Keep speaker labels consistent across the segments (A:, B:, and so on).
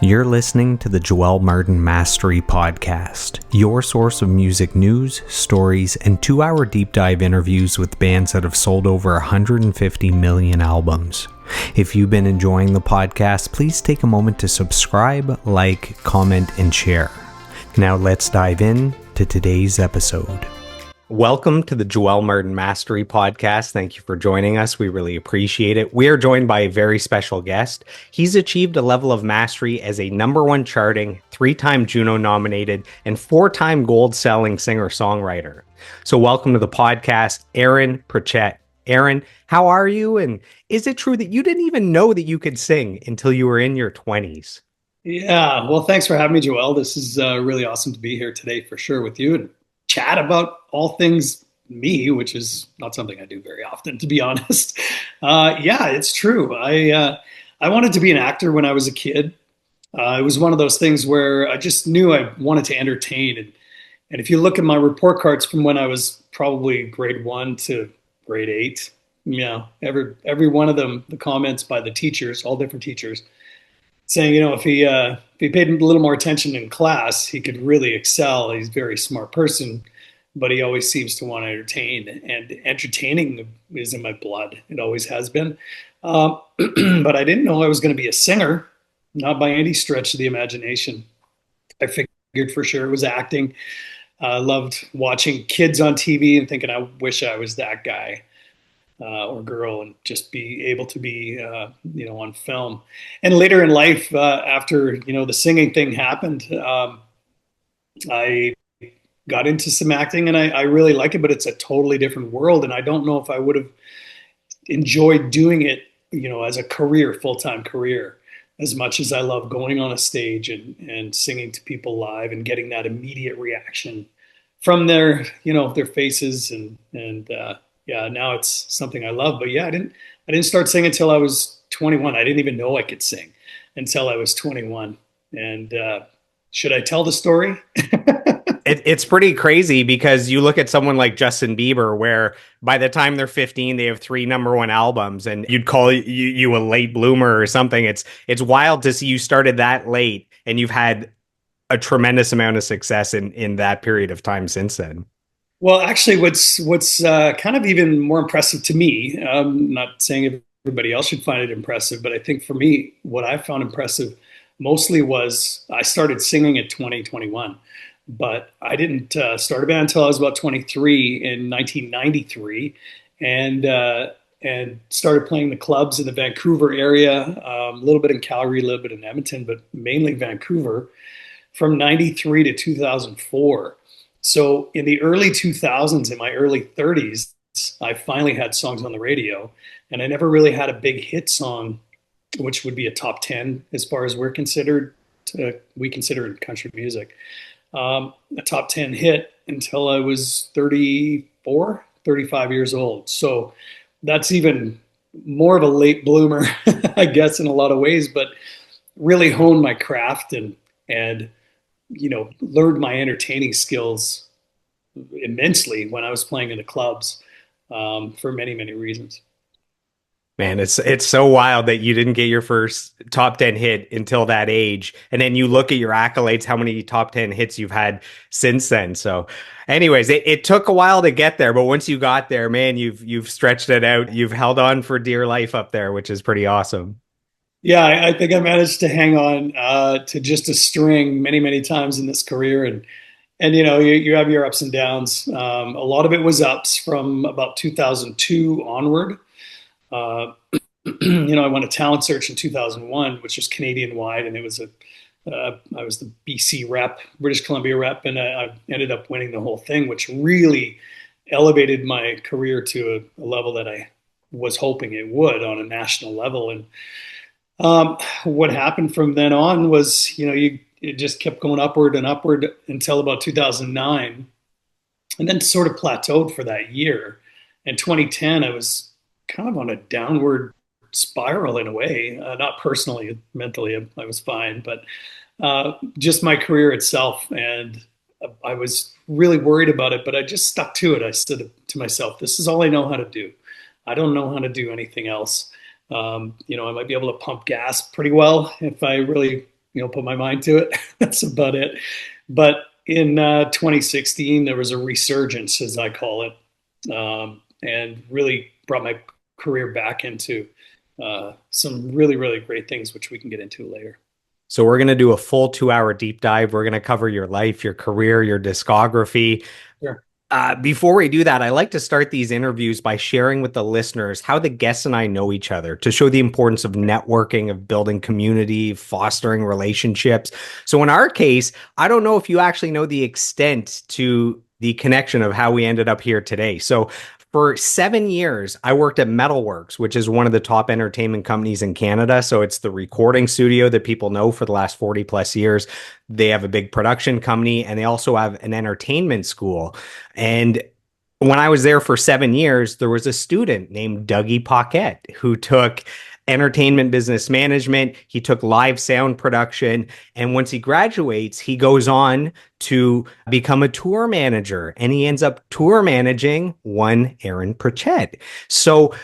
A: You're listening to the Joel Martin Mastery Podcast, your source of music news, stories, and 2-hour deep dive interviews with bands that have sold over 150 million albums. If you've been enjoying the podcast, please take a moment to subscribe, like, comment, and share. Now let's dive in to today's episode. Welcome to the Joel Martin Mastery Podcast. Thank you for joining us. We really appreciate it. We are joined by a very special guest. He's achieved a level of mastery as a #1 charting, 3-time Juno nominated, and 4-time gold selling singer-songwriter. So welcome to the podcast, Aaron Pritchett. Aaron, how are you? And is it true that you didn't even know that you could sing until you were in your 20s?
B: Yeah, well, thanks for having me, Joel. This is really awesome to be here today for sure with you and chat about all things me, which is not something I do very often, to be honest. Yeah, it's true. I wanted to be an actor when I was a kid. It was one of those things where I just knew I wanted to entertain. And if you look at my report cards from when I was probably grade 1 to grade 8, every one of them, the comments by the teachers, all different teachers, saying, if he paid a little more attention in class, he could really excel. He's a very smart person, but he always seems to want to entertain, and entertaining is in my blood. It always has been. But I didn't know I was going to be a singer, not by any stretch of the imagination. I figured for sure it was acting. I loved watching kids on TV and thinking, I wish I was that guy. Or girl, and just be able to be, on film. And later in life, after, the singing thing happened, I got into some acting and I really like it, but it's a totally different world. And I don't know if I would have enjoyed doing it, as a career, full-time career, as much as I love going on a stage and singing to people live and getting that immediate reaction from their faces and yeah, now it's something I love. But yeah, I didn't start singing until I was 21. I didn't even know I could sing until I was 21. And should I tell the story?
A: It's pretty crazy because you look at someone like Justin Bieber, where by the time they're 15, they have 3 #1 albums, and you'd call you a late bloomer or something. It's wild to see you started that late, and you've had a tremendous amount of success in that period of time since then.
B: Well, actually, what's kind of even more impressive to me, not saying everybody else should find it impressive, but I think for me, what I found impressive mostly was I started singing at 21, but I didn't start a band until I was about 23 in 1993, and started playing the clubs in the Vancouver area, a little bit in Calgary, a little bit in Edmonton, but mainly Vancouver, from 93 to 2004. So in the early 2000s, in my early 30s, I finally had songs on the radio, and I never really had a big hit song, which would be a top 10 as far as we consider in country music, a top 10 hit until I was 34, 35 years old. So that's even more of a late bloomer, I guess, in a lot of ways, but really honed my craft and learned my entertaining skills immensely when I was playing in the clubs, for many, many reasons.
A: Man, it's so wild that you didn't get your first top 10 hit until that age. And then you look at your accolades, how many top 10 hits you've had since then. So anyways, it took a while to get there, but once you got there, man, you've stretched it out. You've held on for dear life up there, which is pretty awesome.
B: Yeah, I think I managed to hang on to just a string many, many times in this career. And you have your ups and downs. A lot of it was ups from about 2002 onward. I won a talent search in 2001, which was Canadian wide, and it was I was the BC rep, British Columbia rep, and I ended up winning the whole thing, which really elevated my career to a level that I was hoping it would on a national level. And what happened from then on was, it just kept going upward and upward until about 2009, and then sort of plateaued for that year. In 2010, I was kind of on a downward spiral in a way, not personally, mentally, I was fine, but just my career itself. And I was really worried about it, but I just stuck to it. I said to myself, this is all I know how to do. I don't know how to do anything else. I might be able to pump gas pretty well if I really put my mind to it. That's about it. But in 2016, there was a resurgence, as I call it, and really brought my career back into some really, really great things, which we can get into later.
A: So we're going to do a full 2 hour deep dive. We're going to cover your life, your career, your discography.
B: Sure.
A: Before we do that, I like to start these interviews by sharing with the listeners how the guests and I know each other to show the importance of networking, of building community, fostering relationships. So in our case, I don't know if you actually know the extent to the connection of how we ended up here today. So for 7 years, I worked at Metalworks, which is one of the top entertainment companies in Canada. So it's the recording studio that people know for the last 40 plus years. They have a big production company and they also have an entertainment school. And when I was there for 7 years, there was a student named Dougie Paquette who took entertainment business management. He took live sound production. And once he graduates, he goes on to become a tour manager and he ends up tour managing one Aaron Pritchett. So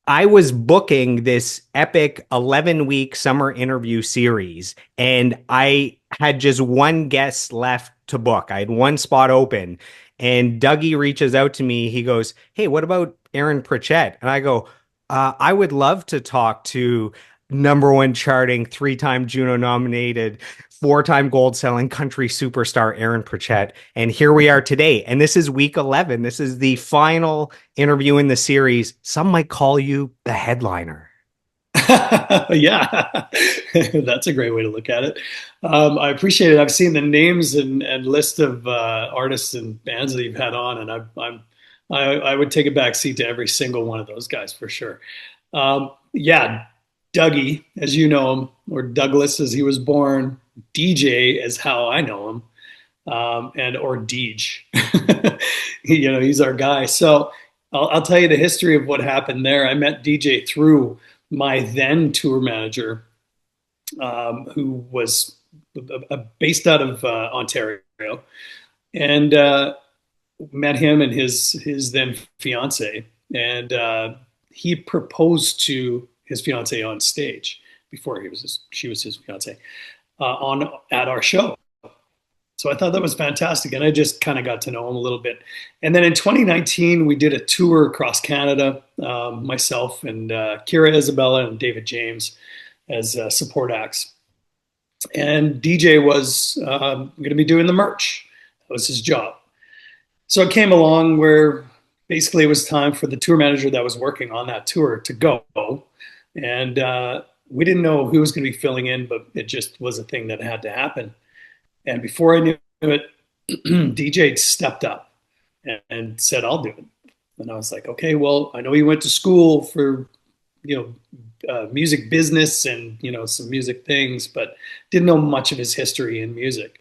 A: I was booking this epic 11-week summer interview series, and I had just one guest left to book. I had one spot open, and Dougie reaches out to me. He goes, "Hey, what about Aaron Pritchett?" And I go, I would love to talk to number one charting, three-time Juno nominated, four-time gold selling country superstar Aaron Pritchett. And here we are today. And this is week 11. This is the final interview in the series. Some might call you the headliner.
B: Yeah, that's a great way to look at it. I appreciate it. I've seen the names and list of artists and bands that you've had on, and I would take a back seat to every single one of those guys for sure. Yeah, Dougie, as you know him, or Douglas as he was born, DJ is how I know him, and or Deej. He's our guy. So I'll tell you the history of what happened there. I met DJ through my then tour manager, who was based out of Ontario, and met him and his then fiance, and he proposed to his fiance on stage before she was his fiance on at our show. So I thought that was fantastic, and I just kind of got to know him a little bit. And then in 2019, we did a tour across Canada, myself and Kira Isabella and David James as support acts. And DJ was going to be doing the merch. That was his job. So it came along where basically it was time for the tour manager that was working on that tour to go. And we didn't know who was going to be filling in, but it just was a thing that had to happen. And before I knew it, DJ stepped up and said, "I'll do it." And I was like, "Okay, well, I know you went to school for, music business and, some music things, but didn't know much of his history in music."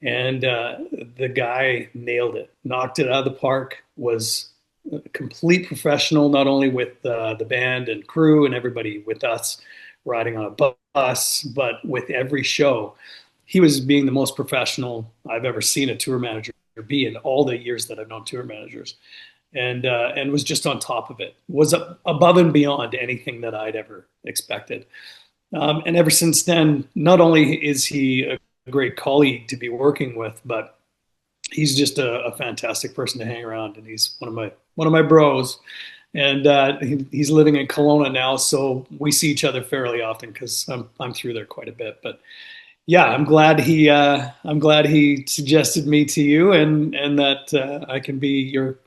B: And the guy nailed it, knocked it out of the park, was a complete professional, not only with the band and crew and everybody with us riding on a bus, but with every show. He was being the most professional I've ever seen a tour manager be in all the years that I've known tour managers, and was just on top of it. Was above and beyond anything that I'd ever expected. And ever since then, not only is he a great colleague to be working with, but he's just a fantastic person to hang around, and he's one of my bros. And he's living in Kelowna now, so we see each other fairly often because I'm through there quite a bit. But yeah, I'm glad he suggested me to you, and that I can be your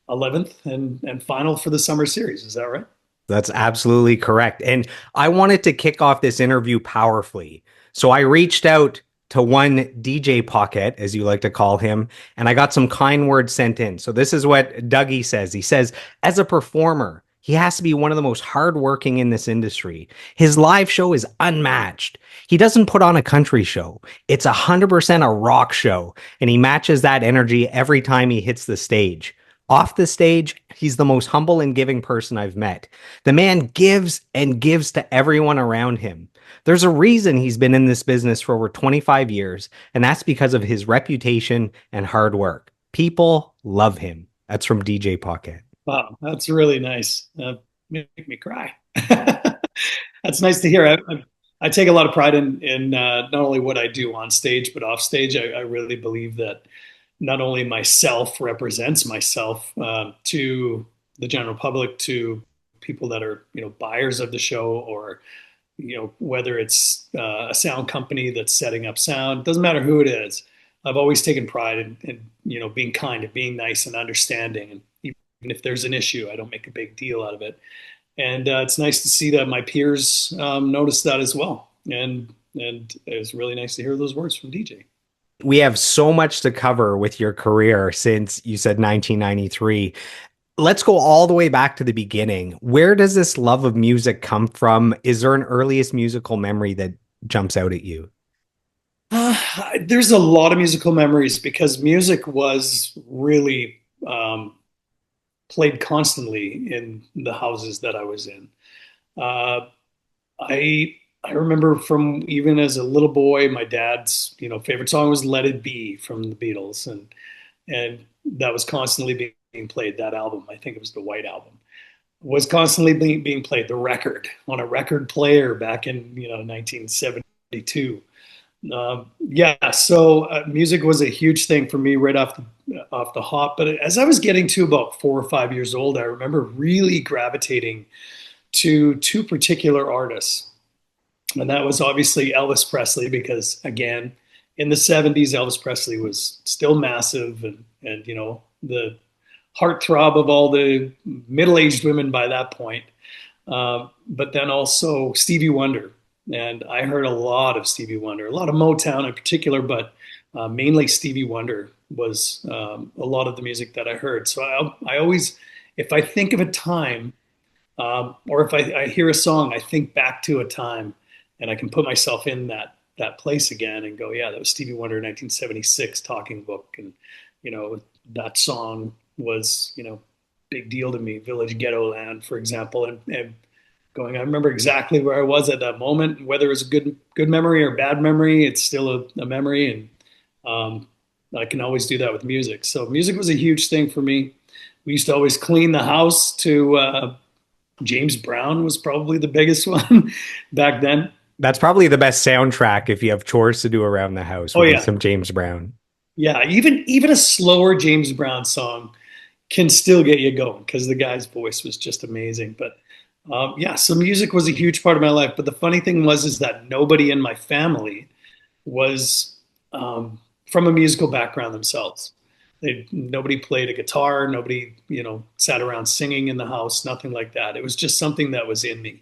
B: 11th and final for the summer series. Is that right?
A: That's absolutely correct. And I wanted to kick off this interview powerfully. So I reached out to one DJ Pocket, as you like to call him, and I got some kind words sent in. So this is what Dougie says. He says, as a performer, he has to be one of the most hardworking in this industry. His live show is unmatched. He doesn't put on a country show. It's 100% a rock show, and he matches that energy every time he hits the stage. Off the stage, he's the most humble and giving person I've met. The man gives and gives to everyone around him. There's a reason he's been in this business for over 25 years, and that's because of his reputation and hard work. People love him. That's from DJ Pocket.
B: Wow, that's really nice. Make me cry. That's nice to hear. I take a lot of pride in not only what I do on stage, but off stage. I really believe that not only myself represents myself to the general public, to people that are buyers of the show, or whether it's a sound company that's setting up sound. Doesn't matter who it is. I've always taken pride in being kind and being nice and understanding. And even if there's an issue, I don't make a big deal out of it. And it's nice to see that my peers notice that as well. And it was really nice to hear those words from DJ.
A: We have so much to cover with your career since you said 1993. Let's go all the way back to the beginning. Where does this love of music come from? Is there an earliest musical memory that jumps out at you?
B: There's a lot of musical memories because music was really played constantly in the houses that I was in. Uh, I remember from even as a little boy, my dad's favorite song was "Let It Be" from the Beatles, and that was constantly being played. That album, I think it was the White Album, was constantly being played. The record on a record player back in 1972. Yeah, so music was a huge thing for me right off the hop. But as I was getting to about 4 or 5 years old, I remember really gravitating to two particular artists, and that was obviously Elvis Presley, because again, in the '70s, Elvis Presley was still massive, and the heartthrob of all the middle-aged women by that point. But then also Stevie Wonder. And I heard a lot of Stevie Wonder, a lot of Motown in particular, but mainly Stevie Wonder was a lot of the music that I heard. So I always, if I think of a time, or if I hear a song, I think back to a time, and I can put myself in that place again and go, yeah, that was Stevie Wonder, 1976, Talking Book, and that song was big deal to me. Village Ghetto Land, for example, and going, I remember exactly where I was at that moment. Whether it was a good memory or bad memory, it's still a memory, and I can always do that with music. So music was a huge thing for me. We used to always clean the house to James Brown was probably the biggest one back then.
A: That's probably the best soundtrack if you have chores to do around the house,
B: Oh
A: would be
B: yeah,
A: some James Brown.
B: yeah. Even a slower James Brown song can still get you going because the guy's voice was just amazing. But yeah, so music was a huge part of my life. But the funny thing was is that nobody in my family was from a musical background themselves. Nobody played a guitar. Nobody, sat around singing in the house. Nothing like that. It was just something that was in me.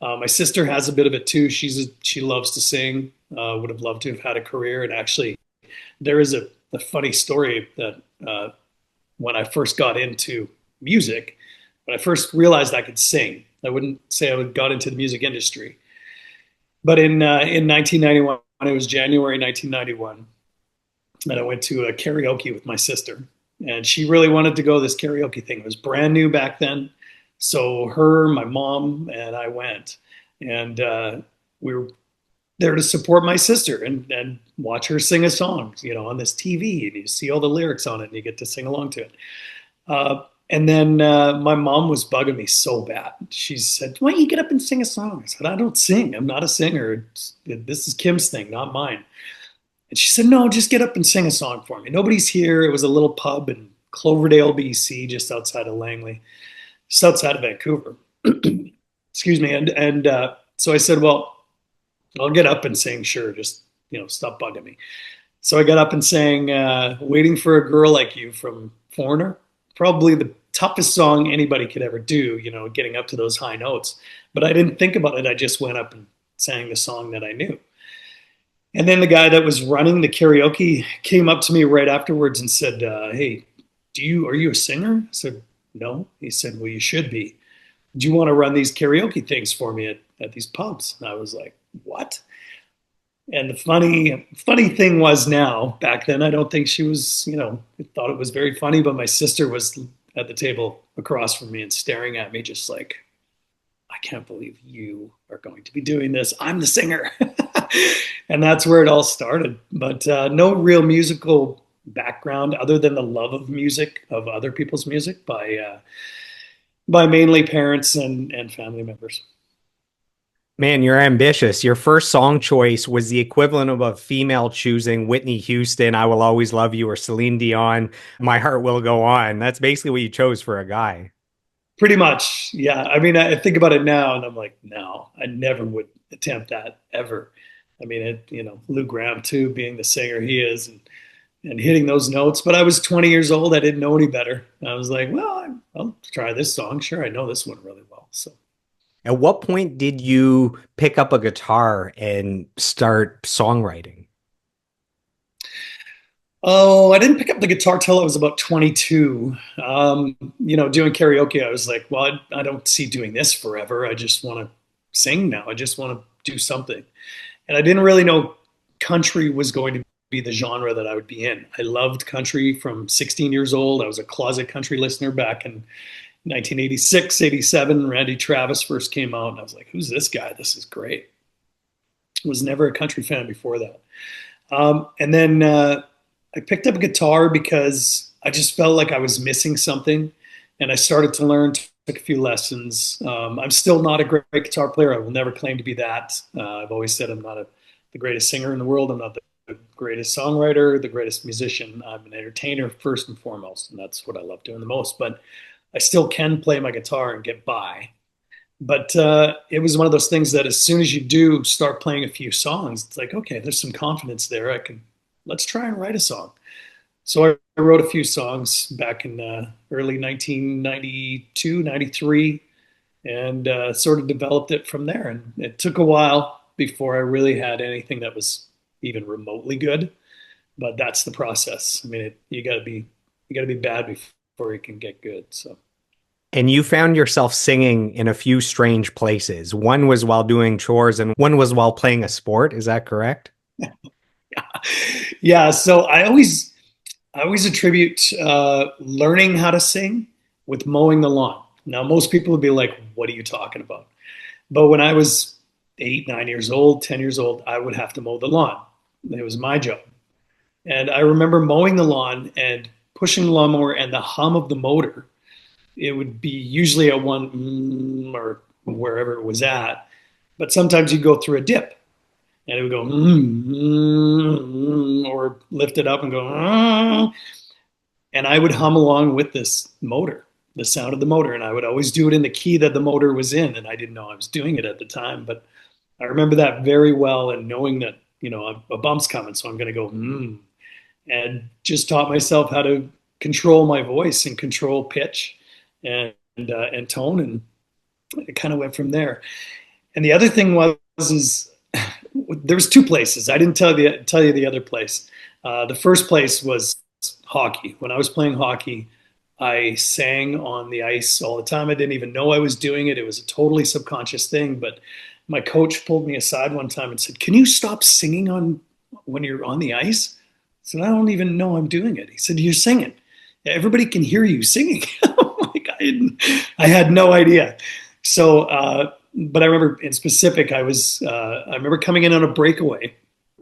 B: My sister has a bit of it too. She loves to sing. Would have loved to have had a career. And actually, there is a funny story that when I first got into music, when I first realized I could sing, I wouldn't say I got into the music industry, but in 1991, it was January 1991, and I went to a karaoke with my sister, and she really wanted to go to this karaoke thing. It was brand new back then, so her, my mom, and I went, and we were there to support my sister and watch her sing a song, on this TV, and you see all the lyrics on it, and you get to sing along to it. And then my mom was bugging me so bad. She said, "Why don't you get up and sing a song?" I said, "I don't sing. I'm not a singer. This is Kim's thing, not mine." And she said, "No, just get up and sing a song for me. Nobody's here." It was a little pub in Cloverdale, BC, just outside of Langley, just outside of Vancouver. Excuse me. And so I said, "Well, I'll get up and sing. Sure, just stop bugging me." So I got up and sang "Waiting for a Girl Like You" from Foreigner. Probably the toughest song anybody could ever do, getting up to those high notes. But I didn't think about it. I just went up and sang the song that I knew. And then the guy that was running the karaoke came up to me right afterwards and said, "Hey, are you a singer?" I said, "No." He said, "Well, you should be. Do you want to run these karaoke things for me at these pubs?" And I was like, "What?" And the funny thing was, now back then, I don't think she was, thought it was very funny, but my sister was at the table across from me and staring at me just like, "I can't believe you are going to be doing this. I'm the singer." And that's where it all started. But no real musical background other than the love of music, of other people's music, by mainly parents and family members.
A: Man, you're ambitious. Your first song choice was the equivalent of a female choosing Whitney Houston, I Will Always Love You, or Celine Dion, My Heart Will Go On. That's basically what you chose for a guy.
B: Pretty much, yeah. I mean, I think about it now, and I'm like, no, I never would attempt that ever. I mean, Lou Graham too, being the singer he is, and hitting those notes. But I was 20 years old. I didn't know any better. I was like, well, I'll try this song. Sure, I know this one really well. So,
A: At what point did you pick up a guitar and start songwriting?
B: oh, I didn't pick up the guitar till I was about 22. Doing karaoke, I was like, well, I don't see doing this forever. I just want to sing now. I just want to do something. And I didn't really know country was going to be the genre that I would be in. I loved country from 16 years old. I was a closet country listener back in 1986, 87. Randy Travis first came out, and I was like, who's this guy? This is great. I was never a country fan before that. And then I picked up a guitar because I just felt like I was missing something. And I started to learn, took a few lessons. I'm still not a great guitar player. I will never claim to be that. I've always said I'm not the greatest singer in the world. I'm not the greatest songwriter, the greatest musician. I'm an entertainer first and foremost, and that's what I love doing the most. But I still can play my guitar and get by. But it was one of those things that as soon as you do start playing a few songs, it's like, okay, there's some confidence there. Let's try and write a song. So I wrote a few songs back in early 1992, 93, and sort of developed it from there. And it took a while before I really had anything that was even remotely good. But that's the process. I mean, you got to be bad before you can get good. So.
A: And you found yourself singing in a few strange places. One was while doing chores and one was while playing a sport. Is that correct?
B: Yeah. So I always attribute learning how to sing with mowing the lawn. Now, most people would be like, what are you talking about? But when I was 8, 9 years old, 10 years old, I would have to mow the lawn. It was my job. And I remember mowing the lawn and pushing the lawnmower and the hum of the motor. It would be usually at one or wherever it was at. But sometimes you go through a dip and it would go or lift it up and go. And I would hum along with this motor, the sound of the motor. And I would always do it in the key that the motor was in. And I didn't know I was doing it at the time. But I remember that very well, and knowing that, a bump's coming. So I'm going to go, and just taught myself how to control my voice and control pitch and tone. And it kind of went from there. And the other thing is there was two places. I didn't tell you the other place. The first place was hockey. When I was playing hockey, I sang on the ice all the time. I didn't even know I was doing it. It was a totally subconscious thing. But my coach pulled me aside one time and said, "Can you stop singing on when you're on the ice?" I said, "I don't even know I'm doing it." He said, "You're singing. Everybody can hear you singing." Like I had no idea. So, but I remember in specific, I remember coming in on a breakaway,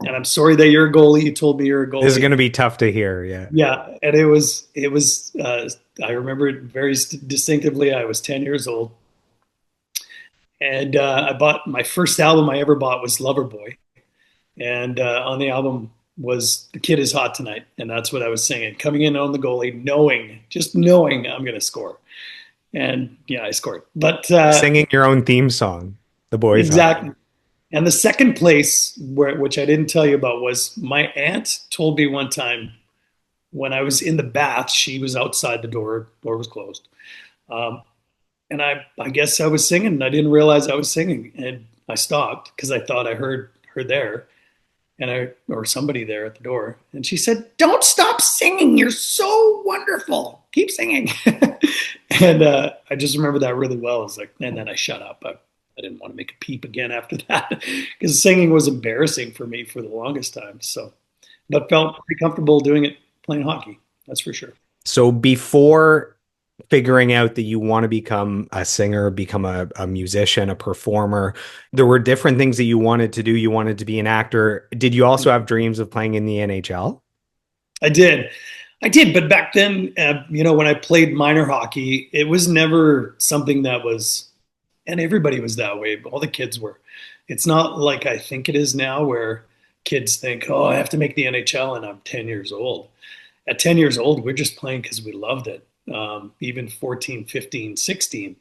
B: and I'm sorry that you're a goalie. You told me you're a goalie.
A: This is going to be tough to hear. Yeah.
B: Yeah. And it was, I remember it very distinctively. I was 10 years old, and I bought my first album I ever bought was Loverboy. And on the album was The Kid Is Hot Tonight. And that's what I was singing, coming in on the goalie, just knowing I'm going to score. And yeah, I scored. But
A: singing your own theme song, The Boys.
B: Exactly. And the second place, which I didn't tell you about, was my aunt told me one time when I was in the bath, she was outside the door was closed. And I guess I was singing, and I didn't realize I was singing. And I stopped because I thought I heard her there, or somebody there at the door. And she said, "Don't stop singing. You're so wonderful. Keep singing." And I just remember that really well. I was like, and then I shut up. I didn't want to make a peep again after that because singing was embarrassing for me for the longest time. So, but felt pretty comfortable doing it, playing hockey. That's for sure.
A: So before figuring out that you want to become a singer, become a musician, a performer, there were different things that you wanted to do. You wanted to be an actor. Did you also have dreams of playing in the NHL?
B: I did. But back then, when I played minor hockey, it was never something that was And everybody was that way. All the kids were. It's not like I think it is now where kids think, oh, I have to make the NHL and I'm 10 years old. At 10 years old, we're just playing because we loved it. Even 14, 15, 16,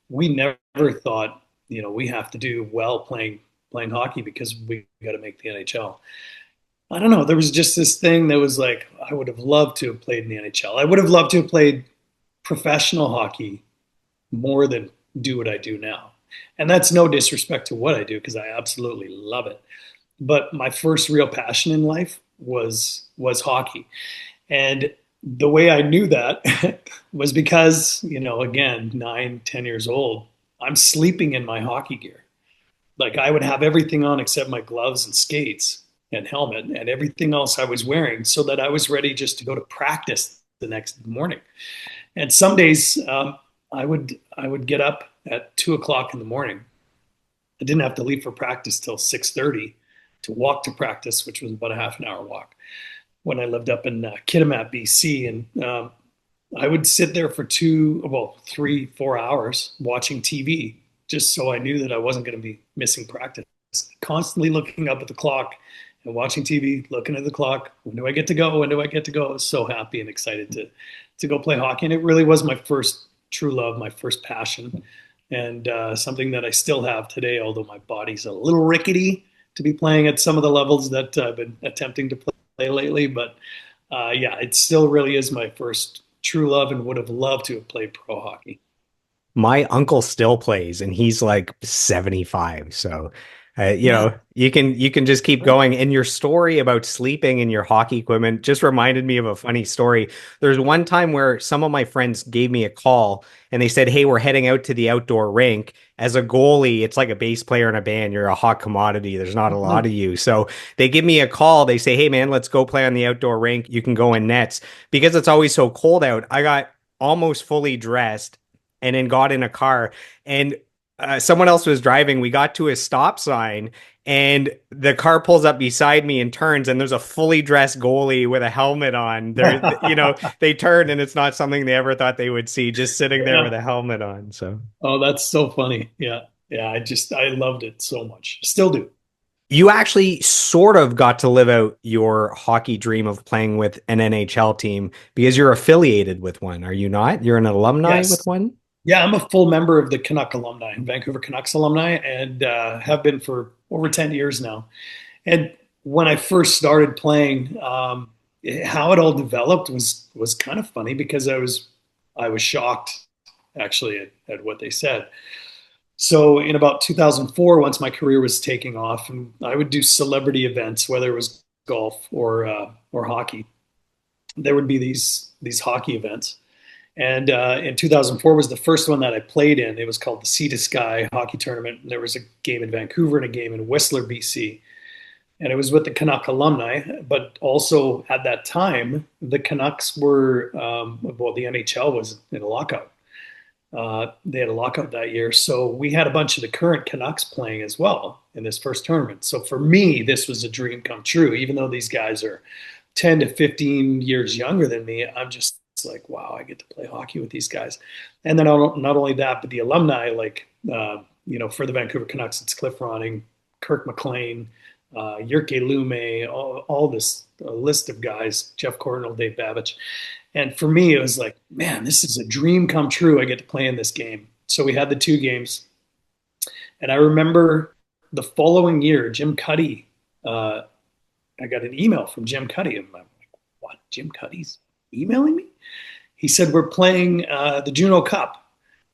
B: we never thought, we have to do well playing hockey because we got to make the NHL. I don't know. There was just this thing that was like, I would have loved to have played in the NHL. I would have loved to have played professional hockey more than do what I do now. And that's no disrespect to what I do because I absolutely love it. But my first real passion in life was hockey. And the way I knew that was because, again, 9, 10 years old, I'm sleeping in my hockey gear. Like I would have everything on except my gloves and skates and helmet and everything else I was wearing so that I was ready just to go to practice the next morning. And some days I would get up at 2 o'clock in the morning. I didn't have to leave for practice till 6:30 to walk to practice, which was about a half an hour walk when I lived up in Kitimat, BC. And I would sit there for 3, 4 hours watching TV just so I knew that I wasn't going to be missing practice. Constantly looking up at the clock and watching TV, looking at the clock. When do I get to go? When do I get to go? I was so happy and excited to go play hockey. And it really was my first true love, my first passion, and something that I still have today, although my body's a little rickety to be playing at some of the levels that I've been attempting to play lately. But yeah, it still really is my first true love and would have loved to have played pro hockey.
A: My uncle still plays and he's like 75. So,
B: Yeah.
A: you can just keep going. And your story about sleeping in your hockey equipment just reminded me of a funny story. There's one time where some of my friends gave me a call and they said, "Hey, we're heading out to the outdoor rink." As a goalie, it's like a bass player in a band. You're a hot commodity. There's not a lot of you. So they give me a call. They say, "Hey, man, let's go play on the outdoor rink. You can go in nets." Because it's always so cold out, I got almost fully dressed and then got in a car, and someone else was driving. We got to a stop sign and the car pulls up beside me and turns, and there's a fully dressed goalie with a helmet on. They turn and it's not something they ever thought they would see, just sitting there with
B: Yeah.
A: a helmet on. So
B: Oh, that's so funny. Yeah. Yeah. I loved it so much. Still do.
A: you actually sort of got to live out your hockey dream of playing with an NHL team because you're affiliated with one, are you not? You're an alumni with
B: Yes.
A: one?
B: Yeah. I'm a full member of the Canuck alumni, Vancouver Canucks alumni, and have been for over 10 years now. And when I first started playing, how it all developed was kind of funny because I was shocked actually at what they said. So in about 2004, once my career was taking off, and I would do celebrity events, whether it was golf or hockey, there would be these hockey events. And in 2004 was the first one that I played in. It was called the Sea to Sky Hockey Tournament. There was a game in Vancouver and a game in Whistler, BC. And it was with the Canuck alumni, but also at that time, the Canucks were, well, the NHL was in a lockout. They had a lockout that year. So we had a bunch of the current Canucks playing as well in this first tournament. So for me, this was a dream come true. Even though these guys are 10 to 15 years younger than me, I'm just like, wow, I get to play hockey with these guys. And then not only that, but the alumni, like, for the Vancouver Canucks, it's Cliff Ronning, Kirk McLean, Jyrki Lume, all this list of guys, Jeff Cornell, Dave Babich. And for me, it was like, man, this is a dream come true. I get to play in this game. So we had the two games. And I remember the following year, Jim Cuddy, I got an email from Jim Cuddy. And I'm like, what? Jim Cuddy's emailing me? He said, we're playing the Juno Cup.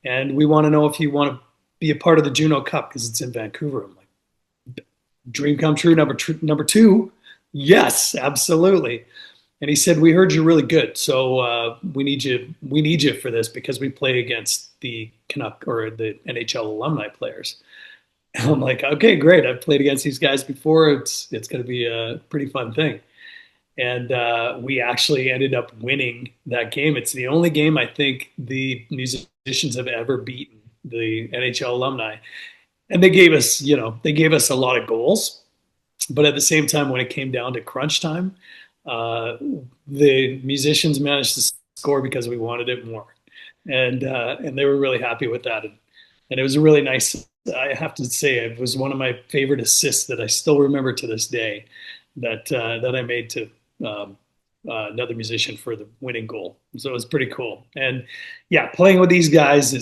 B: And we want to know if you want to be a part of the Juno Cup because it's in Vancouver. I'm like, dream come true. Number two, yes, absolutely. And he said, "We heard you're really good, so we need you. We need you for this because we play against the Canuck or the NHL alumni players." And I'm like, "Okay, great. I've played against these guys before. It's going to be a pretty fun thing." And we actually ended up winning that game. It's the only game I think the musicians have ever beaten the NHL alumni. And they gave us a lot of goals, but at the same time, when it came down to crunch time, uh, the musicians managed to score because we wanted it more, and they were really happy with that. And it was a really nice. I have to say, it was one of my favorite assists that I still remember to this day. That I made to um, another musician for the winning goal. So it was pretty cool. And yeah, playing with these guys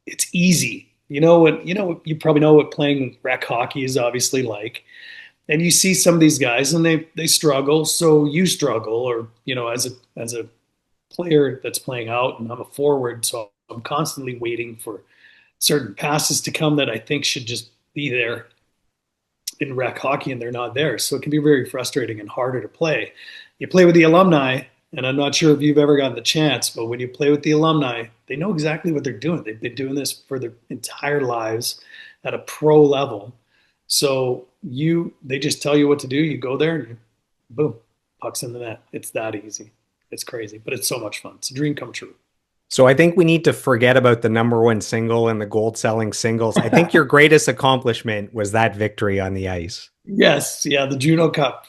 B: it's easy. You probably know what playing rec hockey is obviously like. And you see some of these guys and they struggle, so you struggle, or as a player that's playing out, and I'm a forward, so I'm constantly waiting for certain passes to come that I think should just be there in rec hockey, and they're not there. So it can be very frustrating and harder to play. You play with the alumni, and I'm not sure if you've ever gotten the chance, but when you play with the alumni, they know exactly what they're doing. They've been doing this for their entire lives at a pro level. So they just tell you what to do. You go there and boom, pucks in the net. It's that easy. It's crazy, but it's so much fun. It's a dream come true.
A: So I think we need to forget about the number one single and the gold selling singles. I think your greatest accomplishment was that victory on the ice.
B: Yes, yeah, the Juno Cup.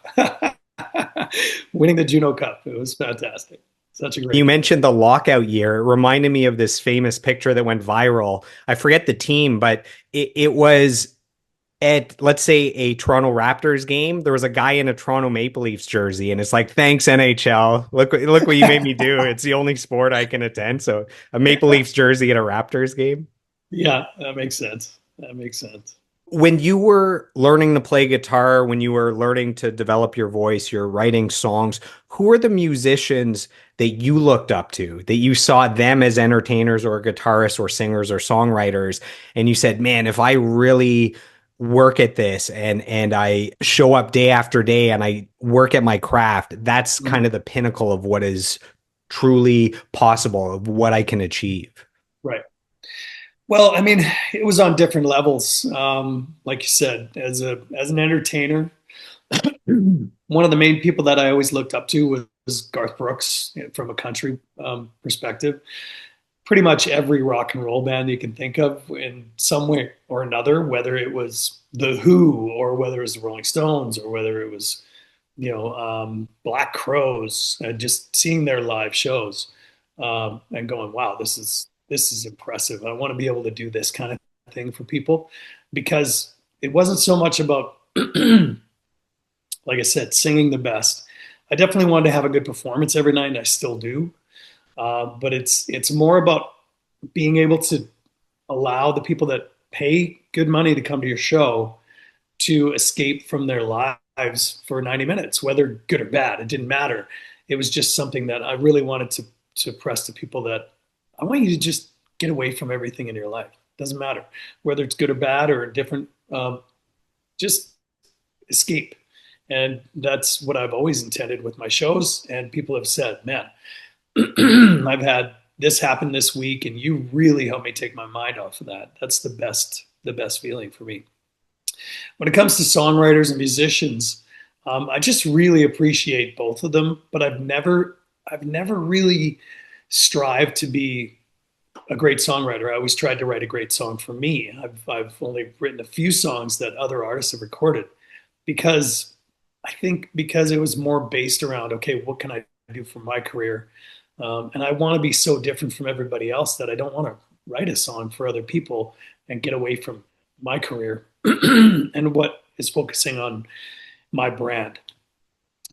B: Winning the Juno Cup. It was fantastic. Such a
A: You
B: great feeling.
A: mentioned the lockout year. It reminded me of this famous picture that went viral. I forget the team, but it was at, let's say, a Toronto Raptors game. There was a guy in a Toronto Maple Leafs jersey, and it's like, "Thanks NHL. Look what you made me do. It's the only sport I can attend." So a Maple Leafs jersey at a Raptors game.
B: Yeah, that makes sense. That makes sense.
A: When you were learning to play guitar, when you were learning to develop your voice, you're writing songs, who are the musicians that you looked up to, that you saw them as entertainers or guitarists or singers or songwriters, and you said, man, if I really work at this and I show up day after day and I work at my craft, that's
B: Mhm.
A: kind of the pinnacle of what is truly possible, of what I can achieve.
B: Right. Well, I mean, it was on different levels. Like you said, as an entertainer, one of the main people that I always looked up to was Garth Brooks from a country perspective. Pretty much every rock and roll band you can think of in some way or another, whether it was The Who or whether it was the Rolling Stones or whether it was, Black Crows, just seeing their live shows and going, wow, this is impressive. I want to be able to do this kind of thing for people because it wasn't so much about, like I said, singing the best. I definitely wanted to have a good performance every night, and I still do. But it's more about being able to allow the people that pay good money to come to your show to escape from their lives for 90 minutes, whether good or bad. It didn't matter. It was just something that I really wanted to press to people, that I want you to just get away from everything in your life. It doesn't matter whether it's good or bad or different. Just escape. And that's what I've always intended with my shows. And people have said, man, I've had this happen this week, and you really helped me take my mind off of that. That's the best feeling for me. When it comes to songwriters and musicians, I just really appreciate both of them, but I've never really strived to be a great songwriter. I always tried to write a great song for me. I've only written a few songs that other artists have recorded because I think because it was more based around, okay, what can I do for my career? And I want to be so different from everybody else that I don't want to write a song for other people and get away from my career and what is focusing on my brand.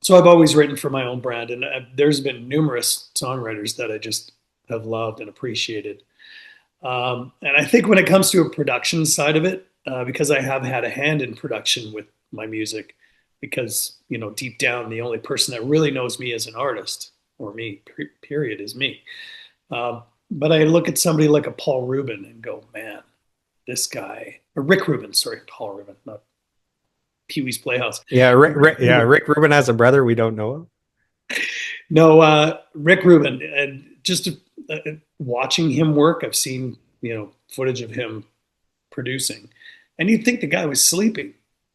B: So I've always written for my own brand, and there's been numerous songwriters that I just have loved and appreciated. And I think when it comes to a production side of it, because I have had a hand in production with my music, because deep down, the only person that really knows me as an artist, or me, period, is me. But I look at somebody like a Paul Rubin and go, man, this guy, or Rick Rubin, sorry, Paul Rubin, not Pee Wee's Playhouse.
A: Yeah,
B: Rick Rubin.
A: Rick Rubin has a brother we don't know of.
B: No, Rick Rubin, and just watching him work, I've seen footage of him producing, and you'd think the guy was sleeping,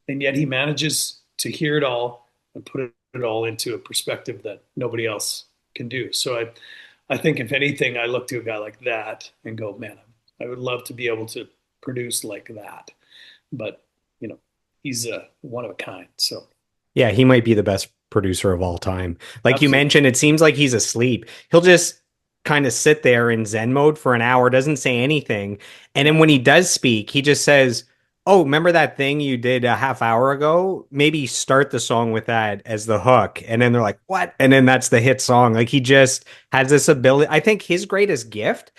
B: and yet he manages to hear it all and put it all into a perspective that nobody else can do. So I think if anything, I look to a guy like that and go, man, I would love to be able to produce like that, but you know, he's one of a kind. So
A: Yeah, he might be the best producer of all time. Like you
B: absolutely,
A: mentioned, it seems like he's asleep. He'll just kind of sit there in Zen mode for an hour, doesn't say anything. And then when he does speak, he just says, "Oh, remember that thing you did a half hour ago? Maybe start the song with that as the hook." And then they're like, "What?" And then that's the hit song. Like he just has this ability. I think his greatest gift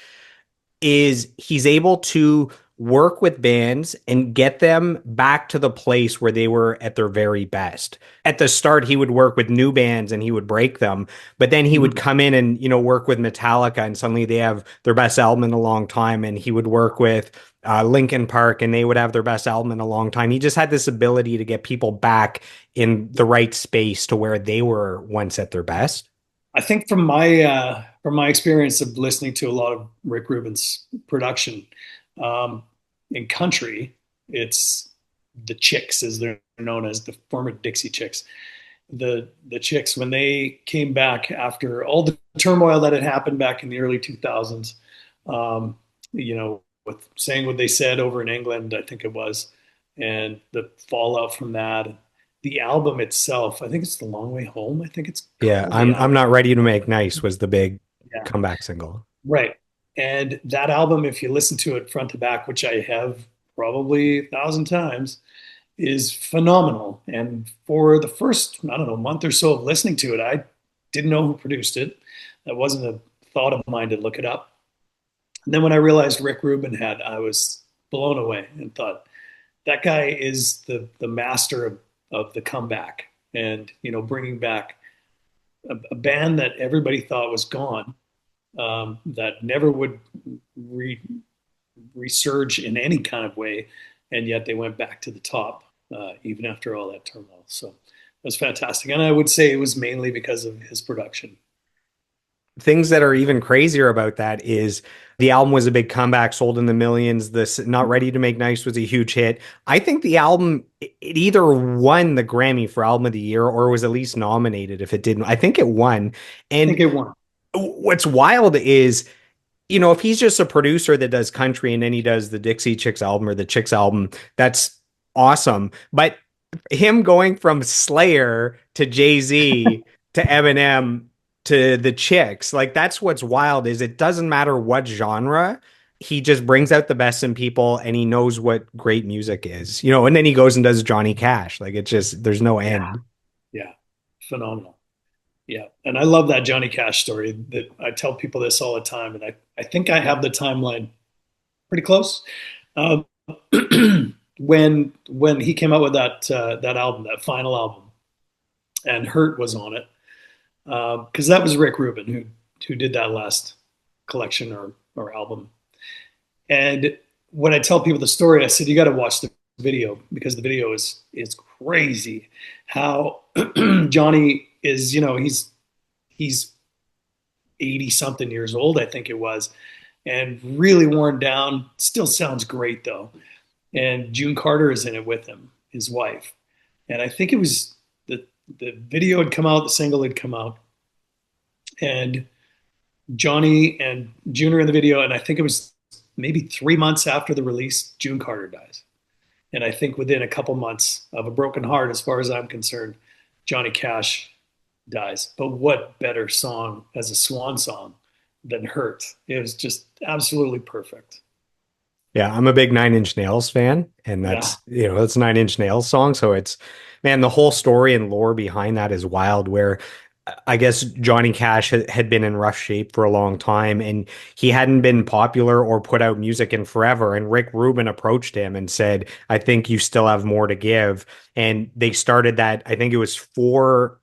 A: is he's able to work with bands and get them back to the place where they were at their very best. At the start, he would work with new bands and he would break them, but then he would
B: Mhm.
A: come in and, work with Metallica and suddenly they have their best album in a long time. And he would work with Linkin Park and they would have their best album in a long time. He just had this ability to get people back in the right space to where they were once at their best.
B: I think from my experience of listening to a lot of Rick Rubin's production, um, in country, it's the Chicks, as they're known as, the former Dixie Chicks. The Chicks, when they came back after all the turmoil that had happened back in the early 2000s, um, with saying what they said over in England, I think it was, and the fallout from that. The album itself, I think it's The Long Way Home. I think it's
A: Yeah,
B: called the
A: I'm
B: album.
A: not ready to make nice was the big
B: Yeah,
A: comeback single.
B: right. And that album, if you listen to it front to back, which I have probably 1,000 times, is phenomenal. And for the first, I don't know, month or so of listening to it, I didn't know who produced it. That wasn't a thought of mine to look it up. And then when I realized Rick Rubin had, I was blown away and thought, that guy is the master of the comeback and, bringing back a band that everybody thought was gone, that never would re- resurge in any kind of way. And yet they went back to the top, even after all that turmoil. So it was fantastic. And I would say it was mainly because of his production.
A: Things that are even crazier about that is the album was a big comeback, sold in the millions. This Not Ready to Make Nice was a huge hit. I think the album, it either won the Grammy for Album of the Year or was at least nominated. If it didn't, I think it won.
B: I think
A: And
B: it won.
A: what's wild is, if he's just a producer that does country and then he does the Dixie Chicks album or the Chicks album, that's awesome. But him going from Slayer to Jay-Z to Eminem to the Chicks, like that's what's wild is it doesn't matter what genre. He just brings out the best in people and he knows what great music is, and then he goes and does Johnny Cash. Like it's just, there's no
B: Yeah.
A: end.
B: Yeah. Phenomenal. Yeah. And I love that Johnny Cash story. That I tell people this all the time. And I think I have the timeline pretty close. Uh, when he came out with that album, that final album, and Hurt was on it, because that was Rick Rubin who did that last collection or album. And when I tell people the story, I said you got to watch the video because the video is crazy. How Johnny is, he's 80 something years old, I think it was, and really worn down. Still sounds great though. And June Carter is in it with him, his wife. And I think it was the video had come out, the single had come out, and Johnny and June are in the video, and I think it was maybe 3 months after the release, June Carter dies. And I think within a couple months of a broken heart, as far as I'm concerned, Johnny Cash dies. But what better song as a swan song than Hurt? It was just absolutely perfect.
A: Yeah, I'm a big Nine Inch Nails fan, and
B: Yeah.
A: that's Nine Inch Nails song. So it's, man, the whole story and lore behind that is wild. Where I guess Johnny Cash had been in rough shape for a long time, and he hadn't been popular or put out music in forever. And Rick Rubin approached him and said, "I think you still have more to give." And they started that. I think it was four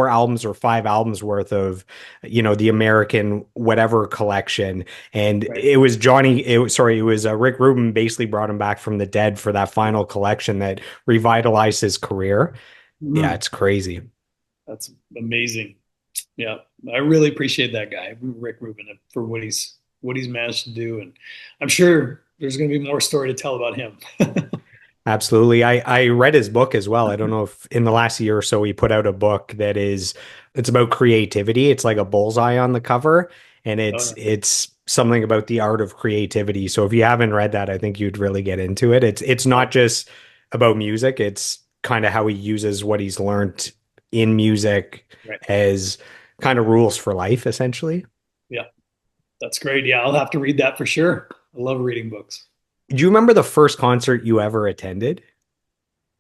A: albums or five albums worth of, the American whatever collection. And
B: Right.
A: it was Johnny, it was Rick Rubin basically brought him back from the dead for that final collection that revitalized his career. Yeah,
B: Mm,
A: it's crazy.
B: that's amazing. Yeah, I really appreciate that guy, Rick Rubin, for what he's managed to do, and I'm sure there's going to be more story to tell about him.
A: Absolutely. I read his book as well. I don't know if in the last year or so he put out a book it's about creativity. It's like a bullseye on the cover and
B: Oh,
A: it's
B: no.
A: it's something about the art of creativity. So if you haven't read that, I think you'd really get into it. It's not just about music. It's kind of how he uses what he's learned in music
B: Right.
A: as kind of rules for life, essentially.
B: Yeah. That's great. Yeah, I'll have to read that for sure. I love reading books.
A: Do you remember the first concert you ever attended?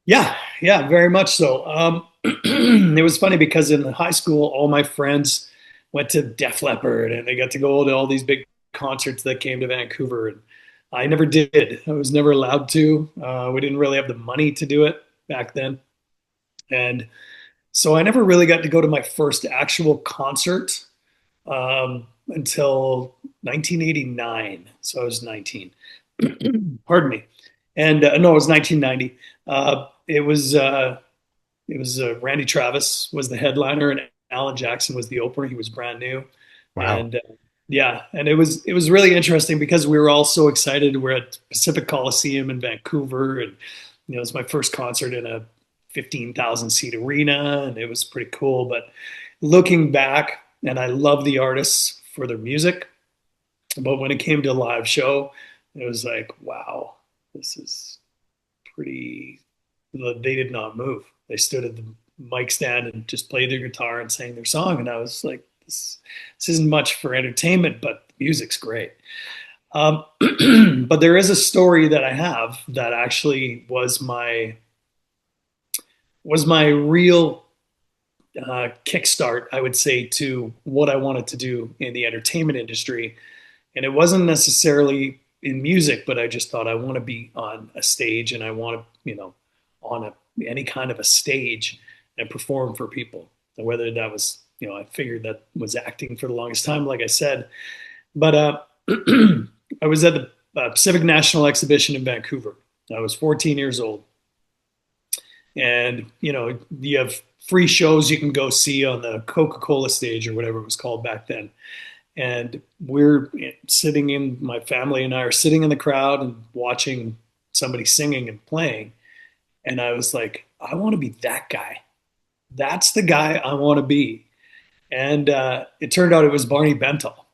B: Yeah, yeah, very much so. It was funny because in high school, all my friends went to Def Leppard and they got to go to all these big concerts that came to Vancouver. And I never did. I was never allowed to. We didn't really have the money to do it back then. And so I never really got to go to my first actual concert until 1989. So I was 19. Pardon me. And no, it was 1990. It was Randy Travis was the headliner, and Alan Jackson was the opener. He was brand new,
A: Wow.
B: and yeah, and it was really interesting because we were all so excited. We're at Pacific Coliseum in Vancouver, and it was my first concert in a 15,000 seat arena, and it was pretty cool. But looking back, and I love the artists for their music, but when it came to a live show, it was like, wow, this is pretty. They did not move. They stood at the mic stand and just played their guitar and sang their song, and I was like, this isn't much for entertainment, but the music's great. Um, but there is a story that I have that actually was my real kickstart, I would say, to what I wanted to do in the entertainment industry. And it wasn't necessarily in music, but I just thought I want to be on a stage and I want to, on any kind of a stage and perform for people. And whether that was, I figured that was acting for the longest time, like I said. But I was at the Pacific National Exhibition in Vancouver. I was 14 years old. And, you have free shows you can go see on the Coca-Cola stage or whatever it was called back then. And we're sitting in, my family and I are sitting in the crowd and watching somebody singing and playing. And I was like, I want to be that guy. That's the guy I want to be. And it turned out it was Barney Bentall.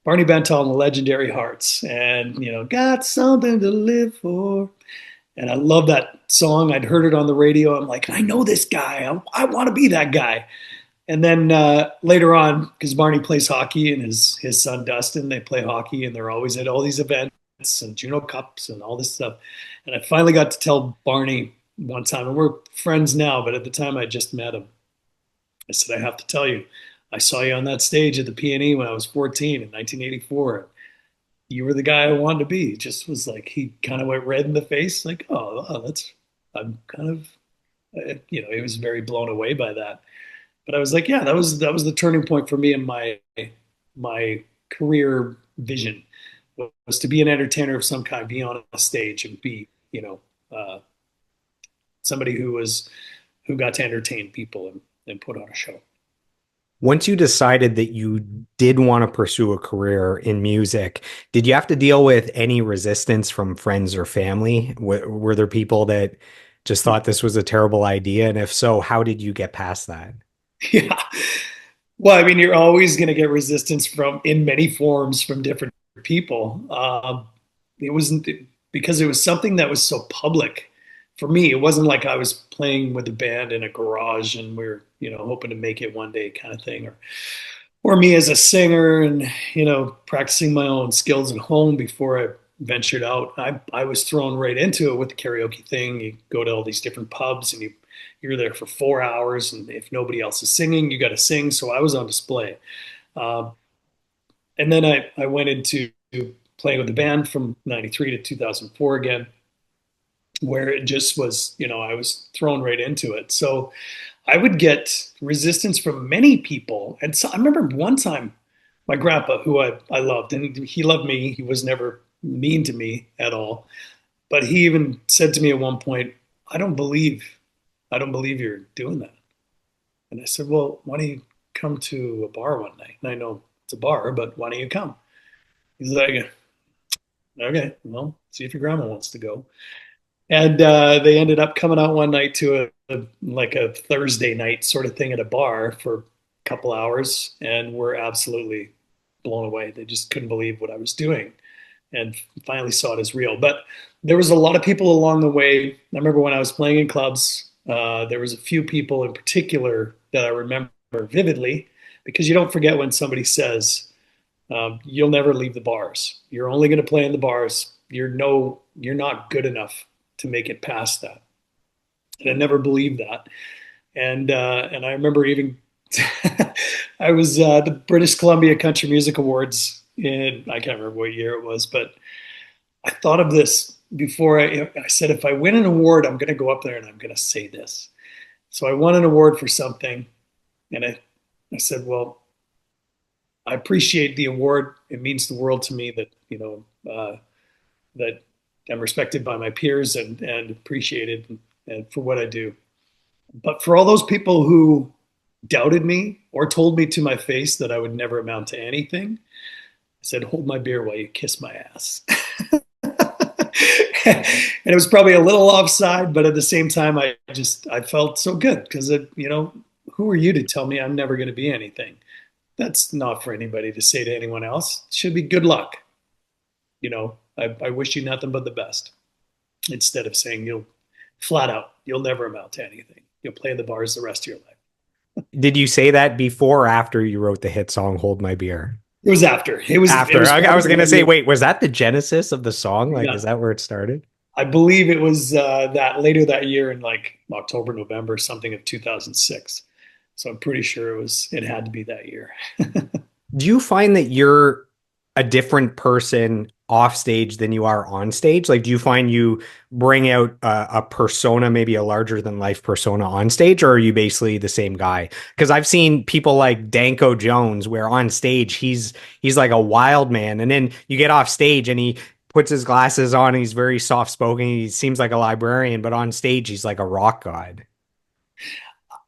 B: Barney Bentall and the Legendary Hearts. And, got something to live for. And I love that song. I'd heard it on the radio. I'm like, I know this guy. I want to be that guy. And then later on, because Barney plays hockey and his son Dustin, they play hockey and they're always at all these events and Juno Cups and all this stuff. And I finally got to tell Barney one time, and we're friends now, but at the time I just met him. I said, I have to tell you, I saw you on that stage at the PNE when I was 14 in 1984. You were the guy I wanted to be. It just was like, he kind of went red in the face, like, oh, I'm kind of, he was very blown away by that. But I was like, yeah, that was the turning point for me in my career vision was to be an entertainer of some kind, be on a stage and be, somebody who got to entertain people and put on a show.
A: Once you decided that you did want to pursue a career in music, did you have to deal with any resistance from friends or family? Were there people that just thought this was a terrible idea? And if so, how did you get past that?
B: Yeah. Well, I mean, you're always going to get resistance in many forms from different people. It wasn't because it was something that was so public for me. It wasn't like I was playing with a band in a garage and we're, hoping to make it one day kind of thing, or me as a singer and, practicing my own skills at home before I ventured out. I was thrown right into it with the karaoke thing. You go to all these different pubs and you're there for 4 hours, and if nobody else is singing, you got to sing. So I was on display. Uh, and then I went into playing with the band from 93 to 2004 again, where it just was, I was thrown right into it. So I would get resistance from many people. And so I remember one time my grandpa, who I loved, and he loved me, he was never mean to me at all. But he even said to me at one point, I don't believe, I don't believe you're doing that. And I said, well, why don't you come to a bar one night? And I know it's a bar, but why don't you come? He's like, okay, well, see if your grandma wants to go. And they ended up coming out one night to like a Thursday night sort of thing at a bar for a couple hours, and were absolutely blown away. They just couldn't believe what I was doing, and finally saw it as real. But there was a lot of people along the way. I remember when I was playing in clubs, there was a few people in particular that I remember vividly, because you don't forget when somebody says, You'll never leave the bars. You're only going to play in the bars. You're not good enough to make it past that. And I never believed that. And I remember even I was the British Columbia Country Music Awards in, I can't remember what year it was, but I thought of this before. I said, if I win an award, I'm going to go up there and I'm going to say this. So I won an award for something, and I said, well, I appreciate the award. It means the world to me that that I'm respected by my peers and appreciated and for what I do. But for all those people who doubted me or told me to my face that I would never amount to anything, I said, hold my beer while you kiss my ass. And it was probably a little offside, but at the same time, I felt so good because who are you to tell me I'm never going to be anything? That's not for anybody to say to anyone else. It should be good luck. I wish you nothing but the best. Instead of saying flat out, you'll never amount to anything. You'll play in the bars the rest of your life.
A: Did you say that before or after you wrote the hit song "Hold My Beer"?
B: It was after. It
A: After.
B: was
A: I was
B: probably
A: gonna say, wait, was that the genesis of the song? Like,
B: yeah.
A: is that where it started?
B: I believe it was that later that year in like October, November, something of 2006. So I'm pretty sure it had to be that year.
A: Do you find that you're a different person off stage than you are on stage? Like, do you find you bring out a persona, maybe a larger than life persona on stage, or are you basically the same guy? Because I've seen people like Danko Jones, where on stage he's like a wild man, and then you get off stage and he puts his glasses on, and he's very soft spoken. He seems like a librarian, but on stage he's like a rock god.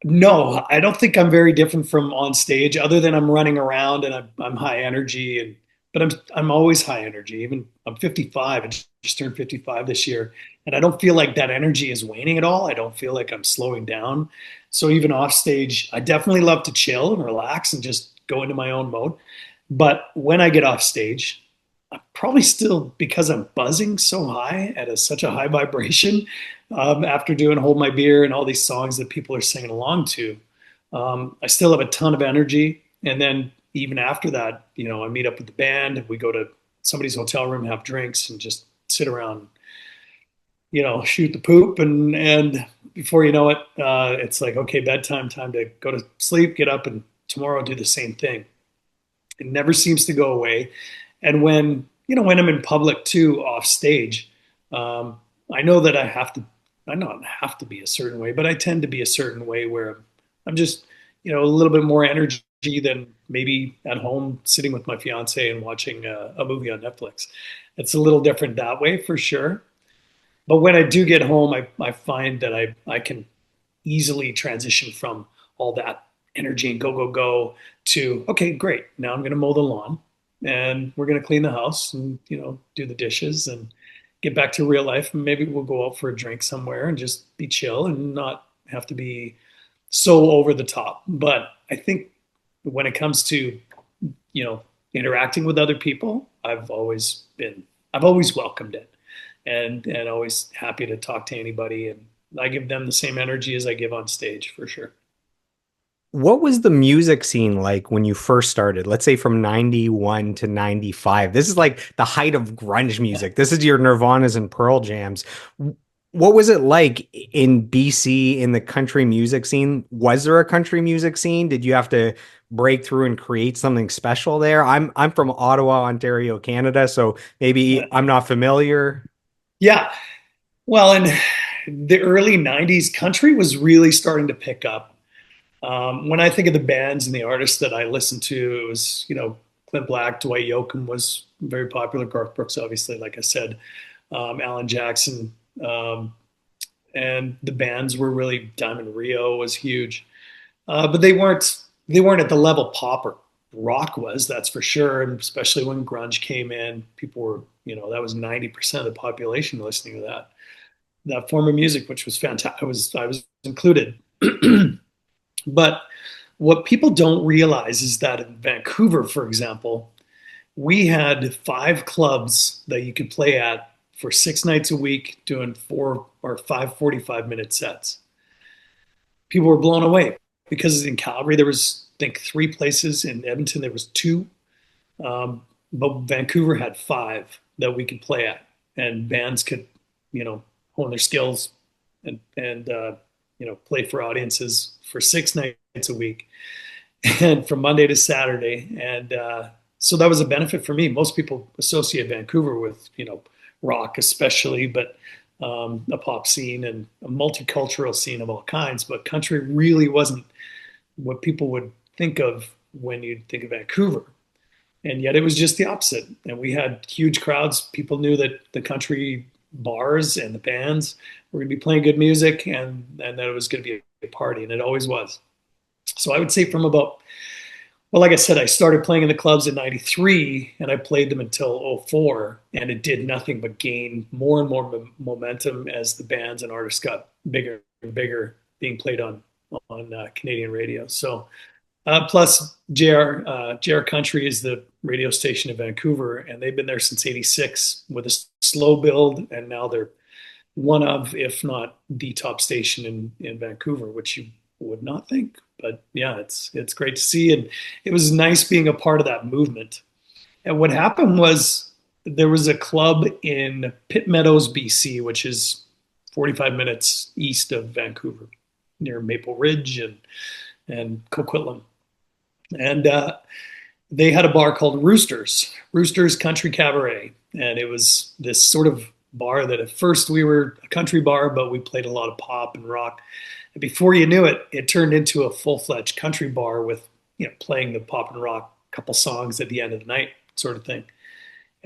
B: No, I don't think I'm very different from on stage, other than I'm running around and I'm high energy, but I'm always high energy. Even I'm 55. I just turned 55 this year, and I don't feel like that energy is waning at all. I don't feel like I'm slowing down. So even off stage, I definitely love to chill and relax and just go into my own mode. But when I get off stage, I'm probably still, because I'm buzzing so high at such a high vibration, after doing Hold My Beer and all these songs that people are singing along to. I still have a ton of energy. And then even after that, I meet up with the band. We go to somebody's hotel room, have drinks, and just sit around, shoot the poop. And before you know it, it's like, okay, bedtime, time to go to sleep, get up, and tomorrow I'll do the same thing. It never seems to go away. And when I'm in public too, off stage, I know that I not have to be a certain way, but I tend to be a certain way where I'm just, a little bit more energy than maybe at home sitting with my fiance and watching a movie on Netflix. It's a little different that way for sure. But when I do get home, I find that I can easily transition from all that energy and go, go, go to, okay, great. Now I'm going to mow the lawn and we're going to clean the house and, do the dishes and get back to real life. And maybe we'll go out for a drink somewhere and just be chill and not have to be so over the top. But I think when it comes to, interacting with other people, I've always welcomed it and always happy to talk to anybody. And I give them the same energy as I give on stage for sure.
A: What was the music scene like when you first started? Let's say from 91 to 95. This is like the height of grunge music. This is your Nirvanas and Pearl Jams. What was it like in BC in the country music scene? Was there a country music scene? Did you have to break through and create something special there? I'm from Ottawa, Ontario, Canada, so maybe I'm not familiar.
B: Yeah. Well, in the early 90s, country was really starting to pick up. When I think of the bands and the artists that I listened to, it was, Clint Black, Dwight Yoakam was very popular, Garth Brooks, obviously, like I said, Alan Jackson, and the bands were really, Diamond Rio was huge, but they weren't at the level pop or rock was, that's for sure. And especially when grunge came in, people were, that was 90% of the population listening to that form of music, which was fantastic. I was included. But what people don't realize is that in Vancouver, for example, we had 5 clubs that you could play at for 6 nights a week, doing 4 or 5 45-minute sets. People were blown away because in Calgary there was, I think, 3 places. In Edmonton there was 2. But Vancouver had five that we could play at, and bands could, hone their skills and play for audiences for 6 nights a week, and from Monday to Saturday. And so that was a benefit for me. Most people associate Vancouver with, rock especially, but a pop scene and a multicultural scene of all kinds. But country really wasn't what people would think of when you think of Vancouver. And yet it was just the opposite. And we had huge crowds. People knew that the country bars and the bands were going to be playing good music, and that it was going to be a party. And it always was. So I would say from about, well, like I said, I started playing in the clubs in 93 and I played them until '04, and it did nothing but gain more and more momentum as the bands and artists got bigger and bigger being played on Canadian radio. So plus JR Country is the radio station in Vancouver, and they've been there since '86 with a slow build, and now they're one of, if not the top station in Vancouver, which you would not think. But yeah, it's great to see, and it was nice being a part of that movement. And what happened was there was a club in Pitt Meadows, BC, which is 45 minutes east of Vancouver, near Maple Ridge and Coquitlam, and they had a bar called Roosters Country Cabaret, and it was this sort of bar that at first we were a country bar, but we played a lot of pop and rock. And before you knew it, it turned into a full-fledged country bar with, playing the pop and rock, couple songs at the end of the night, sort of thing.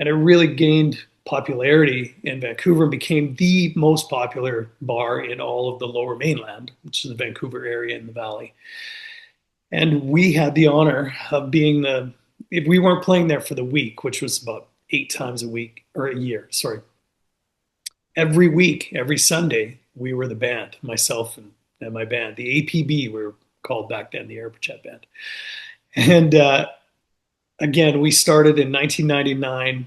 B: And it really gained popularity in Vancouver and became the most popular bar in all of the Lower Mainland, which is the Vancouver area in the Valley. And we had the honor of being if we weren't playing there for the week, which was about 8 times a week, or a year, sorry. Every week, every Sunday, we were the band, myself and my band, the APB, we were called back then, the Air Pritchett Band. And again, we started in 1999,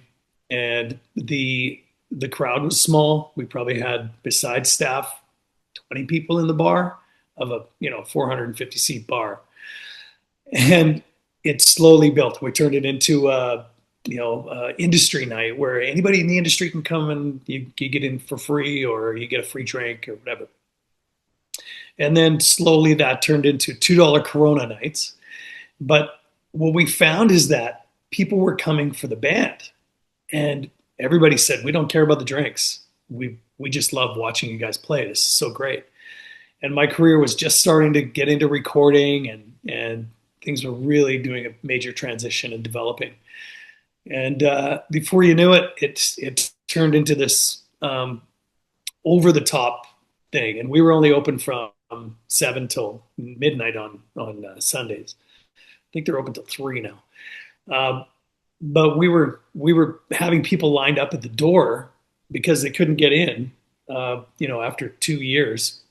B: and the crowd was small. We probably had, besides staff, 20 people in the bar of a 450 seat bar. And it slowly built. We turned it into industry night where anybody in the industry can come and you get in for free, or you get a free drink or whatever. And then slowly that turned into $2 Corona nights. But what we found is that people were coming for the band, and everybody said, "We don't care about the drinks. We just love watching you guys play. This is so great." And my career was just starting to get into recording, and things were really doing a major transition and developing. And before you knew it, it turned into this over the top thing. And we were only open from 7 till midnight on Sundays. I think they're open till 3 now. But we were having people lined up at the door because they couldn't get in. After 2 years,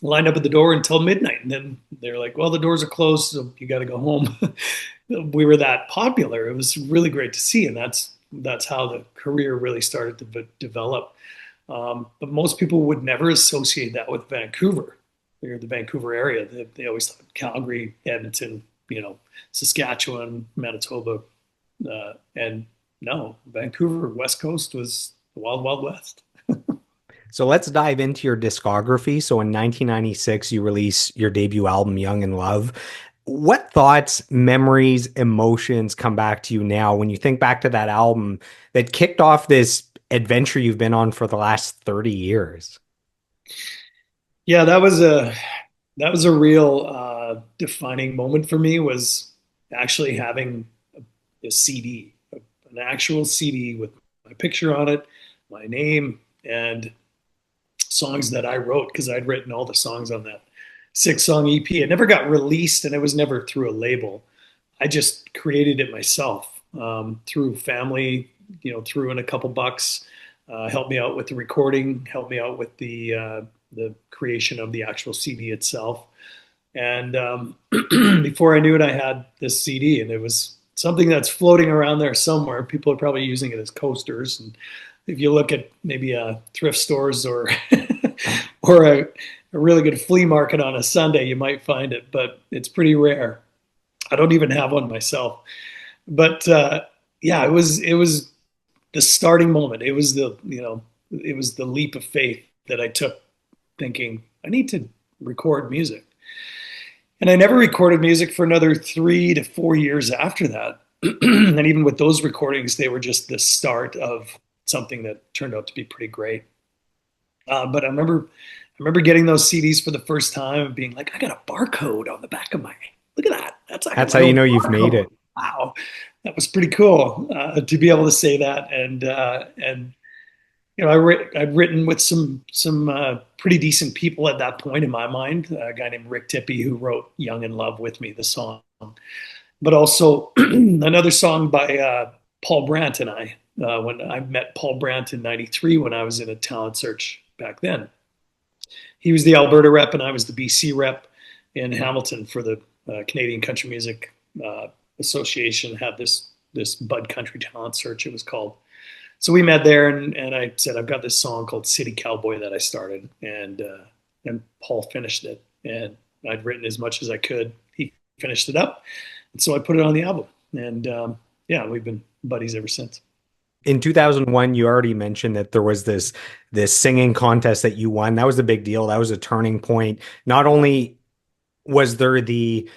B: lined up at the door until midnight, and then they're like, "Well, the doors are closed, so you got to go home." We were that popular. It was really great to see, and that's how the career really started to develop. But most people would never associate that with Vancouver, or the Vancouver area. They always thought Calgary, Edmonton, Saskatchewan, Manitoba, and no, Vancouver, West Coast was the wild, wild west.
A: So let's dive into your discography. So in 1996, you release your debut album, Young in Love. What thoughts, memories, emotions come back to you now when you think back to that album that kicked off this adventure you've been on for the last 30 years?
B: Yeah, that was a real defining moment for me, was actually having a CD, an actual CD with my picture on it, my name, and songs that I wrote, because I'd written all the songs on that 6-song EP. It never got released, and it was never through a label. I just created it myself, through family, threw in a couple bucks, helped me out with the recording, helped me out with the creation of the actual CD itself. And before I knew it, I had this CD, and it was something that's floating around there somewhere. People are probably using it as coasters, and if you look at maybe thrift stores or or a really good flea market on a Sunday, you might find it, but it's pretty rare. I don't even have one myself. But yeah, it was the starting moment. It was it was the leap of faith that I took, thinking I need to record music. And I never recorded music for another 3 to 4 years after that. And even with those recordings, they were just the start of something that turned out to be pretty great. But I remember getting those CDs for the first time and being like, I got a barcode on the back of my. Look at that. That's I got
A: That's
B: my
A: how you
B: own
A: know you've made
B: barcode.
A: it.
B: Wow, that was pretty cool to be able to say that. And I'd written with some pretty decent people at that point in my mind. A guy named Rick Tippy who wrote "Young in Love" with me, the song, but also another song by Paul Brandt and I. When I met Paul Brandt in '93 when I was in a talent search back then. He was the Alberta rep and I was the BC rep in Hamilton for the Canadian Country Music Association. Had this Bud Country Talent Search, it was called. So we met there, and I said, I've got this song called City Cowboy that I started, and Paul finished it, and I'd written as much as I could. He finished it up, and so I put it on the album, and yeah, we've been buddies ever since.
A: In 2001, you already mentioned that there was this singing contest that you won. That was a big deal. That was a turning point. Not only was there the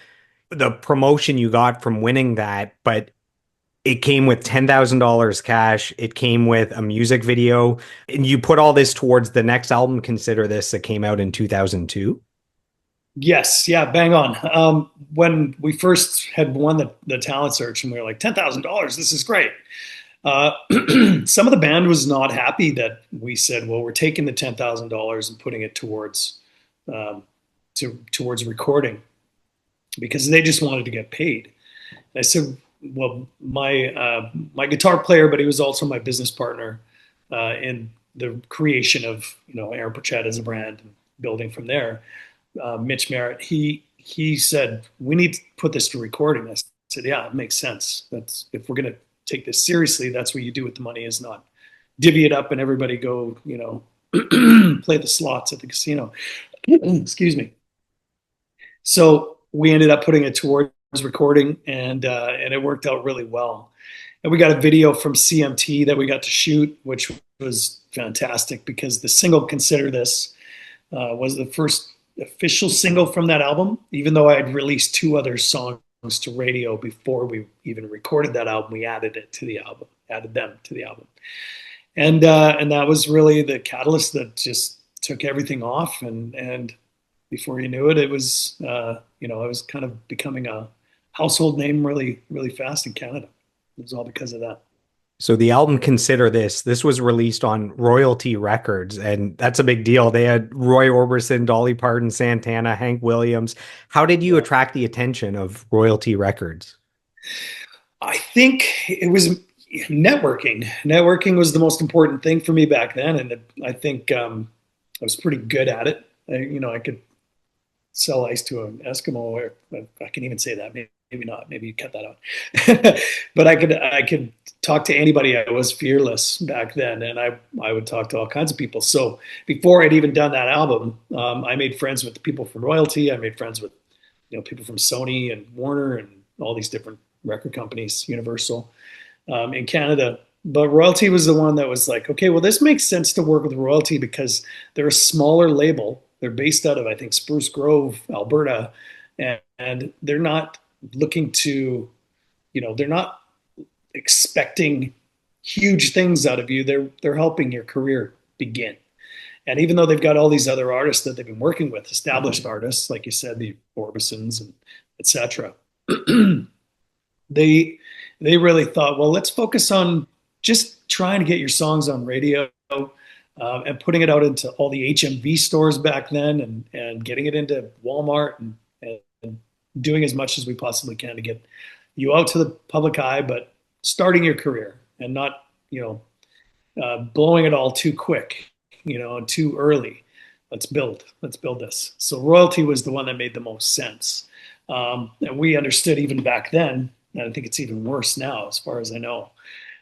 A: promotion you got from winning that, but it came with $10,000 cash. It came with a music video, and you put all this towards the next album, Consider This, that came out in 2002.
B: Yes, yeah, bang on. When we first had won the talent search, and we were like $10,000, this is great. Uh, some of the band was not happy that we said, well, we're taking the $10,000 and putting it um, towards recording because they just wanted to get paid. And I said, well, my guitar player, but he was also my business partner in the creation of Aaron Pritchett as a brand and building from there. Mitch Merritt, he said we need to put this to recording. I said, yeah, it makes sense. That's if we're gonna take this seriously, that's what you do with the money, is not divvy it up and everybody go, play the slots at the casino. Excuse me. So we ended up putting it towards recording, and it worked out really well. And we got a video from CMT that we got to shoot, which was fantastic because the single "Consider This" was the first official single from that album. Even though I had released two other songs to radio before we even recorded that album, we added it to the album, added them to the album, and that was really the catalyst that just took everything off. And before you knew it, it was it was kind of becoming a household name really really fast in Canada. It was all because of that.
A: So the album Consider This was released on Royalty Records, and that's a big deal. They had Roy Orbison, Dolly Parton, Santana, Hank Williams. How did you
B: Yeah.
A: attract the attention of Royalty Records?
B: I think it was networking. Networking was the most important thing for me back then, and I think I was pretty good at it. I could sell ice to an Eskimo, or I can even say that. Maybe not. Maybe you cut that out. But I could talk to anybody. I was fearless back then, and I would talk to all kinds of people. So before I'd even done that album, I made friends with the people from Royalty. I made friends with people from Sony and Warner and all these different record companies, Universal in Canada. But Royalty was the one that was like, okay, well, this makes sense to work with Royalty because they're a smaller label. They're based out of, I think, Spruce Grove, Alberta, and they're not looking to, they're not expecting huge things out of you. They're helping your career begin. And even though they've got all these other artists that they've been working with, established artists, like you said, the Orbisons and etc., they they really thought, well, let's focus on just trying to get your songs on radio and putting it out into all the HMV stores back then, and getting it into Walmart, and doing as much as we possibly can to get you out to the public eye, but starting your career and not blowing it all too quick, and too early. Let's build this. So Royalty was the one that made the most sense, and we understood even back then, and I think it's even worse now, as far as I know,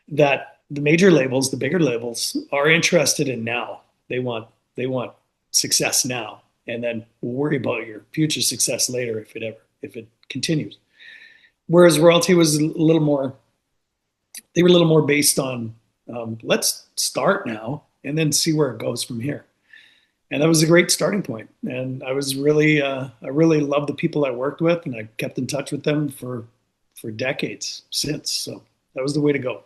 B: that the major labels, the bigger labels, are interested in now. They want success now, and then we'll worry about your future success later if it continues. Whereas royalty was a little more, they were a little more based on let's start now and then see where it goes from here. And that was a great starting point. And I was really, I really loved the people I worked with, and I kept in touch with them for decades since. So that was the way to go.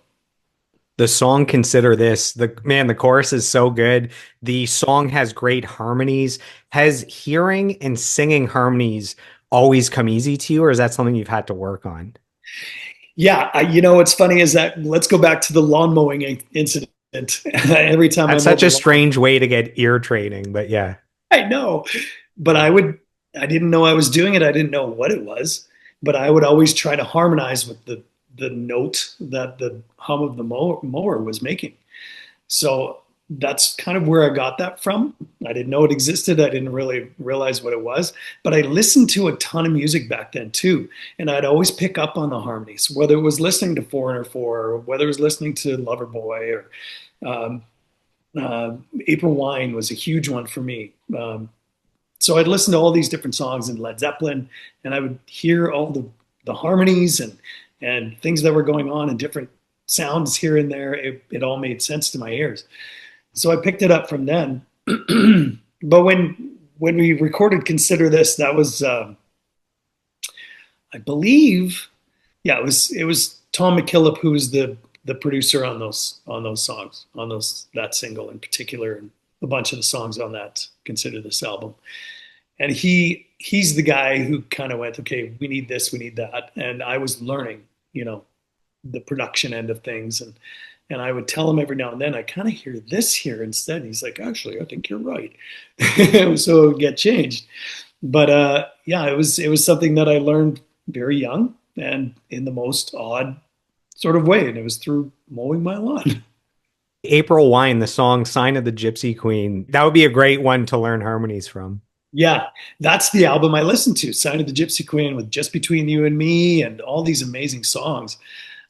A: The song Consider This, the chorus is so good. The song has great harmonies. Has hearing and singing harmonies always come easy to you, or is that something you've had to work on?
B: Yeah, what's funny is that let's go back to the lawn mowing incident. Every time I
A: That's
B: mowed
A: such
B: the
A: a
B: lawn,
A: strange way to get ear training, but yeah.
B: I know, but I didn't know I was doing it. I didn't know what it was, but I would always try to harmonize with the note that the hum of the mower was making. So that's kind of where I got that from. I didn't know it existed. I didn't really realize what it was, but I listened to a ton of music back then too. And I'd always pick up on the harmonies, whether it was listening to Foreigner 4 or whether it was listening to Loverboy or um, April Wine was a huge one for me. So I'd listen to all these different songs in Led Zeppelin, and I would hear all the harmonies and things that were going on and different sounds here and there. It all made sense to my ears. So I picked it up from then. But when we recorded "Consider This," that was I believe, yeah, it was Tom McKillop who was the producer on those songs, on those that single in particular, and a bunch of the songs on that "Consider This" album. And he's the guy who kind of went, okay, we need this, we need that, and I was learning, the production end of things, and I would tell him every now and then, I kind of hear this here instead. And he's like, actually, I think you're right. So it would get changed. But yeah, it was something that I learned very young and in the most odd sort of way, and it was through mowing my lawn.
A: April Wine, the song Sign of the Gypsy Queen, that would be a great one to learn harmonies from.
B: Yeah, that's the album I listened to, Sign of the Gypsy Queen with Just Between You and Me and all these amazing songs.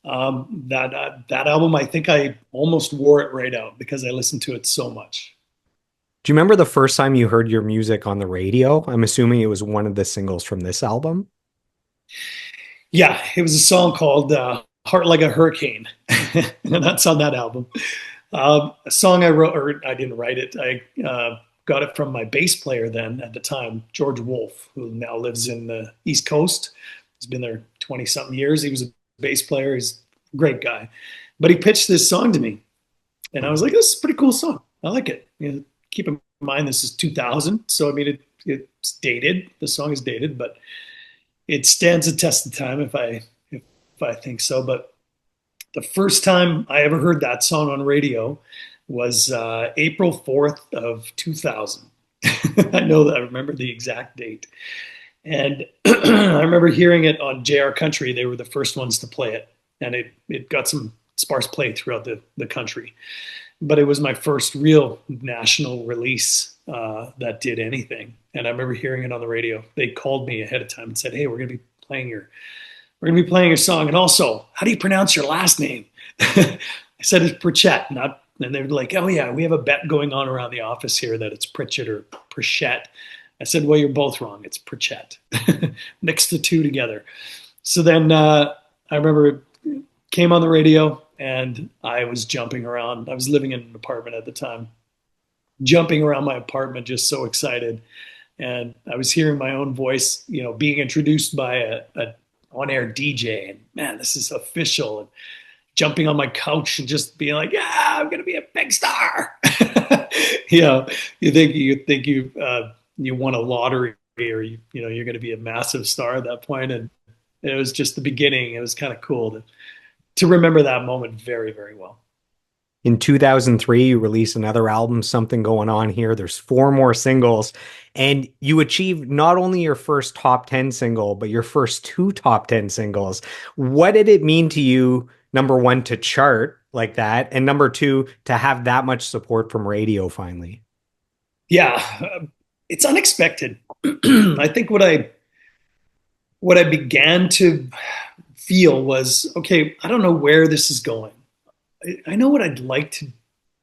B: That album, I think I almost wore it right out because I listened to it so much.
A: Do you remember the first time you heard your music on the radio? I'm assuming it was one of the singles from this album.
B: Yeah, it was a song called "Heart Like a Hurricane," and that's on that album. A song I wrote, or I didn't write it. I got it from my bass player then at the time, George Wolfe, who now lives in the East Coast. He's been there 20 something years. He was a bass player. He's a great guy. But he pitched this song to me, and I was like, this is a pretty cool song. I like it. Keep in mind, this is 2000. So, I mean, it's dated. The song is dated, but it stands a test of time if I think so. But the first time I ever heard that song on radio was April 4th of 2000. I know that I remember the exact date. And I remember hearing it on JR Country. They were the first ones to play it. And it got some sparse play throughout the country. But it was my first real national release that did anything. And I remember hearing it on the radio. They called me ahead of time and said, hey, we're going to be playing your song. And also, how do you pronounce your last name? I said it's Pritchett, and they were like, oh yeah, we have a bet going on around the office here that it's Pritchett or Pritchett. I said, well, you're both wrong. It's Pritchett. Mix the two together. So then I remember it came on the radio and I was jumping around. I was living in an apartment at the time, jumping around my apartment, just so excited. And I was hearing my own voice, being introduced by a on-air DJ, and man, this is official. And jumping on my couch and just being like, yeah, I'm gonna be a big star. you know, you won a lottery, or you're gonna be a massive star at that point. And it was just the beginning. It was kind of cool to remember that moment very, very well.
A: In 2003, you release another album, Something Going On Here. There's four more singles, and you achieved not only your first top 10 single, but your first two top 10 singles. What did it mean to you, number one, to chart like that, and number two, to have that much support from radio finally?
B: Yeah, it's unexpected. I think what I began to feel was, okay, I don't know where this is going. I know what I'd like to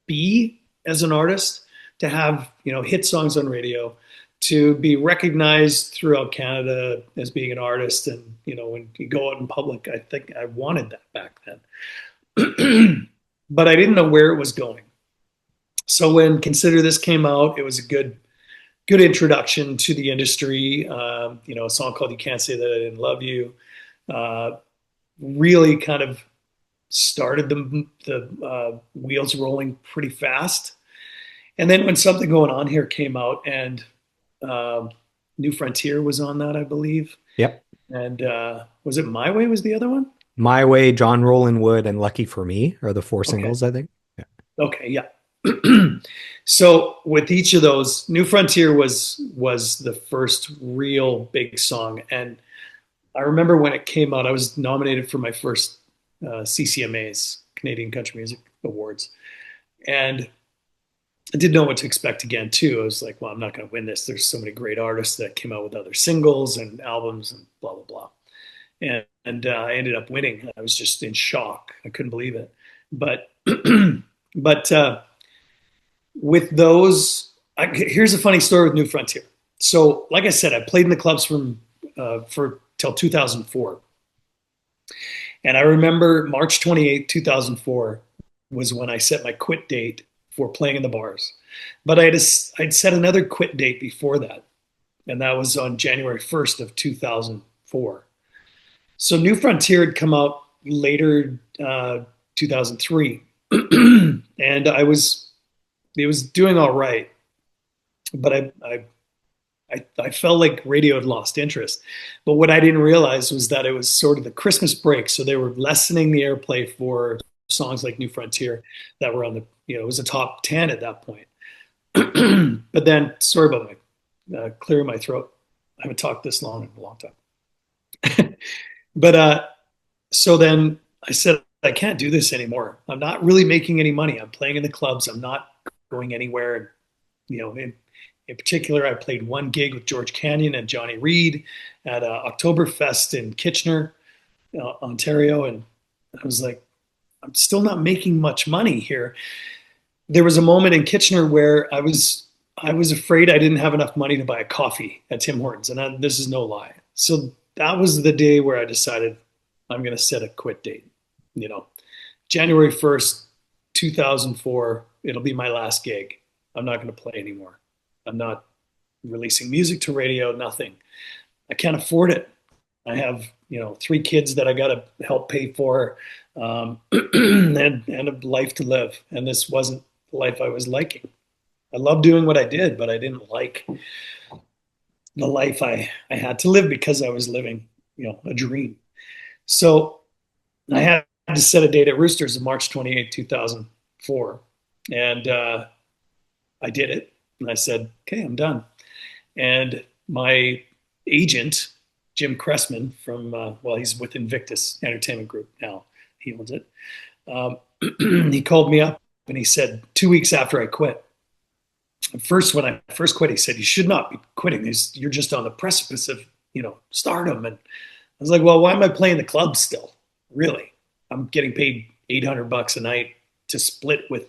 B: be as an artist, to have, hit songs on radio, to be recognized throughout Canada as being an artist. And, when you go out in public, I think I wanted that back then. But I didn't know where it was going. So when Consider This came out, it was a good introduction to the industry. A song called You Can't Say That I Didn't Love You uh, really kind of started the wheels rolling pretty fast. And then when Something Going On Here came out, and uh, New Frontier was on that, I believe.
A: Yep.
B: And was it My Way was the other one?
A: My Way, John Rollin Wood, and Lucky for Me are the four
B: Okay.
A: singles, I think. Yeah.
B: Okay, yeah. So with each of those, New Frontier was the first real big song. And I remember when it came out, I was nominated for my first CCMAs, Canadian Country Music Awards. And I didn't know what to expect again, too. I was like, well, I'm not going to win this. There's so many great artists that came out with other singles and albums and blah, blah, blah. And I ended up winning. I was just in shock. I couldn't believe it. But but with those, here's a funny story with New Frontier. So, like I said, I played in the clubs for till 2004. And I remember March 28th, 2004 was when I set my quit date for playing in the bars. But I'd set another quit date before that. And that was on January 1st of 2004. So New Frontier had come out later, 2003. And it was doing all right. But I felt like radio had lost interest. But what I didn't realize was that it was sort of the Christmas break. So they were lessening the airplay for songs like New Frontier that were on it was a top 10 at that point. But then, sorry about my clearing my throat. I haven't talked this long in a long time. But so then I said, I can't do this anymore. I'm not really making any money. I'm playing in the clubs. I'm not going anywhere. In particular, I played one gig with George Canyon and Johnny Reed at Oktoberfest in Kitchener, Ontario. And I was like, I'm still not making much money here. There was a moment in Kitchener where I was afraid I didn't have enough money to buy a coffee at Tim Hortons. And this is no lie. So that was the day where I decided I'm going to set a quit date. January 1st, 2004, it'll be my last gig. I'm not going to play anymore. I'm not releasing music to radio, nothing. I can't afford it. I have, 3 kids that I got to help pay for, and a life to live. And this wasn't the life I was liking. I loved doing what I did, but I didn't like the life I had to live because I was living, a dream. So I had to set a date at Roosters on March 28, 2004. And I did it. And I said, okay, I'm done. And my agent, Jim Cressman he's with Invictus Entertainment Group now. He owns it. He called me up and he said, 2 weeks after I quit. First, when I first quit, he said, you should not be quitting. You're just on the precipice of, stardom. And I was like, well, why am I playing the club still? Really? I'm getting paid $800 a night to split with,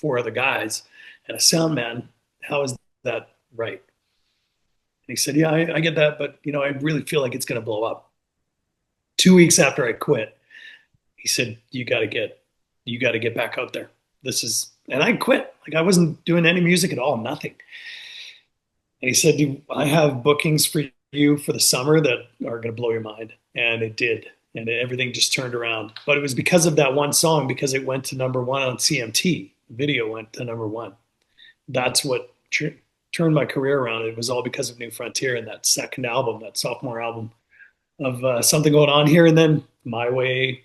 B: 4 other guys and a sound man. How is that right? And he said, yeah, I get that, but I really feel like it's going to blow up. 2 weeks after I quit, he said, you got to get back out there. And I quit. Like, I wasn't doing any music at all, nothing. And he said, I have bookings for you for the summer that are going to blow your mind. And it did. And everything just turned around. But it was because of that one song, because it went to number 1 on CMT. The video went to number 1. That's what turned my career around. It was all because of New Frontier and that second album, that sophomore album of Something Going On Here. And then My Way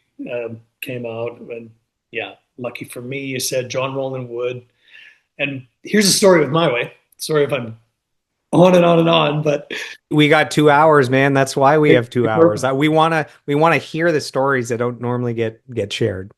B: came out. And yeah, Lucky for Me, you said, John Rollin Wood. And here's a story with My Way. Sorry if I'm on and on and on, but
A: we got 2 hours, man. That's why we have 2 hours. We want to hear the stories that don't normally get shared.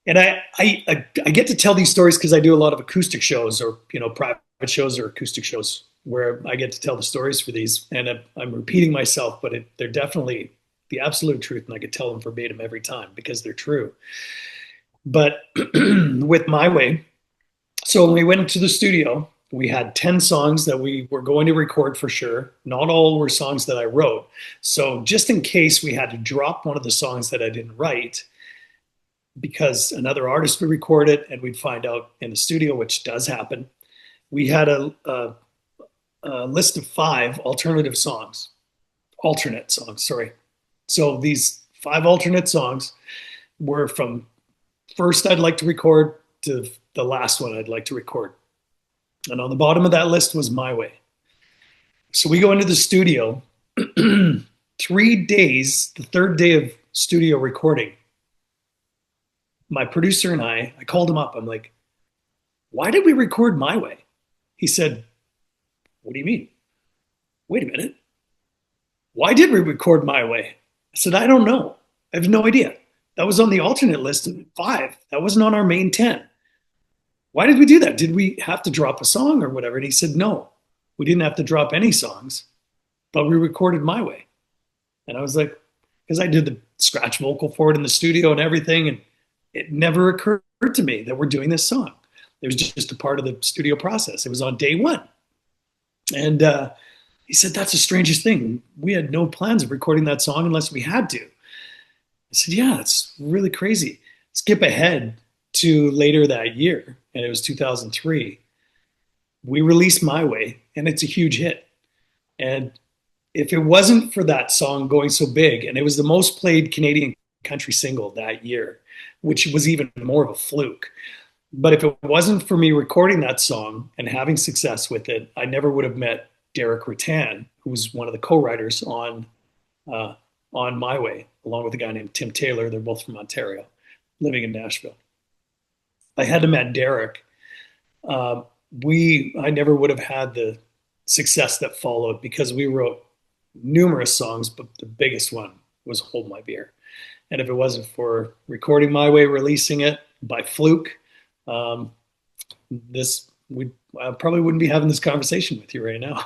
B: And I get to tell these stories because I do a lot of acoustic shows or, private shows or acoustic shows where I get to tell the stories for these. And I'm repeating myself, but they're definitely the absolute truth. And I could tell them verbatim every time because they're true. But with My Way, so when we went into the studio, We had 10 songs that we were going to record for sure. Not all were songs that I wrote. So just in case we had to drop one of the songs that I didn't write, because another artist would record it and we'd find out in the studio, which does happen, we had a list of five alternate songs, sorry. So these five alternate songs were from first I'd like to record to the last one I'd like to record. And on the bottom of that list was My Way. So we go into the studio 3 days, the third day of studio recording. My producer and I called him up. I'm like, why did we record My Way? He said, what do you mean? Wait a minute. Why did we record My Way? I said, I don't know. I have no idea. That was on the alternate list of five. That wasn't on our main 10. Why did we do that? Did we have to drop a song or whatever? And he said, no, we didn't have to drop any songs, but we recorded My Way. And I was like, because I did the scratch vocal for it in the studio and everything. And it never occurred to me that we're doing this song. It was just a part of the studio process. It was on day one. And he said, that's the strangest thing. We had no plans of recording that song unless we had to. I said, yeah, it's really crazy. Skip ahead to later that year, and it was 2003. We released My Way, and it's a huge hit. And if it wasn't for that song going so big, and it was the most played Canadian country single that year, which was even more of a fluke. But if it wasn't for me recording that song and having success with it, I never would have met Derek Rattan, who was one of the co-writers on My Way, along with a guy named Tim Taylor. They're both from Ontario, living in Nashville. I had to met Derek. I never would have had the success that followed because we wrote numerous songs, but the biggest one was Hold My Beer. And if it wasn't for recording My Way, releasing it by fluke, I probably wouldn't be having this conversation with you right now.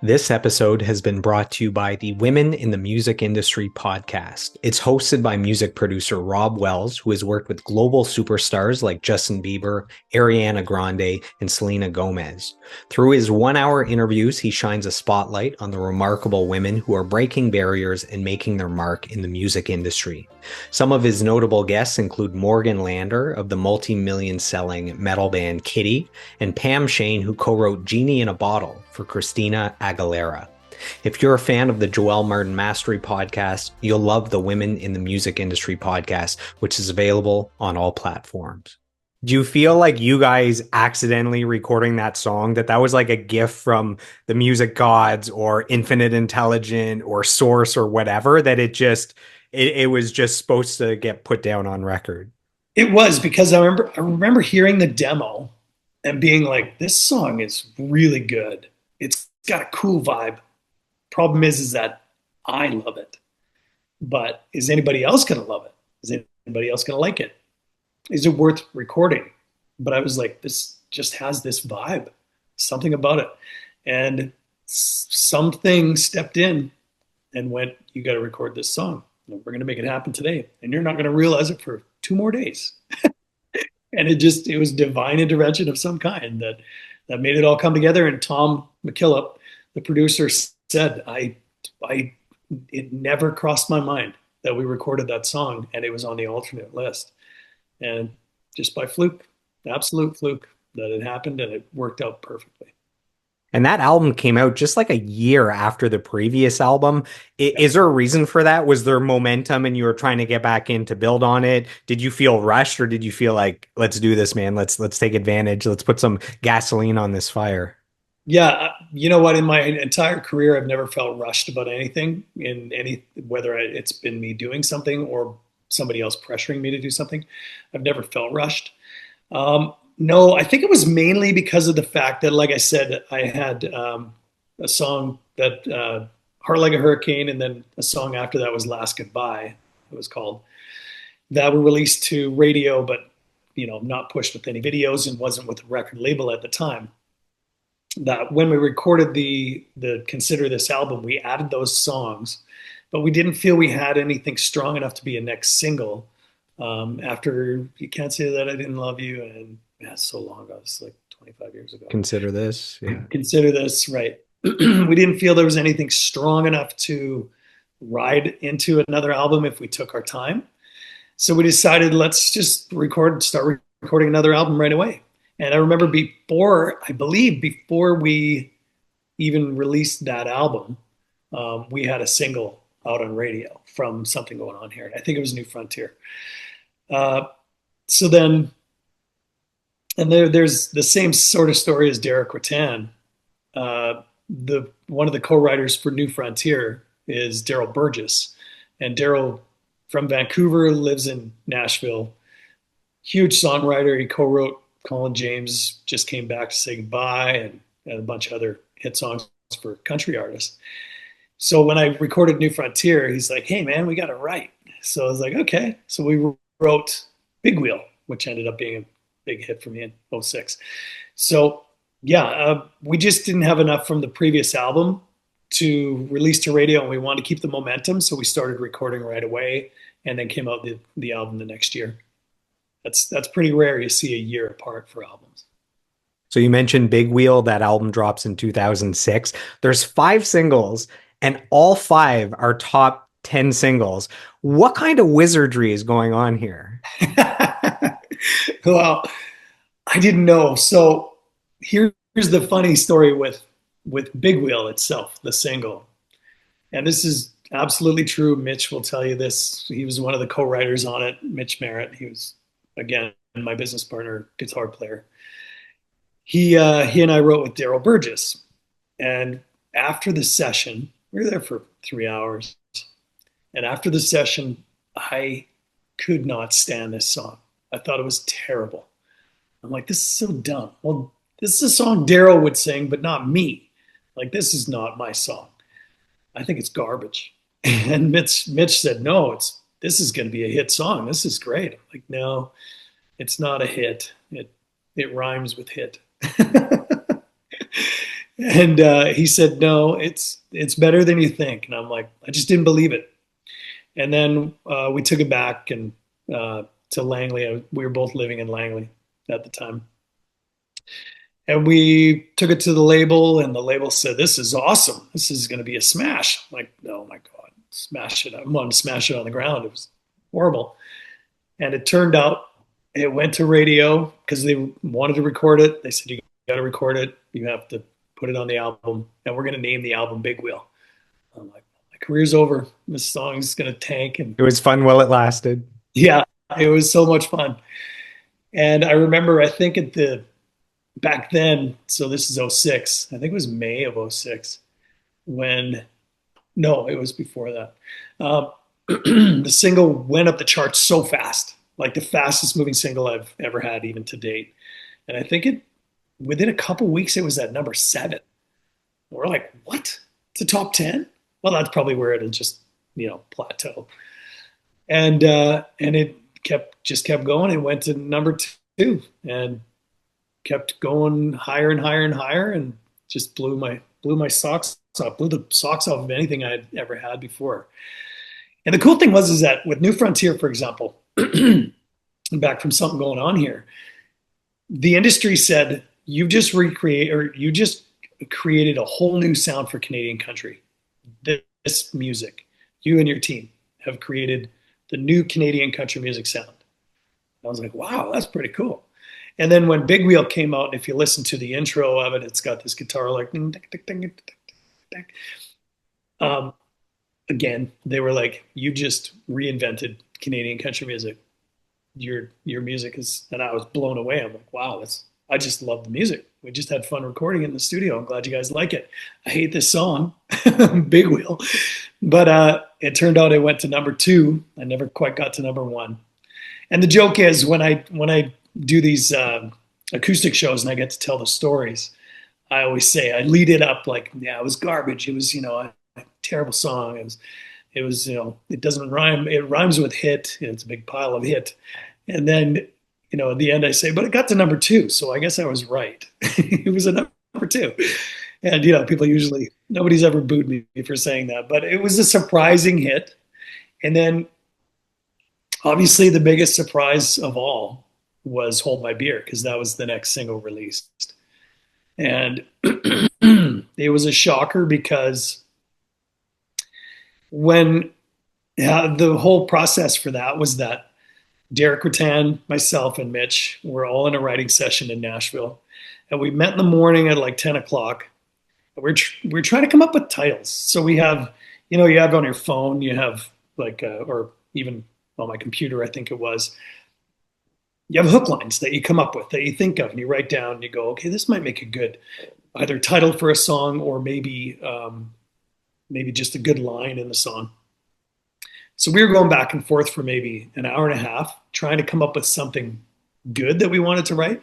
A: This episode has been brought to you by the Women in the Music Industry podcast. It's hosted by music producer Rob Wells, who has worked with global superstars like Justin Bieber, Ariana Grande, and Selena Gomez. Through his 1-hour interviews, he shines a spotlight on the remarkable women who are breaking barriers and making their mark in the music industry. Some of his notable guests include Morgan Lander of the multi-million selling metal band Kitty, and Pam Shane, who co-wrote Genie in a Bottle for Christina Aguilera. If you're a fan of the Joel Martin Mastery podcast, you'll love the Women in the Music Industry podcast, which is available on all platforms. Do you feel like you guys accidentally recording that song, that was like a gift from the music gods or Infinite Intelligent or Source or whatever, that it was just supposed to get put down on record?
B: It was, because I remember hearing the demo and being like, this song is really good. It's got a cool vibe. Problem is that I love it. But is anybody else going to love it? Is anybody else going to like it? Is it worth recording? But I was like, this just has this vibe, something about it. And something stepped in and went, you got to record this song. We're going to make it happen today. And you're not going to realize it for 2 more days. And it was divine intervention of some kind that made it all come together. And Tom McKillop, the producer, said, it never crossed my mind that we recorded that song and it was on the alternate list. And just by fluke, absolute fluke, that it happened, and it worked out perfectly.
A: And that album came out just like a year after the previous album. Is there a reason for that? Was there momentum and you were trying to get back in to build on it? Did you feel rushed, or did you feel like, let's do this, man? Let's take advantage. Let's put some gasoline on this fire.
B: Yeah. You know what? In my entire career, I've never felt rushed about anything, whether it's been me doing something or somebody else pressuring me to do something. I've never felt rushed. No, I think it was mainly because of the fact that, like I said, I had a song that Heart Like a Hurricane, and then a song after that was Last Goodbye, it was called, that were released to radio, but not pushed with any videos and wasn't with a record label at the time. That when we recorded the Consider This album, we added those songs, but we didn't feel we had anything strong enough to be a next single. After You Can't Say That I Didn't Love You, and so long ago, it's like 25 years ago.
A: Consider this. Yeah.
B: Consider this, right. We didn't feel there was anything strong enough to ride into another album if we took our time. So we decided, let's just start recording another album right away. And I remember I believe before we even released that album, we had a single out on radio from Something Going On Here. I think it was New Frontier. So then, and there's the same sort of story as Derek Rattan. One of the co-writers for New Frontier is Daryl Burgess, and Daryl from Vancouver lives in Nashville. Huge songwriter. He co-wrote Colin James Just Came Back to Say Goodbye and a bunch of other hit songs for country artists. So when I recorded New Frontier, he's like, "Hey man, we got to write." So I was like, "Okay." So we wrote Big Wheel, which ended up being a big hit for me in '06. So yeah, we just didn't have enough from the previous album to release to radio, and we wanted to keep the momentum. So we started recording right away, and then came out the album the next year. That's pretty rare. You see a year apart for albums.
A: So you mentioned Big Wheel, that album drops in 2006. There's 5 singles and all 5 are top 10 singles. What kind of wizardry is going on here?
B: Well, I didn't know. So here's the funny story with Big Wheel itself, the single. And this is absolutely true. Mitch will tell you this. He was one of the co-writers on it, Mitch Merritt. He was, again, my business partner, guitar player. He and I wrote with Daryl Burgess. And after the session, we were there for 3 hours. And after the session, I could not stand this song. I thought it was terrible. I'm like, this is so dumb. Well, this is a song Daryl would sing, but not me. Like, this is not my song. I think it's garbage. And Mitch said, no, this is going to be a hit song. This is great. I'm like, no, it's not a hit. It rhymes with hit. And he said, no, it's better than you think. And I'm like, I just didn't believe it. And then we took it back and to Langley. We were both living in Langley at the time. And we took it to the label, and the label said, this is awesome. This is going to be a smash. I'm like, oh my God, smash it. I wanted to smash it on the ground. It was horrible. And it turned out it went to radio because they wanted to record it. They said, you got to record it. You have to put it on the album. And we're going to name the album Big Wheel. I'm like, my career's over. This song's going to tank. And
A: it was fun while it lasted.
B: Yeah, it was so much fun. And I remember, I think back then, so this is '06, I think it was May of '06, no, it was before that. The single went up the charts so fast, like the fastest moving single I've ever had, even to date. And I think within a couple weeks, it was at number 7. We're like, what? It's a top 10? Well, that's probably where it had just, plateau. And it kept going. It went to number 2 and kept going higher and higher and higher, and just blew my socks off, blew the socks off of anything I'd ever had before. And the cool thing is that with New Frontier, for example, back from Something Going On Here, the industry said, you just created a whole new sound for Canadian country. This music, you and your team have created the new Canadian country music sound. I was like, wow, that's pretty cool. And then when Big Wheel came out, and if you listen to the intro of it, it's got this guitar like, again, they were like, you just reinvented Canadian country music. Your music is, and I was blown away. I'm like, wow, I just love the music. We just had fun recording it in the studio. I'm glad you guys like it. I hate this song, Big Wheel. But it turned out it went to number 2. I never quite got to number 1. And the joke is when I do these acoustic shows and I get to tell the stories, I always say, I lead it up like, yeah, it was garbage. It was, a terrible song. It was, it doesn't rhyme. It rhymes with hit. It's a big pile of hit. And then, at the end I say, but it got to number 2. So I guess I was right. It was a number 2. And, people usually, nobody's ever booed me for saying that, but it was a surprising hit. And then obviously the biggest surprise of all was Hold My Beer, because that was the next single released. And it was a shocker because when the whole process for that was that Derek Rattan, myself, and Mitch were all in a writing session in Nashville. And we met in the morning at like 10 o'clock. We're trying to come up with titles. So we have, you have on your phone, you have like, or even on my computer, I think it was, you have hook lines that you come up with that you think of and you write down and you go, okay, this might make a good either title for a song or maybe just a good line in the song. So we were going back and forth for maybe an hour and a half trying to come up with something good that we wanted to write.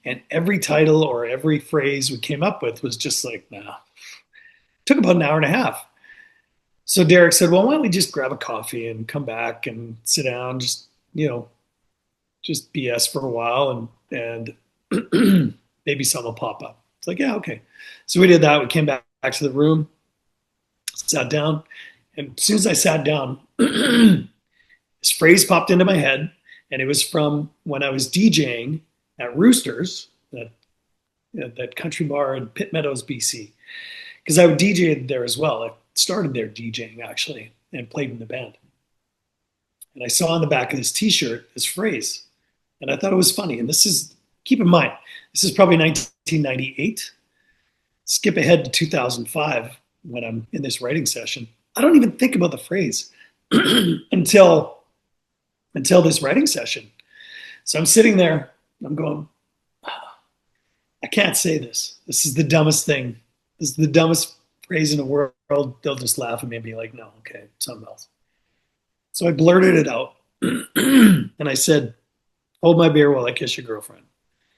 B: And every title or every phrase we came up with was just like, nah. It took about an hour and a half. So Derek said, well, why don't we just grab a coffee and come back and sit down, just BS for a while and maybe something will pop up. It's like, yeah, okay. So we did that. We came back to the room, sat down, and as soon as I sat down, this phrase popped into my head, and it was from when I was DJing at Roosters, that country bar in Pitt Meadows, BC, because I would DJ there as well. I started there DJing actually, and played in the band. And I saw on the back of this T-shirt this phrase, and I thought it was funny. And keep in mind, this is probably 1998. Skip ahead to 2005 when I'm in this writing session. I don't even think about the phrase until this writing session. So I'm sitting there, I'm going, I can't say this. This is the dumbest thing. This is the dumbest phrase in the world. They'll just laugh at me and be like, no, okay, something else. So I blurted it out and I said, hold my beer while I kiss your girlfriend.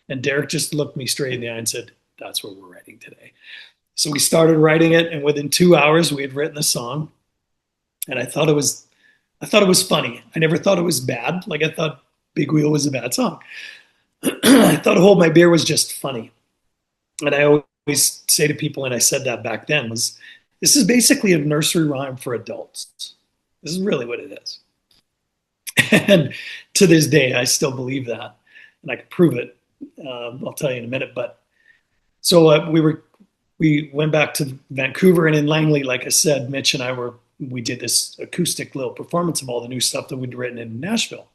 B: And Derek just looked me straight in the eye and said, that's what we're writing today. So we started writing it, and within 2 hours we had written a song. And I thought it was funny. I never thought it was bad. Like I thought Big Wheel was a bad song. I thought Hold My Beer was just funny. And I always say to people, and I said that back then, was this is basically a nursery rhyme for adults. This is really what it is. And to this day, I still believe that. And I can prove it. I'll tell you in a minute. But so we went back to Vancouver, and in Langley, like I said, Mitch and we did this acoustic little performance of all the new stuff that we'd written in Nashville.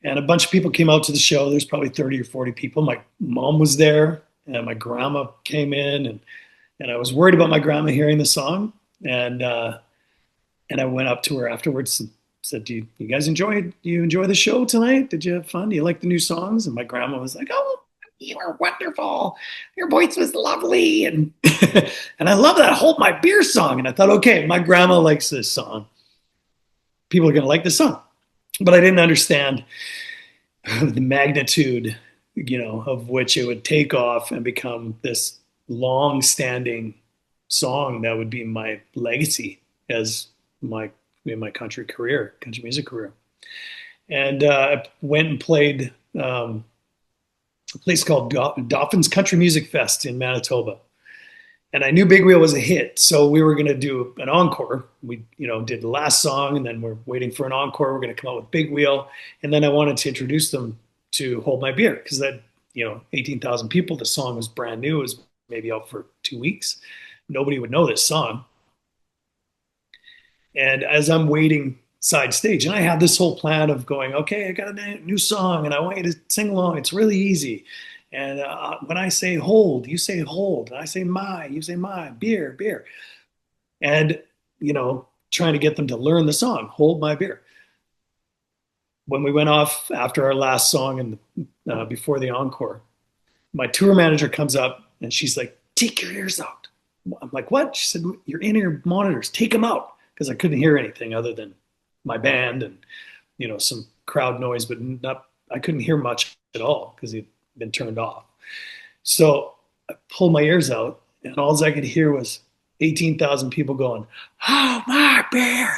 B: And a bunch of people came out to the show. There's probably 30 or 40 people. My mom was there, and my grandma came in, and I was worried about my grandma hearing the song. And I went up to her afterwards and said, do you guys enjoy the show tonight? Did you have fun? Do you like the new songs? And my grandma was like, oh, you were wonderful. Your voice was lovely. And and I love that Hold My Beer song. And I thought, okay, my grandma likes this song. People are going to like this song. But I didn't understand the magnitude, of which it would take off and become this long-standing song that would be my legacy as in my country music career. And I went and played a place called Dauphin's Country Music Fest in Manitoba. And I knew Big Wheel was a hit, so we were going to do an encore. We, did the last song, and then we're waiting for an encore. We're going to come out with Big Wheel, and then I wanted to introduce them to Hold My Beer because that, 18,000 people. The song was brand new. It was maybe out for 2 weeks. Nobody would know this song. And as I'm waiting side stage, and I had this whole plan of going, okay, I got a new song, and I want you to sing along. It's really easy. And when I say hold, you say hold. And I say my, you say my, beer, beer. And, trying to get them to learn the song, Hold My Beer. When we went off after our last song and before the encore, my tour manager comes up and she's like, take your ears out. I'm like, what? She said, your in-ear monitors, take them out. Because I couldn't hear anything other than my band and, some crowd noise, but I couldn't hear much at all because it been turned off. So I pulled my ears out, and all I could hear was 18,000 people going, oh, my beer,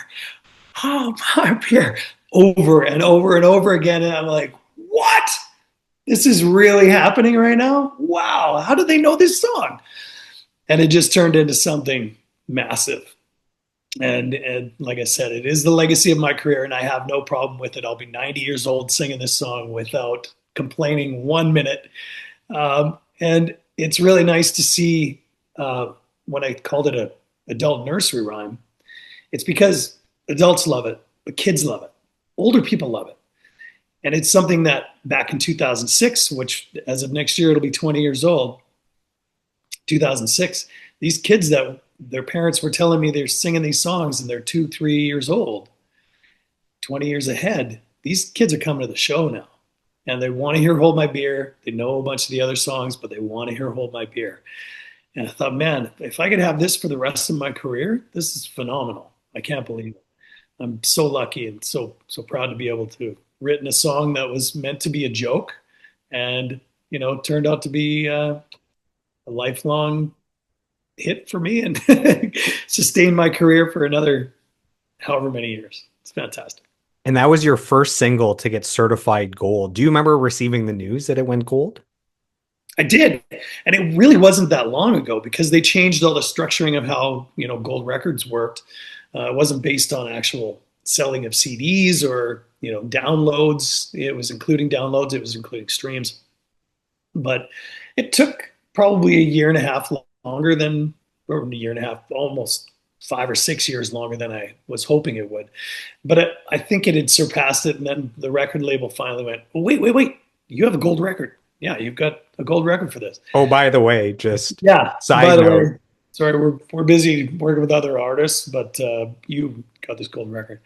B: oh, my beer, over and over and over again. And I'm like, what? This is really happening right now? Wow. How do they know this song? And it just turned into something massive. And like I said, it is the legacy of my career, and I have no problem with it. I'll be 90 years old singing this song without complaining 1 minute. And it's really nice to see when I called it a adult nursery rhyme. It's because adults love it, but kids love it. Older people love it. And it's something that back in 2006, which as of next year, it'll be 20 years old, 2006, these kids that their parents were telling me they're singing these songs and they're 2, 3 years old, 20 years ahead, these kids are coming to the show now. And they want to hear Hold My Beer. They know a bunch of the other songs, but they want to hear Hold My Beer. And I thought, man, if I could have this for the rest of my career, this is phenomenal. I can't believe it. I'm so lucky and so proud to be able to have written a song that was meant to be a joke, and turned out to be a lifelong hit for me and sustained my career for another however many years. It's fantastic.
A: And that was your first single to get certified gold. Do you remember receiving the news that it went gold?
B: I did, and it really wasn't that long ago because they changed all the structuring of how gold records worked. It wasn't based on actual selling of CDs or downloads. It was including downloads. It was including streams, but it took probably a year and a half longer than, or a year and a half, almost 5 or 6 years longer than I was hoping it would. But I think it had surpassed it, and then the record label finally went, oh, wait, you have a gold record. Yeah, you've got a gold record for this.
A: Oh, by the way, just
B: yeah.
A: Side note.
B: Way, sorry, we're busy working with other artists, but you got this gold record.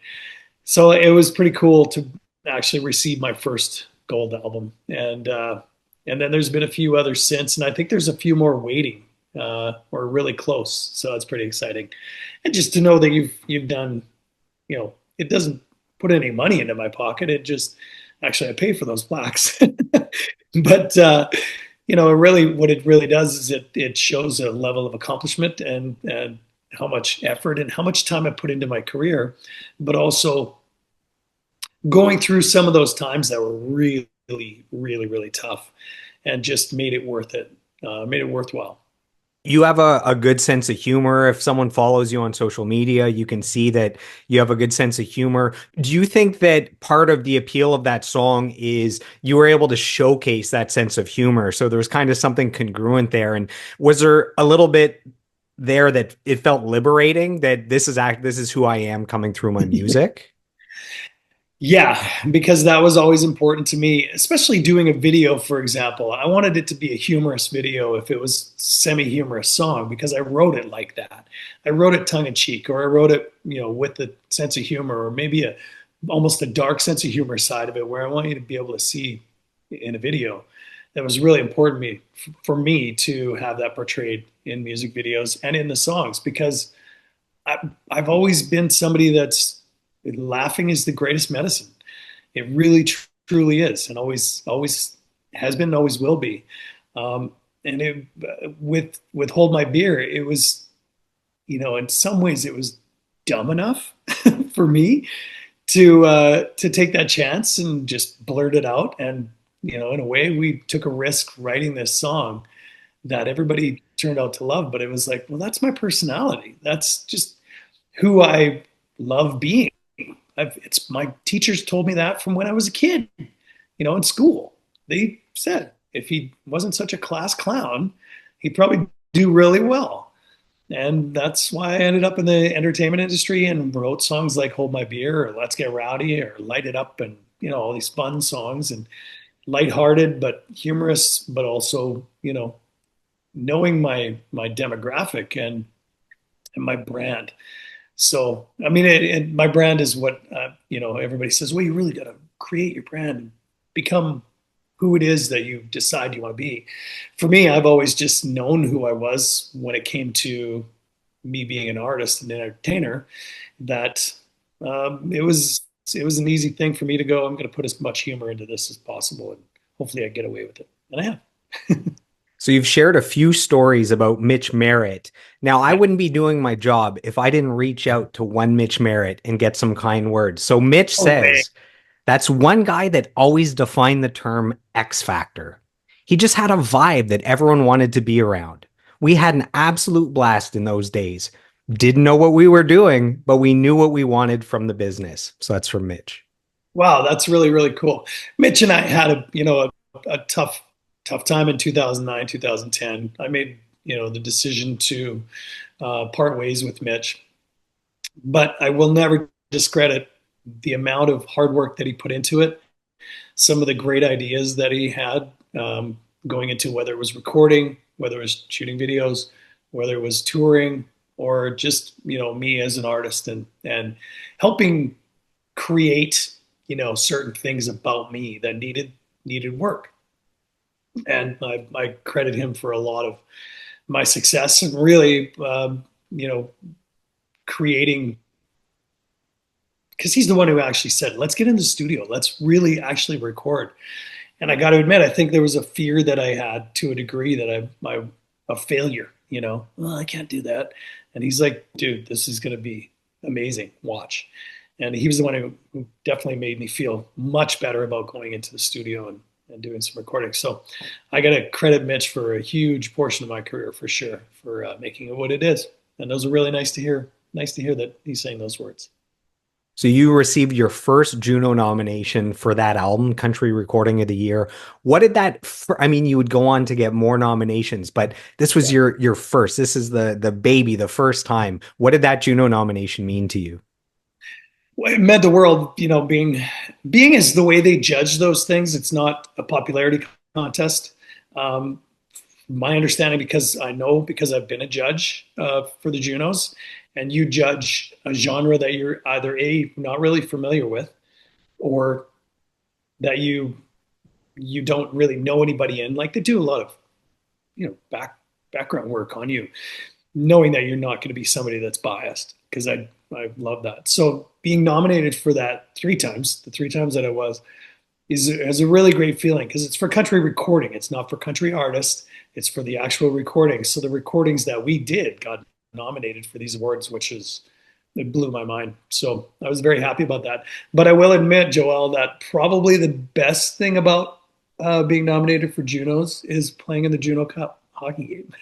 B: So it was pretty cool to actually receive my first gold album, and then there's been a few others since, and I think there's a few more waiting. Or really close, so it's pretty exciting, and just to know that you've done, it doesn't put any money into my pocket. It just actually I pay for those plaques, but really what it really does is it shows a level of accomplishment and how much effort and how much time I put into my career, but also going through some of those times that were really, really, really tough, and just made it worth it, made it worthwhile.
A: You have a good sense of humor. If someone follows you on social media, you can see that you have a good sense of humor. Do you think that part of the appeal of that song is you were able to showcase that sense of humor? So there was kind of something congruent there. And was there a little bit there that it felt liberating that this is who I am coming through my music?
B: Yeah, because that was always important to me, especially doing a video, for example. I wanted it to be a humorous video if it was semi-humorous song, because I wrote it like that. I wrote it tongue in cheek, or I wrote it, with a sense of humor, or maybe almost a dark sense of humor side of it, where I want you to be able to see in a video. That was really important for me to have that portrayed in music videos and in the songs, because I've always been somebody that's laughing is the greatest medicine. It really truly is, and always has been, always will be. And with Hold My Beer, it was, in some ways it was dumb enough for me to take that chance and just blurt it out. And in a way, we took a risk writing this song that everybody turned out to love. But it was like, well, that's my personality. That's just who I love being. It's my teachers told me that from when I was a kid, in school. They said if he wasn't such a class clown, he'd probably do really well. And that's why I ended up in the entertainment industry and wrote songs like Hold My Beer or Let's Get Rowdy or Light It Up, and all these fun songs, and lighthearted but humorous, but also knowing my demographic and my brand. So, I mean, my brand is what, everybody says, well, you really got to create your brand and become who it is that you decide you want to be. For me, I've always just known who I was when it came to me being an artist and an entertainer, that it was an easy thing for me to go, I'm going to put as much humor into this as possible, and hopefully I get away with it. And I have.
A: So you've shared a few stories about Mitch Merritt. Now, I wouldn't be doing my job if I didn't reach out to one Mitch Merritt and get some kind words. So Mitch says, that's one guy that always defined the term X Factor. He just had a vibe that everyone wanted to be around. We had an absolute blast in those days. Didn't know what we were doing, but we knew what we wanted from the business. So that's from Mitch.
B: Wow, that's really, really cool. Mitch and I had a tough time in 2009, 2010. I made, the decision to part ways with Mitch, but I will never discredit the amount of hard work that he put into it, some of the great ideas that he had, going into whether it was recording, whether it was shooting videos, whether it was touring, or just, me as an artist and helping create, certain things about me that needed work. And I credit him for a lot of my success and really, you know, creating, because he's the one who actually said, let's get in the studio. Let's really actually record. And I got to admit, I think there was a fear that I had to a degree that I'm a failure, well, I can't do that. And he's like, dude, this is going to be amazing. Watch. And he was the one who definitely made me feel much better about going into the studio and doing some recording. So I got to credit Mitch for a huge portion of my career for sure, for making it what it is. And those are really nice to hear. Nice to hear that he's saying those words.
A: So you received your first Juno nomination for that album, Country Recording of the Year. What did I mean, you would go on to get more nominations, but this was
B: Yeah.
A: your first. This is the baby, the first time. What did that Juno nomination mean to you?
B: Well, it meant the world, being is the way they judge those things. It's not a popularity contest. Um, my understanding, because I've been a judge for the Junos, and you judge a genre that you're either not really familiar with, or that you don't really know anybody in. Like they do a lot of background work on you, knowing that you're not going to be somebody that's biased. Because I love that. So being nominated for that the three times that I was, is a really great feeling because it's for country recording. It's not for country artists. It's for the actual recordings. So the recordings that we did got nominated for these awards, it blew my mind. So I was very happy about that. But I will admit, Joel, that probably the best thing about being nominated for Junos is playing in the Juno Cup hockey game.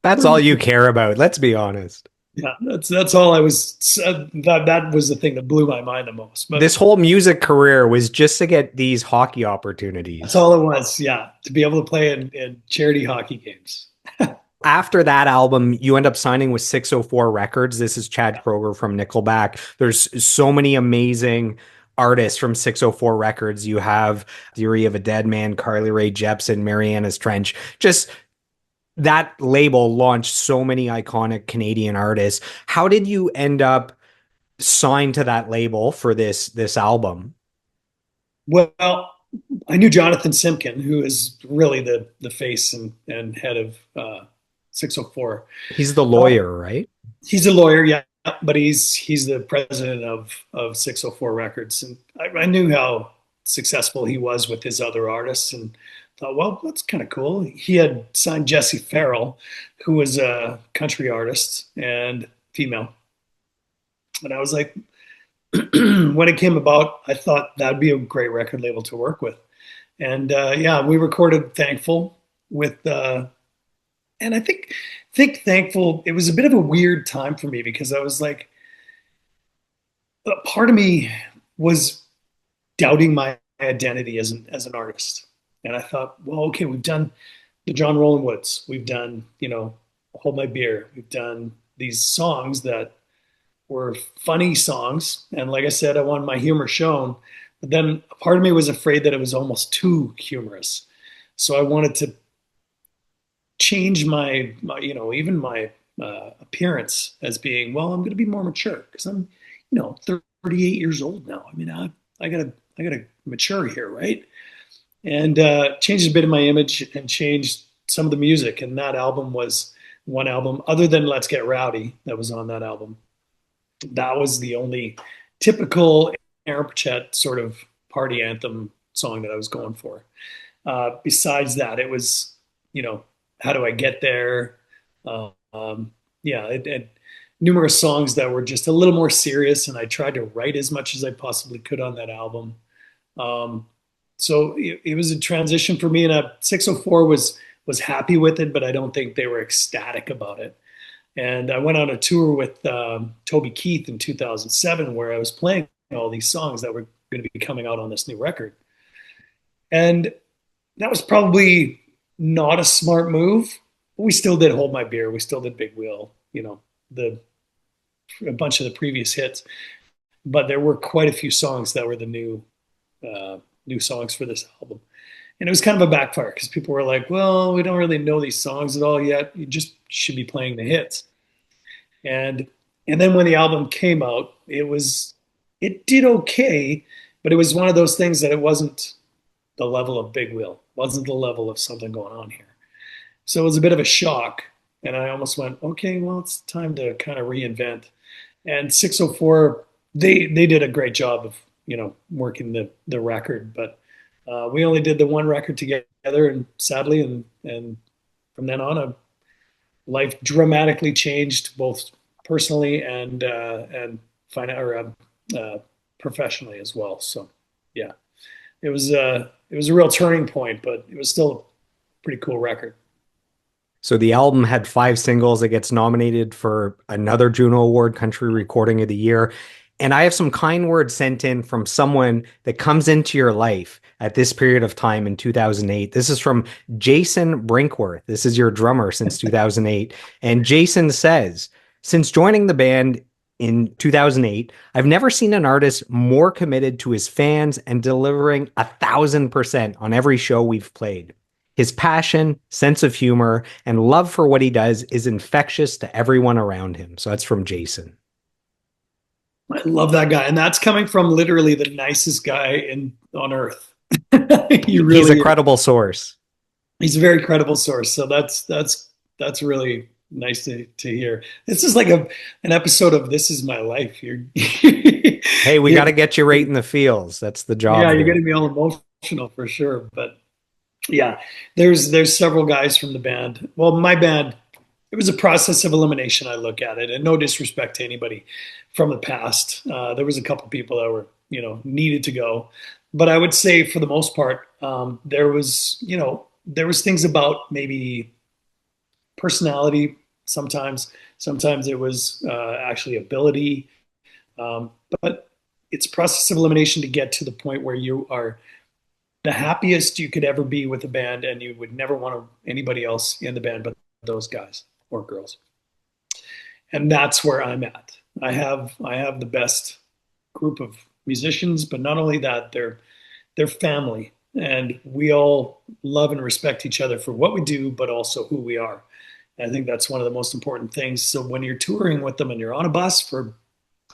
A: That's all you care about. Let's be honest.
B: Yeah, that's all I was. That was the thing that blew my mind the most. But
A: This whole music career was just to get these hockey
B: that's
A: opportunities.
B: all it was. Yeah, to be able to play in charity hockey games.
A: After that album, you end up signing with 604 Records. This is Chad Kroger from Nickelback. There's so many amazing artists from 604 Records. You have Theory of a Dead Man, Carly Rae Jepsen, Mariana's Trench. Just that label launched so many iconic Canadian artists. How did you end up signed to that label for this album?
B: Well, I knew Jonathan Simkin, who is really the face and head of 604.
A: He's the
B: Uh,
A: lawyer, right?
B: he's a lawyer, yeah, but he's the president of 604 Records, and I knew how successful he was with his other artists, and thought, well, that's kind of cool. He had signed Jessie Farrell, who was a country artist and female, and I was like, when it came about, I thought that'd be a great record label to work with, and yeah, we recorded "Thankful" with and I think thankful. It was a bit of a weird time for me because I was like, a part of me was doubting my identity as an artist, and I thought, well, okay, we've done the John Roland Woods, we've done Hold My Beer, we've done these songs that were funny songs, and like I said, I wanted my humor shown, but then a part of me was afraid that it was almost too humorous, so I wanted to change my even my appearance as being, well, I'm going to be more mature because I'm 38 years old now. I mean, I gotta mature here, right? And changed a bit of my image and changed some of the music. And that album was one album other than Let's Get Rowdy that was on that album. That was the only typical Aaron Pritchett sort of party anthem song that I was going for. Besides that, it was, how do I get there? Yeah, it numerous songs that were just a little more serious, and I tried to write as much as I possibly could on that album. Um, so it was a transition for me, and 604 was happy with it, but I don't think they were ecstatic about it. And I went on a tour with Toby Keith in 2007, where I was playing all these songs that were going to be coming out on this new record. And that was probably not a smart move. But we still did Hold My Beer. We still did Big Wheel, the a bunch of the previous hits. But there were quite a few songs that were the new songs for this album. And it was kind of a backfire because people were like, well, we don't really know these songs at all yet. You just should be playing the hits. And and then when the album came out, it did okay, but it was one of those things that it wasn't the level of Big Wheel, wasn't the level of something going on here. So it was a bit of a shock. And I almost went, okay, well, it's time to kind of reinvent. And 604, they did a great job of, working the record, but we only did the one record together, and sadly, and from then on, life dramatically changed both personally and professionally as well. So, yeah, it was a real turning point, but it was still a pretty cool record.
A: So the album had 5 singles. It gets nominated for another Juno Award, Country Recording of the Year. And I have some kind words sent in from someone that comes into your life at this period of time in 2008. This is from Jason Brinkworth. This is your drummer since 2008. And Jason says, since joining the band in 2008, I've never seen an artist more committed to his fans and delivering 1,000% on every show we've played. His passion, sense of humor, and love for what he does is infectious to everyone around him. So that's from Jason.
B: I love that guy, and that's coming from literally the nicest guy on earth. He
A: He's a
B: really is.
A: credible source.
B: He's a very credible source. So that's really nice to hear. This is like an episode of This Is My Life. You're
A: Hey, we got
B: you're,
A: to get you right in the feels. That's the job
B: yeah, you're
A: here.
B: getting me all emotional for sure. But yeah, there's several guys from the band. Well, my band, it was a process of elimination. I look at it, and no disrespect to anybody from the past. There was a couple people that were, needed to go, but I would say for the most part, there was things about maybe personality. Sometimes it was actually ability, um, but it's a process of elimination to get to the point where you are the happiest you could ever be with a band, and you would never want anybody else in the band but those guys or girls. And that's where I'm at. I have the best group of musicians, but not only that, they're family, and we all love and respect each other for what we do, but also who we are. And I think that's one of the most important things. So when you're touring with them and you're on a bus for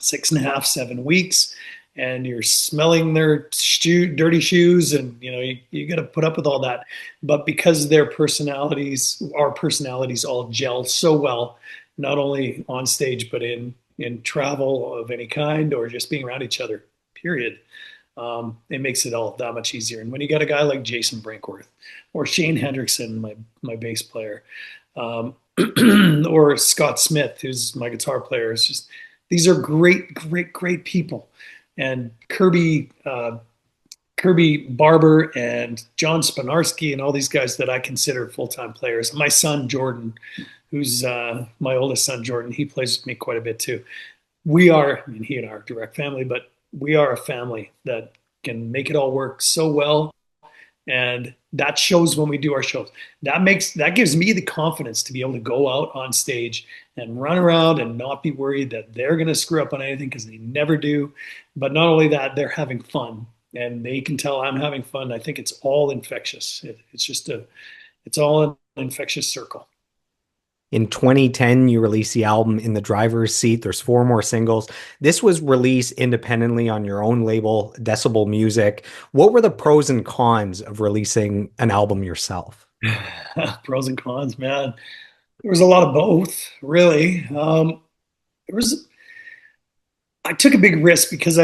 B: 6.5, 7 weeks, and you're smelling their dirty shoes, and you got to put up with all that. But because our personalities all gel so well, not only on stage but in travel of any kind or just being around each other, period. It makes it all that much easier. And when you got a guy like Jason Brinkworth or Shane Hendrickson, my bass player, or Scott Smith, who's my guitar player, it's just these are great people. And Kirby Barber and John Spinarski and all these guys that I consider full-time players. My son Jordan, who's my oldest son Jordan, he plays with me quite a bit too. He and I are direct family, but we are a family that can make it all work so well. And that shows when we do our shows. That gives me the confidence to be able to go out on stage and run around and not be worried that they're going to screw up on anything, because they never do. But not only that, they're having fun, and they can tell I'm having fun. I think it's all infectious. It's all an infectious circle.
A: In 2010, you released the album In the Driver's Seat. There's 4 more singles. This was released independently on your own label, Decibel Music. What were the pros and cons of releasing an album yourself?
B: Pros and cons, man. There was a lot of both, really. There was I took a big risk because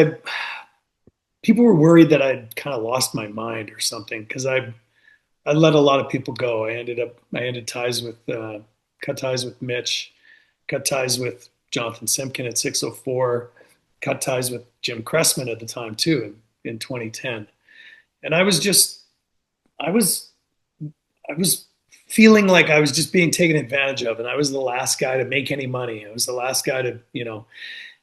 B: people were worried that I'd kind of lost my mind or something, because I let a lot of people go. I ended ties with cut ties with Mitch, cut ties with Jonathan Simpkin at 604, cut ties with Jim Cressman at the time too in 2010. And I was I was feeling like I was just being taken advantage of, and I was the last guy to make any money. I was the last guy to.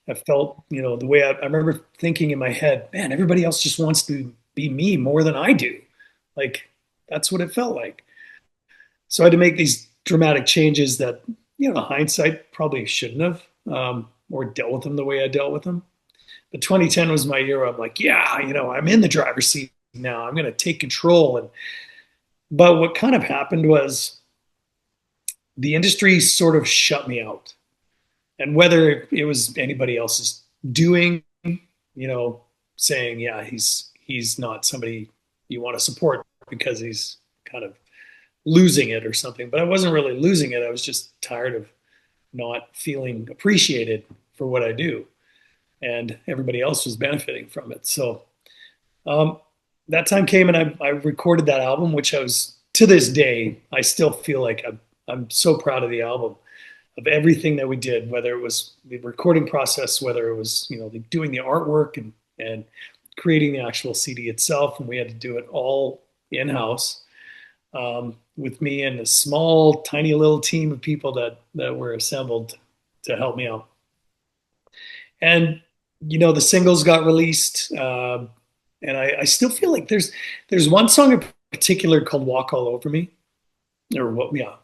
B: I felt, the way I remember thinking in my head, man, everybody else just wants to be me more than I do. Like, that's what it felt like. So I had to make these dramatic changes that, hindsight probably shouldn't have, or dealt with them the way I dealt with them. But 2010 was my year. I'm like, yeah, I'm in the driver's seat now. I'm going to take control. But what kind of happened was the industry sort of shut me out. And whether it was anybody else's doing, saying, yeah, he's not somebody you want to support because he's kind of losing it or something. But I wasn't really losing it. I was just tired of not feeling appreciated for what I do, and everybody else was benefiting from it. So um, that time came, and I recorded that album, which I was, to this day, I still feel like I'm so proud of the album, of everything that we did, whether it was the recording process, whether it was, doing the artwork and creating the actual CD itself. And we had to do it all in house, with me and a small, tiny little team of people that were assembled to help me out. And, the singles got released. And I still feel like there's one song in particular called Walk All Over Me, or what, yeah,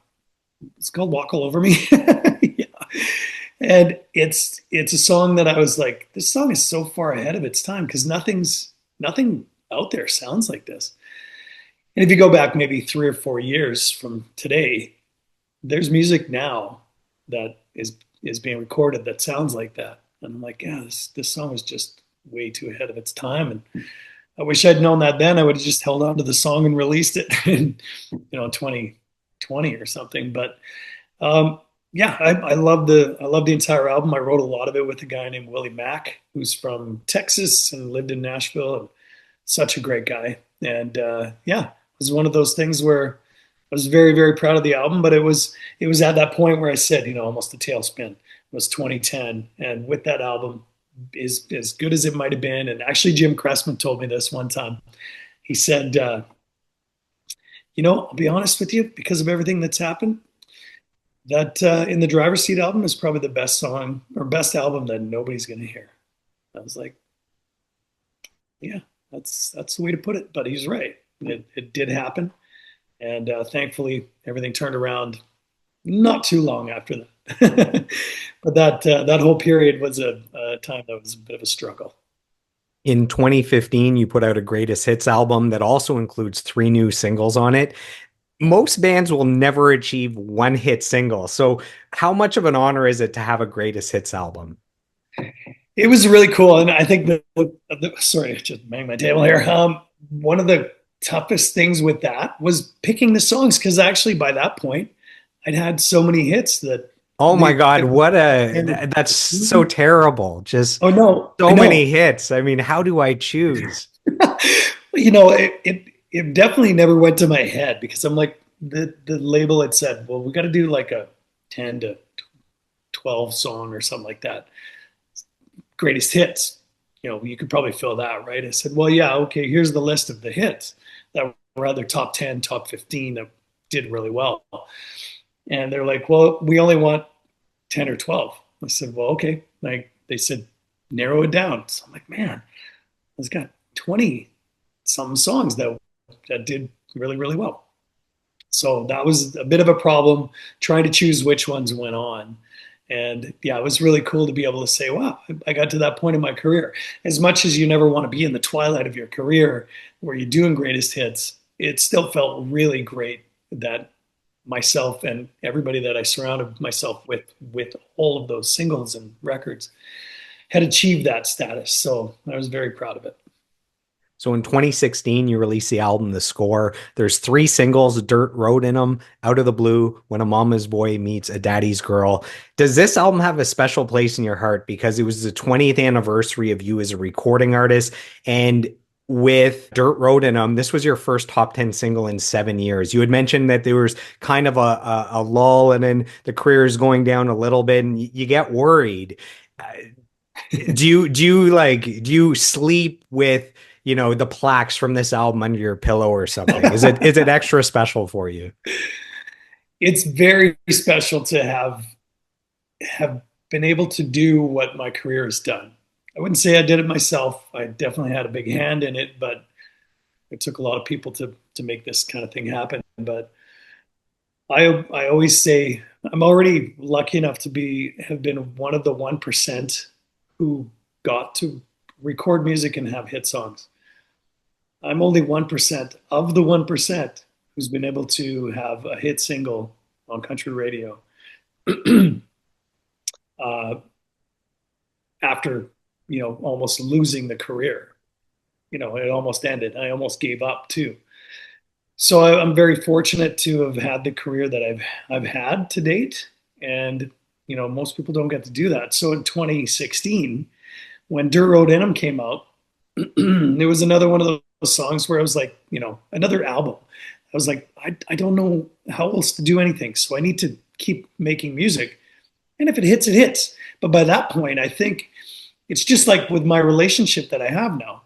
B: it's called Walk All Over Me. Yeah. And it's a song that I was like, this song is so far ahead of its time, because nothing out there sounds like this. And if you go back maybe 3 or 4 years from today, there's music now that is being recorded that sounds like that. And I'm like, yeah, this song is just way too ahead of its time. And I wish I'd known that then. I would have just held on to the song and released it in 2020 or something. But yeah, I love the entire album. I wrote a lot of it with a guy named Willie Mack, who's from Texas and lived in Nashville, and such a great guy. And yeah, it was one of those things where I was very, very proud of the album. But it was at that point where I said, almost a tailspin. It was 2010, and with that album, is as good as it might have been. And actually, Jim Cressman told me this one time. He said, I'll be honest with you, because of everything that's happened, that In the Driver's Seat album is probably the best song or best album that nobody's going to hear. I was like, yeah, that's the way to put it. But he's right. It did happen. And thankfully, everything turned around not too long after that. But that whole period was a time that was a bit of a struggle.
A: In 2015, you put out a greatest hits album that also includes 3 new singles on it. Most bands will never achieve one hit single. So how much of an honor is it to have a greatest hits album?
B: It was really cool. And I think sorry, just bang my table here. One of the toughest things with that was picking the songs, because actually by that point, I'd had so many hits that.
A: Oh my God, that's so terrible. Just
B: oh no,
A: so many hits. I mean, how do I choose?
B: It definitely never went to my head, because I'm like, the label had said, well, we got to do like a 10 to 12 song or something like that. Greatest hits. You could probably fill that, right? I said, well, yeah, okay, here's the list of the hits that were either top 10, top 15 that did really well. And they're like, well, we only want 10 or 12. I said, well, okay. Like, they said, narrow it down. So I'm like, man, it's got 20 some songs that did really, really well. So that was a bit of a problem, trying to choose which ones went on. And yeah, it was really cool to be able to say, wow, I got to that point in my career. As much as you never want to be in the twilight of your career where you're doing greatest hits, it still felt really great that myself and everybody that I surrounded myself with all of those singles and records had achieved that status. So I was very proud of it.
A: So in 2016, you released the album The Score. There's 3 singles, Dirt Road in them, Out of the Blue, When a Mama's Boy Meets a Daddy's Girl. Does this album have a special place in your heart because it was the 20th anniversary of you as a recording artist? And with Dirt Road in them, this was your first top 10 single in 7 years. You had mentioned that there was kind of a lull, and then the career is going down a little bit and you get worried. Do you sleep with, the plaques from this album under your pillow or something? Is it extra special for you?
B: It's very special to have been able to do what my career has done. I wouldn't say I did it myself. I definitely had a big hand in it, but it took a lot of people to make this kind of thing happen. But I always say I'm already lucky enough to be have been one of the 1% who got to record music and have hit songs. I'm only 1% of the 1% who's been able to have a hit single on country radio uh, after almost losing the career. It almost ended. I almost gave up too. So I'm very fortunate to have had the career that I've had to date, and most people don't get to do that. So in 2016, when Dirt Road In 'Em came out, it was another one of those songs where I was like, another album. I was like, I don't know how else to do anything, so I need to keep making music, and if it hits, it hits. But by that point, I think it's just like with my relationship that I have now.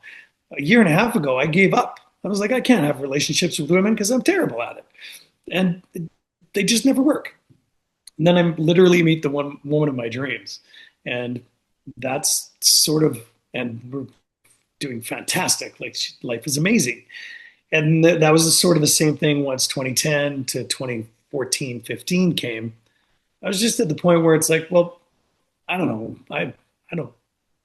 B: A year and a half ago, I gave up. I was like, I can't have relationships with women because I'm terrible at it. And they just never work. And then I literally meet the one woman of my dreams. And that's sort of, and we're doing fantastic. Like, life is amazing. And that was sort of the same thing once 2010 to 2014, 15 came. I was just at the point where it's like, well, I don't know. I don't,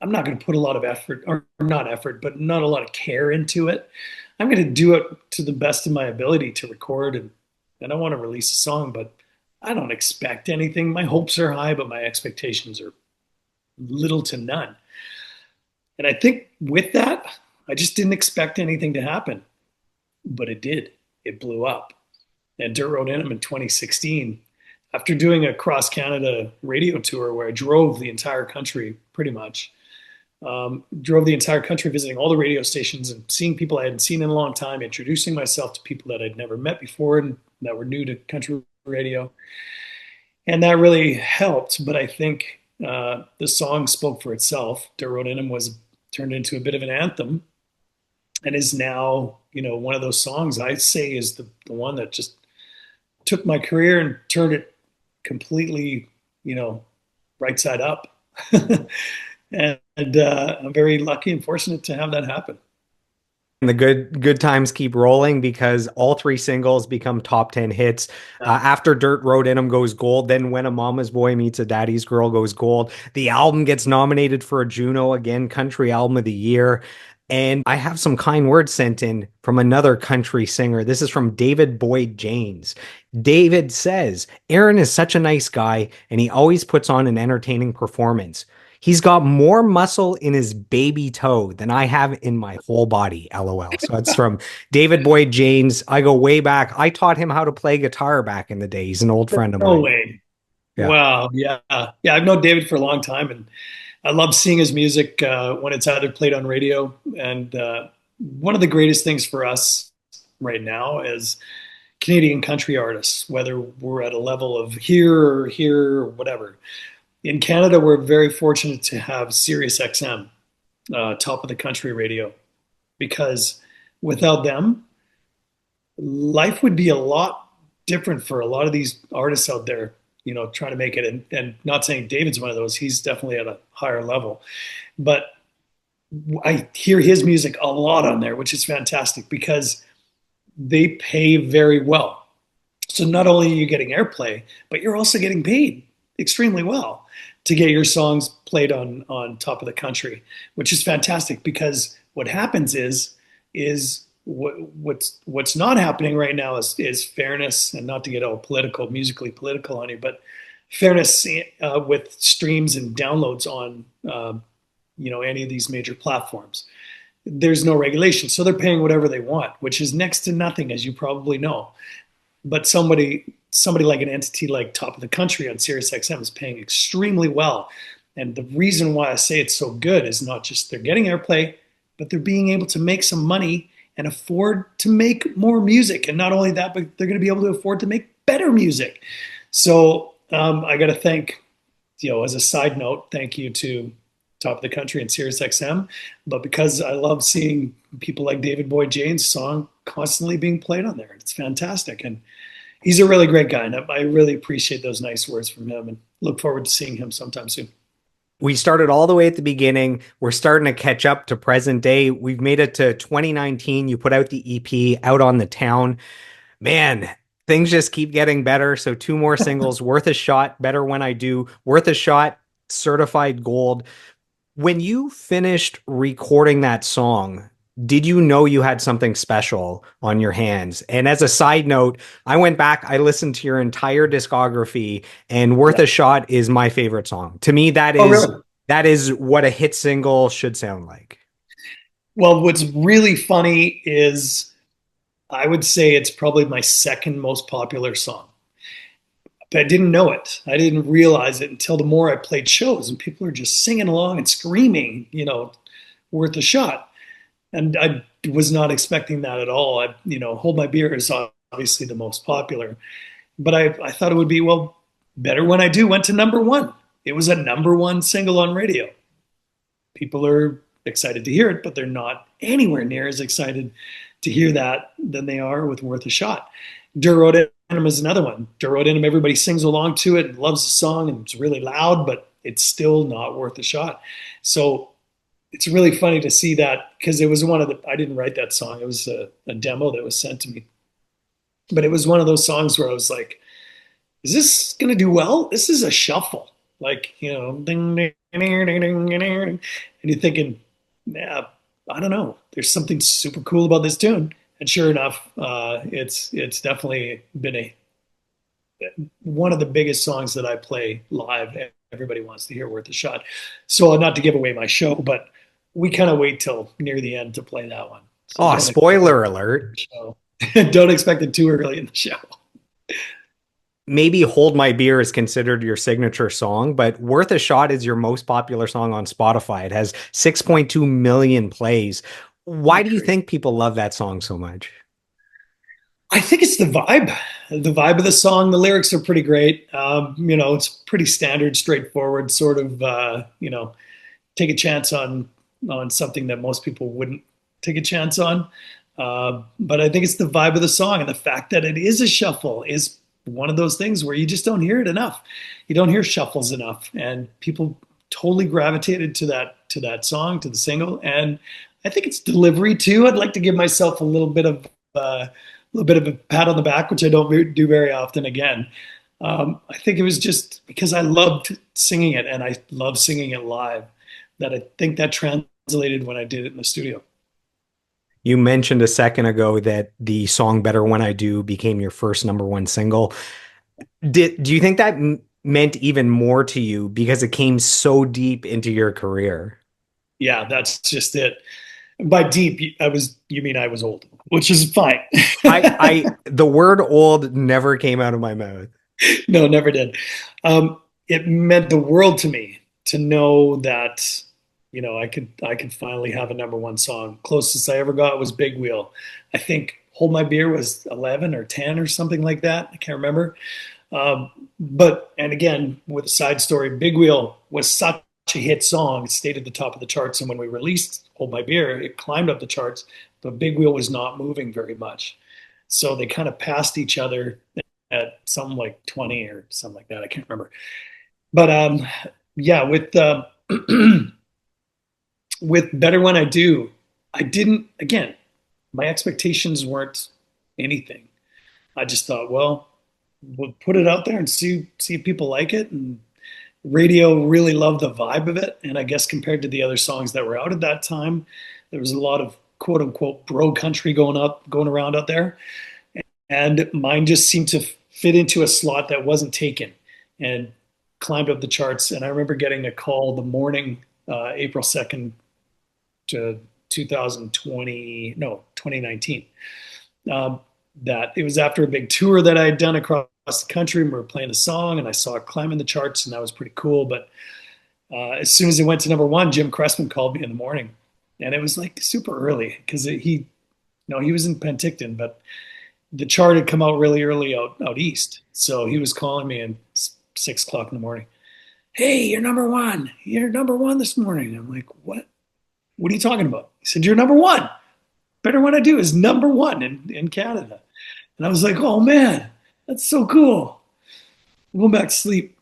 B: I'm not going to put a lot of effort, or not effort, but not a lot of care into it. I'm going to do it to the best of my ability to record, and I want to release a song, but I don't expect anything. My hopes are high, but my expectations are little to none. And I think with that, I just didn't expect anything to happen, but it did. It blew up. And Dirt Road In 'Em in 2016, after doing a cross Canada radio tour where I drove the entire country pretty much, drove the entire country visiting all the radio stations and seeing people I hadn't seen in a long time, introducing myself to people that I'd never met before and that were new to country radio. And that really helped. But I think the song spoke for itself. Dirt Road In 'Em was turned into a bit of an anthem and is now, one of those songs I say is the one that just took my career and turned it completely, right side up. And I'm very lucky and fortunate to have that happen.
A: And the good times keep rolling because all three singles become top 10 hits. After Dirt Road In 'Em goes gold, then When a Mama's Boy Meets a Daddy's Girl goes gold. The album gets nominated for a Juno, again, Country Album of the Year. And I have some kind words sent in from another country singer. This is from David Boyd James. David says, Aaron is such a nice guy, and he always puts on an entertaining performance. He's got more muscle in his baby toe than I have in my whole body. LOL. So that's from David Boyd James. I go way back. I taught him how to play guitar back in the day. He's an old friend of mine.
B: No way. Yeah. Wow. Yeah. Yeah. I've known David for a long time, and I love seeing his music when it's either played on radio. And one of the greatest things for us right now is Canadian country artists, whether we're at a level of here or whatever. In Canada, we're very fortunate to have Sirius XM, top of the country radio, because without them, life would be a lot different for a lot of these artists out there, trying to make it. And not saying David's one of those, he's definitely at a higher level. But I hear his music a lot on there, which is fantastic because they pay very well. So not only are you getting airplay, but you're also getting paid extremely well to get your songs played on top of the country, which is fantastic because what happens is what's not happening right now is fairness, and not to get all political, musically political on you, but fairness with streams and downloads on any of these major platforms. There's no regulation, so they're paying whatever they want, which is next to nothing, as you probably know. But somebody like an entity like Top of the Country on Sirius XM is paying extremely well. And the reason why I say it's so good is not just they're getting airplay, but they're being able to make some money and afford to make more music. And not only that, but they're going to be able to afford to make better music. So I got to thank, as a side note, thank you to Top of the Country and Sirius XM. But because I love seeing people like David Boyd James' song constantly being played on there. It's fantastic. And he's a really great guy. And I really appreciate those nice words from him. And look forward to seeing him sometime soon.
A: We started all the way at the beginning. We're starting to catch up to present day. We've made it to 2019. You put out the EP, Out on the Town. Man, things just keep getting better. So two more singles, Worth a Shot, Better When I Do, Worth a Shot, certified gold. When you finished recording that song, did you know you had something special on your hands? And as a side note, I went back, I listened to your entire discography, and Worth
B: Yeah.
A: a Shot is my favorite song. To me, that
B: Oh,
A: is
B: really?
A: that is what a hit single should sound like.
B: Well, what's really funny is I would say it's probably my second most popular song. But I didn't know it. I didn't realize it until the more I played shows and people are just singing along and screaming, worth a shot. And I was not expecting that at all. Hold My Beer is obviously the most popular, but I thought it would be, well, Better When I Do went to number one. It was a number one single on radio. People are excited to hear it, but they're not anywhere near as excited to hear that than they are with Worth a Shot. Denim is another one. Denim, everybody sings along to it and loves the song and it's really loud, but it's still not worth a shot. So it's really funny to see that because it was I didn't write that song. It was a demo that was sent to me. But it was one of those songs where I was like, is this going to do well? This is a shuffle. Like, ding, ding, ding, ding, ding, ding, and you're thinking, yeah, I don't know. There's something super cool about this tune. And sure enough, it's definitely been one of the biggest songs that I play live. Everybody wants to hear Worth a Shot. So not to give away my show, but we kind of wait till near the end to play that one. So
A: Oh, spoiler alert.
B: don't expect it too early in the show.
A: Maybe Hold My Beer is considered your signature song, but Worth a Shot is your most popular song on Spotify. It has 6.2 million plays. Why do you think people love that song so much?
B: I think it's the vibe of the song. The lyrics are pretty great. It's pretty standard, straightforward, sort of, take a chance on something that most people wouldn't take a chance on. But I think it's the vibe of the song and the fact that it is a shuffle is one of those things where you just don't hear it enough. You don't hear shuffles enough, and people totally gravitated to that song, to the single, and I think it's delivery too. I'd like to give myself a little bit of a pat on the back, which I don't do very often. Again, I think it was just because I loved singing it and I love singing it live that I think that translated when I did it in the studio.
A: You mentioned a second ago that the song Better When I Do became your first number one single. Do you think that meant even more to you because it came so deep into your career?
B: Yeah, that's just it. By deep, you mean I was old, which is fine.
A: The word old never came out of my mouth.
B: No, never did. It meant the world to me to know that I could finally have a number one song. Closest I ever got was Big Wheel. I think Hold My Beer was 11 or 10 or something like that. I can't remember. And again, with a side story, Big Wheel was such a hit song. It stayed at the top of the charts. And when we released Hold My Beer, it climbed up the charts, but Big Wheel was not moving very much. So they kind of passed each other at something like 20 or something like that. I can't remember. But yeah, with Better When I Do, I didn't, again, my expectations weren't anything. I just thought, well, we'll put it out there and see if people like it. And radio really loved the vibe of it. And I guess compared to the other songs that were out at that time, there was a lot of quote unquote bro country going around out there. And mine just seemed to fit into a slot that wasn't taken and climbed up the charts. And I remember getting a call the morning, April 2nd to 2019, that it was after a big tour that I had done across the country, and we were playing a song and I saw it climb in the charts, and that was pretty cool. But as soon as it went to number one, Jim Cressman called me in the morning, and it was like super early because he was in Penticton, but the chart had come out really early out east. So he was calling me at 6 o'clock in the morning. Hey, you're number one. You're number one this morning. I'm like, what? What are you talking about? He said, you're number one. Better When I Do is number one in Canada. And I was like, oh man, that's so cool. I'm going back to sleep.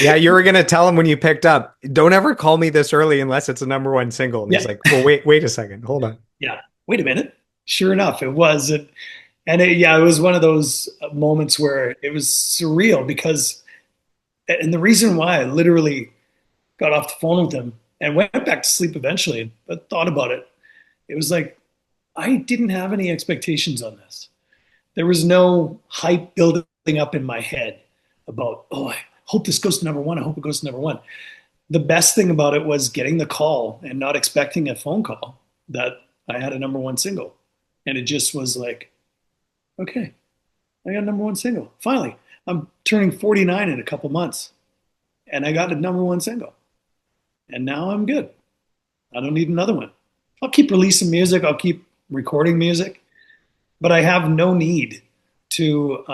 A: Yeah, you were gonna tell him when you picked up, don't ever call me this early unless it's a number one single. And he's
B: Yeah.
A: like, well, wait a second, hold on.
B: Yeah. Wait a minute. Sure enough, it was. Yeah, it was one of those moments where it was surreal because, and the reason why I literally got off the phone with him and went back to sleep eventually, but thought about it. It was like, I didn't have any expectations on this. There was no hype building up in my head about, oh, I hope this goes to number one. I hope it goes to number one. The best thing about it was getting the call and not expecting a phone call that I had a number one single. And it just was like, okay, I got a number one single. Finally, I'm turning 49 in a couple months and I got a number one single. And now I'm good. I don't need another one. I'll keep releasing music. I'll keep recording music, but I have no need to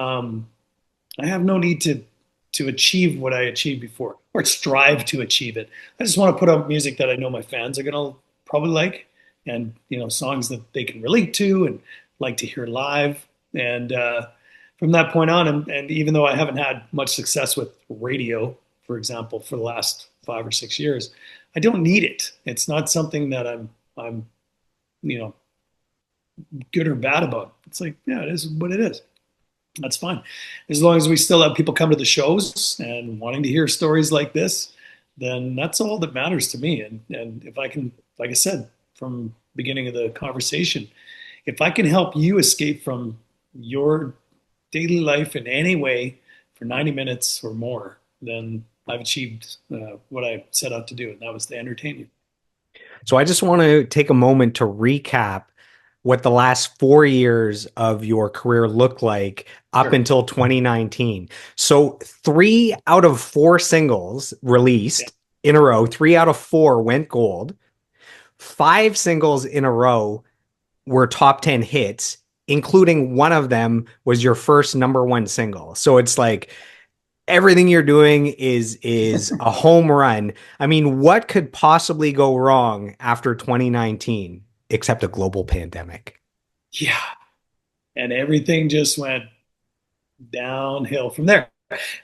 B: achieve what I achieved before or strive to achieve it. I just want to put out music that I know my fans are going to probably like, and songs that they can relate to and like to hear live. And from that point on, and even though I haven't had much success with radio, for example, for the last 5 or 6 years, I don't need it. It's not something that I'm you know good or bad about. It's like, yeah, it is what it is. That's fine. As long as we still have people come to the shows and wanting to hear stories like this, then that's all that matters to me. And if I can, like I said from beginning of the conversation, if I can help you escape from your daily life in any way for 90 minutes or more, then I've achieved what I set out to do, and that was to entertain you.
A: So I just want to take a moment to recap what the last 4 years of your career looked like up
B: Sure.
A: until 2019. So 3 out of 4 singles
B: Yeah.
A: released in a row, 3 out of 4 went gold. 5 singles in a row were top 10 hits, including one of them was your first number one single. So it's like everything you're doing is a home run. I mean, what could possibly go wrong after 2019 except a global pandemic?
B: Yeah. And everything just went downhill from there.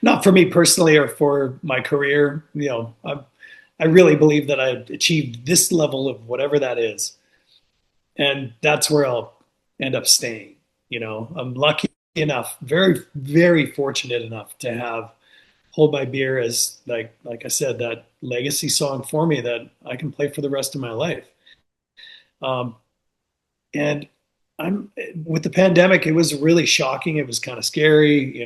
B: Not for me personally or for my career. I really believe that I achieved this level of whatever that is, and that's where I'll end up staying. I'm lucky enough, very, very fortunate enough to have Hold My Beer as like I said, that legacy song for me that I can play for the rest of my life. Um, and I'm with the pandemic, it was really shocking. It was kind of scary.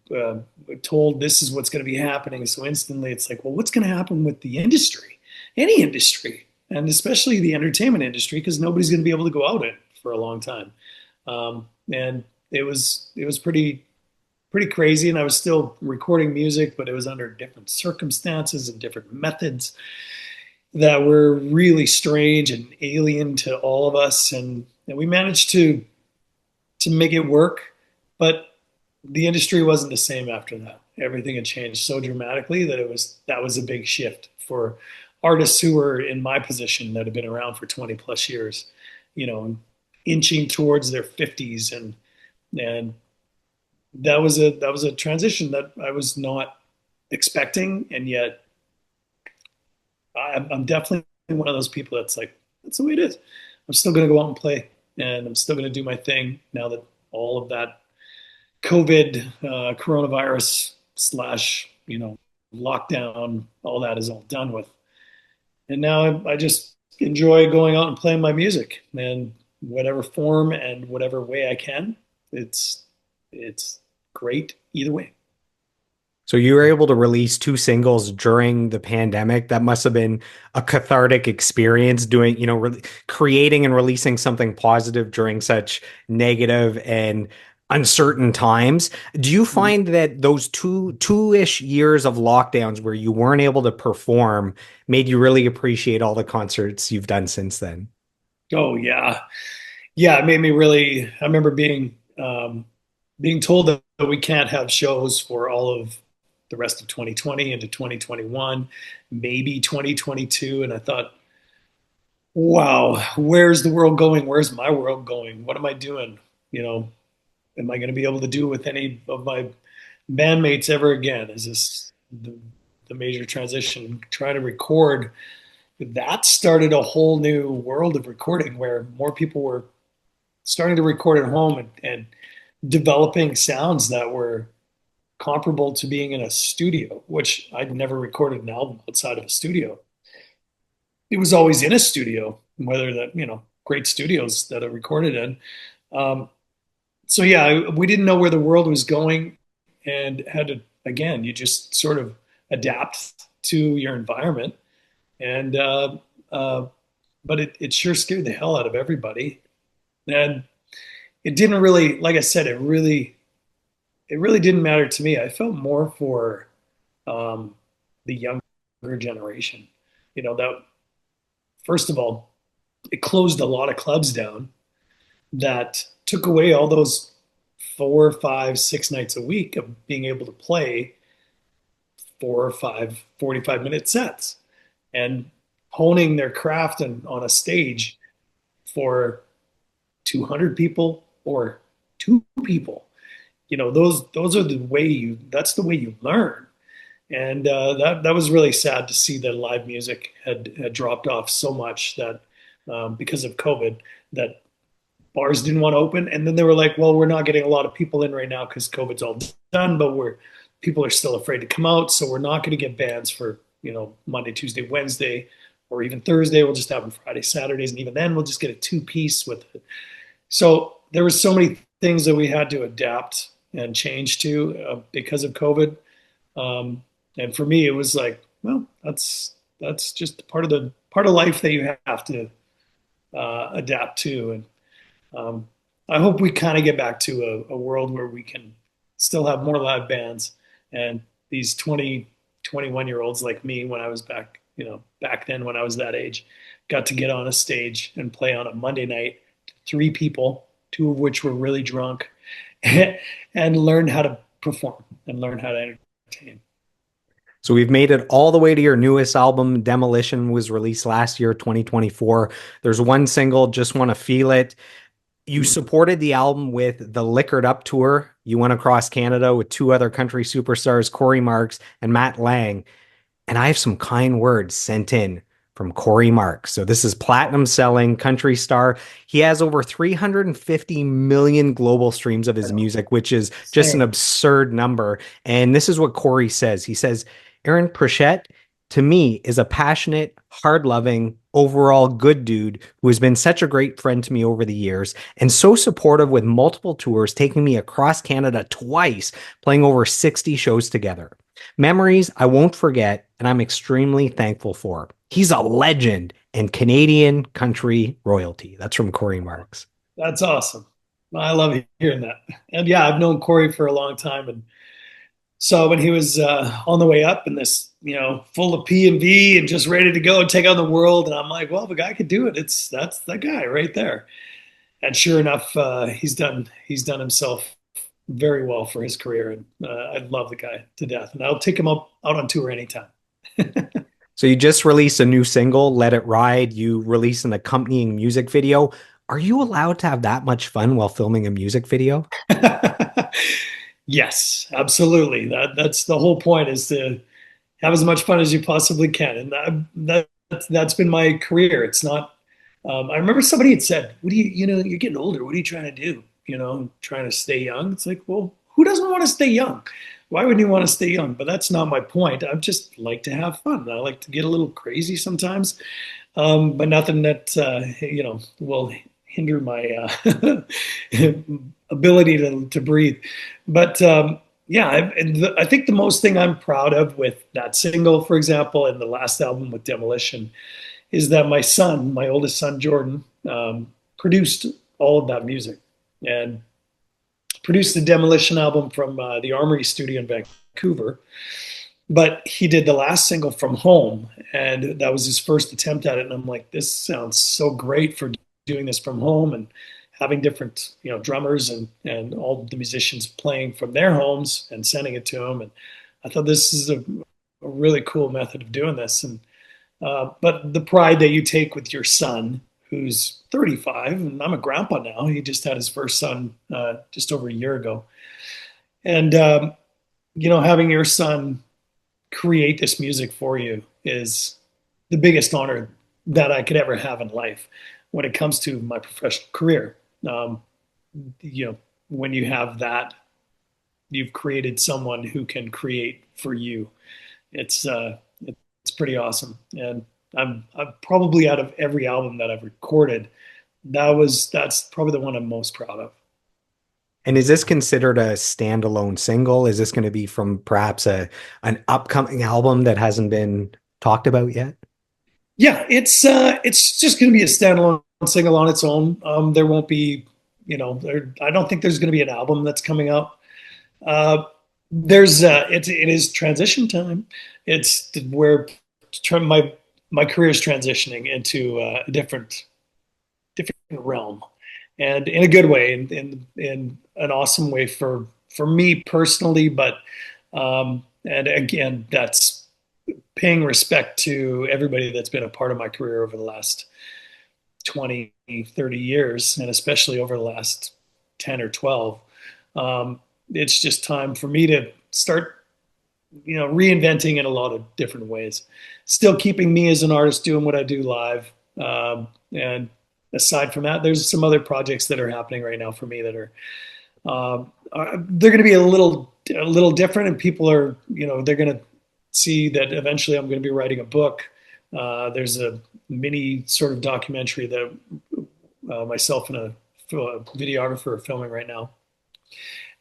B: We're told this is what's going to be happening. So instantly it's like, well, what's going to happen with the industry, any industry, and especially the entertainment industry, because nobody's going to be able to go out it for a long time. And it was pretty crazy. And I was still recording music, but it was under different circumstances and different methods that were really strange and alien to all of us. And we managed to make it work, but the industry wasn't the same after that. Everything had changed so dramatically that was a big shift for artists who were in my position that had been around for 20 plus years, inching towards their 50s, and that was a transition that I was not expecting, and yet I'm definitely one of those people that's like, that's the way it is. I'm still going to go out and play, and I'm still going to do my thing now that all of that COVID, coronavirus slash, lockdown, all that is all done with. And now I just enjoy going out and playing my music, and whatever form and whatever way I can. It's great either way.
A: So you were able to release 2 singles during the pandemic. That must have been a cathartic experience doing, creating and releasing something positive during such negative and uncertain times. Do you find that those two-ish years of lockdowns where you weren't able to perform made you really appreciate all the concerts you've done since then?
B: Oh yeah, yeah. It made me really. I remember being told that we can't have shows for all of the rest of 2020 into 2021, maybe 2022. And I thought, wow, where's the world going? Where's my world going? What am I doing? Am I going to be able to do with any of my bandmates ever again. Is this the major transition? Trying to record that started a whole new world of recording where more people were starting to record at home and developing sounds that were comparable to being in a studio, which I'd never recorded an album outside of a studio. It was always in a studio, whether that, great studios that I recorded in. Um, so yeah, we didn't know where the world was going and had to, again, you just sort of adapt to your environment. And, but it sure scared the hell out of everybody. And it didn't really, like I said, it really didn't matter to me. I felt more for um, the younger generation. That first of all, it closed a lot of clubs down that took away all those 4, 5, 6 nights a week of being able to play 4 or 5 45-minute sets and honing their craft on a stage for 200 people or two people. Those are the way that's the way you learn. And that was really sad to see that live music had dropped off so much that because of COVID, that bars didn't want to open. And then they were like, well, we're not getting a lot of people in right now because COVID's all done, but people are still afraid to come out. So we're not going to get bands for, Monday, Tuesday, Wednesday, or even Thursday. We'll just have them Friday, Saturdays. And even then we'll just get a 2 piece with it. So there were so many things that we had to adapt and change to because of COVID. And for me, it was like, well, that's just part of life that you have to adapt to. And I hope we kind of get back to a world where we can still have more live bands and these 20, 21 year olds like me when I was back then when I was that age, got to get on a stage and play on a Monday night, 3 people, 2 of which were really drunk, and learn how to perform and learn how to entertain.
A: So we've made it all the way to your newest album. Demolition was released last year, 2024. There's one single, Just Want to Feel It. You supported the album with the Liquored Up tour. You went across Canada with 2 other country superstars, Corey Marks and Matt Lang. And I have some kind words sent in from Corey Marks. So this is platinum selling country star. He has over 350 million global streams of his music, which is just an
B: Same.
A: absurd number. And this is what Corey says. He says, Aaron Pritchett, to me, is a passionate, hard-loving, overall good dude who has been such a great friend to me over the years and so supportive with multiple tours, taking me across Canada twice, playing over 60 shows together. Memories I won't forget, and I'm extremely thankful for. He's a legend and Canadian country royalty. That's from Corey Marks.
B: That's awesome. I love hearing that. And yeah, I've known Corey for a long time, and so when he was on the way up in this, full of P and V and just ready to go and take on the world, and I'm like, well, if a guy could do it, that's that guy right there. And sure enough, he's done himself very well for his career, and I love the guy to death, and I'll take him up out on tour anytime.
A: So you just released a new single, Let It Ride. You released an accompanying music video. Are you allowed to have that much fun while filming a music video?
B: Yes, absolutely. That's the whole point, is to have as much fun as you possibly can, and that's been my career. It's not. I remember somebody had said, "What do you're getting older. What are you trying to do? Trying to stay young." It's like, well, who doesn't want to stay young? Why wouldn't you want to stay young? But that's not my point. I just like to have fun. I like to get a little crazy sometimes, but nothing that will hinder my ability to breathe. But yeah, I think the most thing I'm proud of with that single, for example, and the last album with Demolition, is that my son, my oldest son Jordan, produced all of that music and produced the Demolition album from the Armory Studio in Vancouver. But he did the last single from home, and that was his first attempt at it. And I'm like, this sounds so great for doing this from home and having different, drummers and all the musicians playing from their homes and sending it to him. And I thought this is a really cool method of doing this. And but the pride that you take with your son, who's 35, and I'm a grandpa now. He just had his first son just over a year ago, and having your son create this music for you is the biggest honor that I could ever have in life when it comes to my professional career. Um, you know, when you have that, you've created someone who can create for you. It's pretty awesome, and I'm probably out of every album that I've recorded, that's probably the one I'm most proud of.
A: And is this considered a standalone single? Is this going to be from perhaps a an upcoming album that hasn't been talked about yet?
B: Yeah, it's just going to be a standalone single on its own. There won't be, I don't think there's going to be an album that's coming out. Uh, it is transition time. It's where my career is transitioning into a different realm, and in a good way, in an awesome way for me personally. But and again, that's paying respect to everybody that's been a part of my career over the last 20, 30 years, and especially over the last 10 or 12. It's just time for me to start, reinventing in a lot of different ways. Still keeping me as an artist doing what I do live. And aside from that, there's some other projects that are happening right now for me that they're going to be a little different, and people are, they're going to see that eventually I'm going to be writing a book. There's a mini sort of documentary that myself and a videographer are filming right now.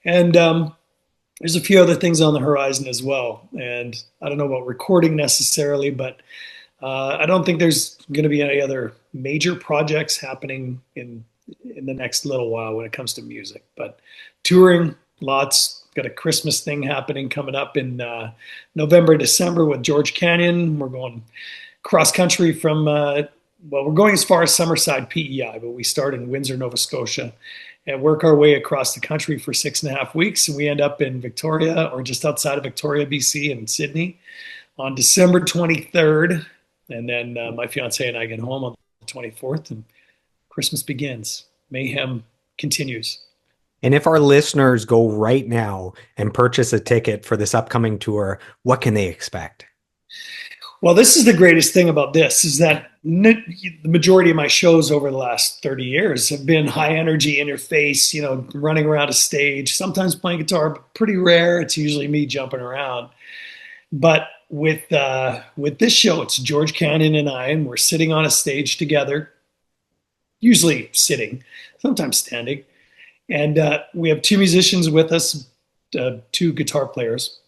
B: And there's a few other things on the horizon as well. And I don't know about recording necessarily, but I don't think there's going to be any other major projects happening in the next little while when it comes to music. But touring, lots. Got a Christmas thing happening coming up in November, December with George Canyon. We're going cross country from, we're going as far as Summerside, PEI, but we start in Windsor, Nova Scotia, and work our way across the country for 6.5 weeks. And we end up in Victoria, or just outside of Victoria, BC, and Sydney on December 23rd. And then my fiance and I get home on the 24th, and Christmas begins. Mayhem continues.
A: And if our listeners go right now and purchase a ticket for this upcoming tour, what can they expect?
B: Well, this is the greatest thing about this is that the majority of my shows over the last 30 years have been high energy in your face, running around a stage, sometimes playing guitar, but pretty rare. It's usually me jumping around. But with this show, it's George Canyon and I, and we're sitting on a stage together, usually sitting, sometimes standing. And we have two musicians with us, two guitar players.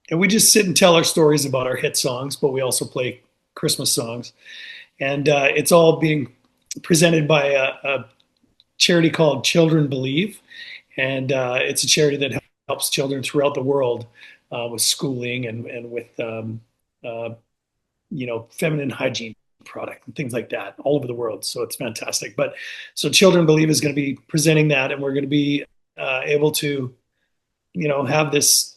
B: And we just sit and tell our stories about our hit songs, but we also play Christmas songs. And it's all being presented by a charity called Children Believe. And it's a charity that helps children throughout the world with schooling and with, feminine hygiene product and things like that all over the world. So it's fantastic. But so Children Believe is going to be presenting that, and we're going to be able to, have this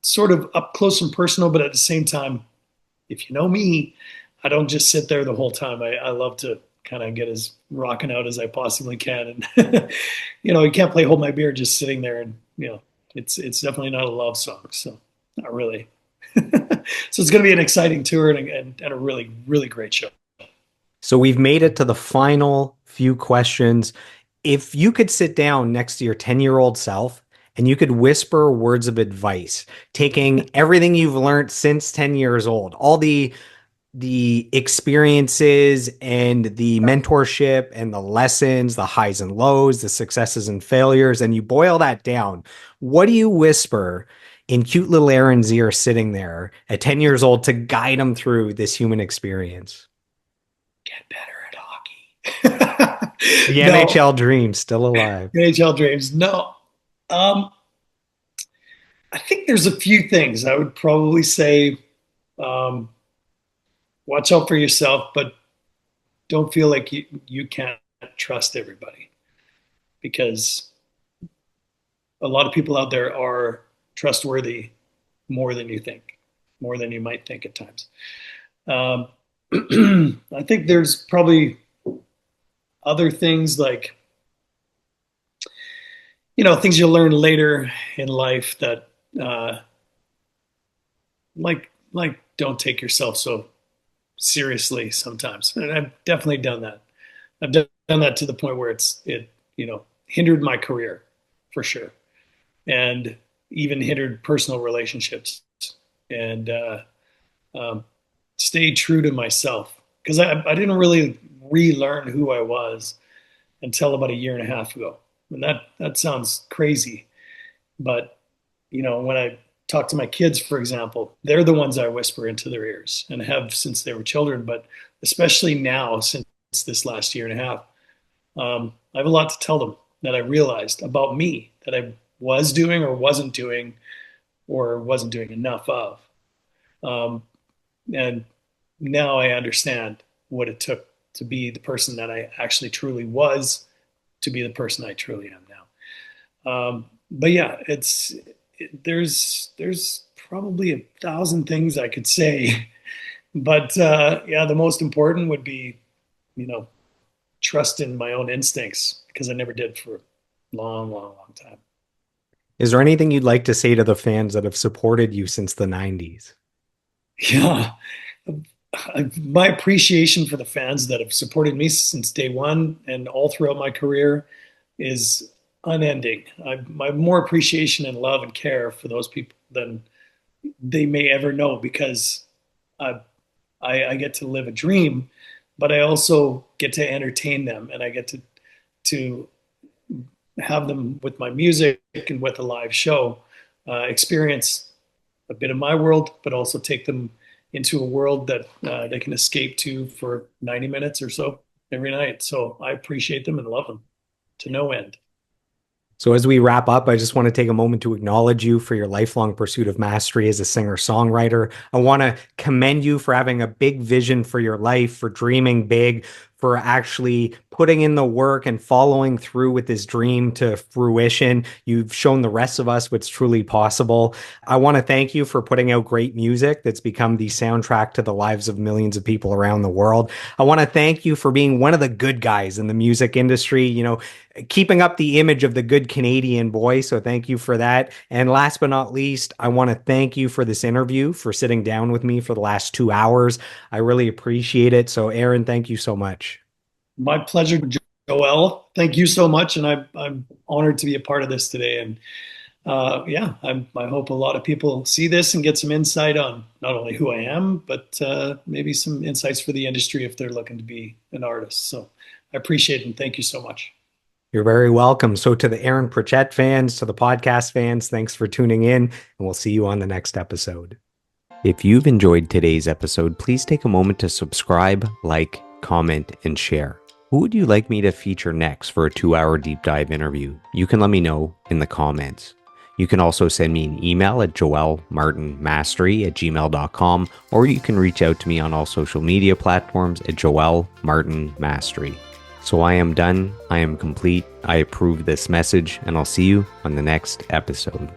B: sort of up close and personal, but at the same time, if you know me, I don't just sit there the whole time. I love to kind of get as rocking out as I possibly can. And, you can't play Hold My Beer just sitting there, and, it's definitely not a love song. So not really. So it's going to be an exciting tour and a really, really great show.
A: So we've made it to the final few questions. If you could sit down next to your 10-year-old self and you could whisper words of advice, taking everything you've learned since 10 years old, all the experiences and the mentorship and the lessons, the highs and lows, the successes and failures, and you boil that down, what do you whisper in cute little Aaron's ear sitting there at 10 years old to guide him through this human experience?
B: Get better at hockey.
A: The
B: No,
A: NHL dream still alive.
B: NHL dreams. No. I think there's a few things I would probably say. Watch out for yourself, but don't feel like you can't trust everybody, because a lot of people out there are trustworthy more than you think, more than you might think at times. I think there's probably other things like, things you learn later in life that uh, like don't take yourself so seriously sometimes. And I've definitely done that. I've done that to the point where it hindered my career for sure, and even hindered personal relationships, and um, stayed true to myself because I didn't really relearn who I was until about a year and a half ago. And that sounds crazy, but when I talk to my kids, for example, they're the ones I whisper into their ears and have since they were children, but especially now since this last year and a half, I have a lot to tell them that I realized about me that I was doing or wasn't doing enough of. Um, and now I understand what it took to be the person that I actually truly was to be the person I truly am now. But yeah, there's probably 1,000 things I could say, but yeah, the most important would be, you know, trust in my own instincts because I never did for a long, long, long time.
A: Is there anything you'd like to say to the fans that have supported you since the 90s?
B: Yeah, my appreciation for the fans that have supported me since day one and all throughout my career is unending. My more appreciation and love and care for those people than they may ever know because I, I get to live a dream, but I also get to entertain them and I get to have them with my music and with a live show experience a bit of my world, but also take them into a world that they can escape to for 90 minutes or so every night. So I appreciate them and love them to no end.
A: So, as we wrap up, I just want to take a moment to acknowledge you for your lifelong pursuit of mastery as a singer-songwriter. I want to commend you for having a big vision for your life, for dreaming big, for actually putting in the work and following through with this dream to fruition. You've shown the rest of us what's truly possible. I want to thank you for putting out great music that's become the soundtrack to the lives of millions of people around the world. I want to thank you for being one of the good guys in the music industry. Keeping up the image of the good Canadian boy. So thank you for that. And last but not least, I want to thank you for this interview, for sitting down with me for the last 2 hours. I really appreciate it. So Aaron, thank you so much.
B: My pleasure, Joel. Thank you so much. And I'm honored to be a part of this today. And yeah, I hope a lot of people see this and get some insight on not only who I am, but maybe some insights for the industry if they're looking to be an artist. So I appreciate it and thank you so much.
A: You're very welcome. So to the Aaron Pritchett fans, to the podcast fans, thanks for tuning in, and we'll see you on the next episode. If you've enjoyed today's episode, please take a moment to subscribe, like, comment, and share. Who would you like me to feature next for a 2-hour deep dive interview? You can let me know in the comments. You can also send me an email at joelmartinmastery@gmail.com, or you can reach out to me on all social media platforms at joelmartinmastery. So I am done. I am complete. I approve this message, and I'll see you on the next episode.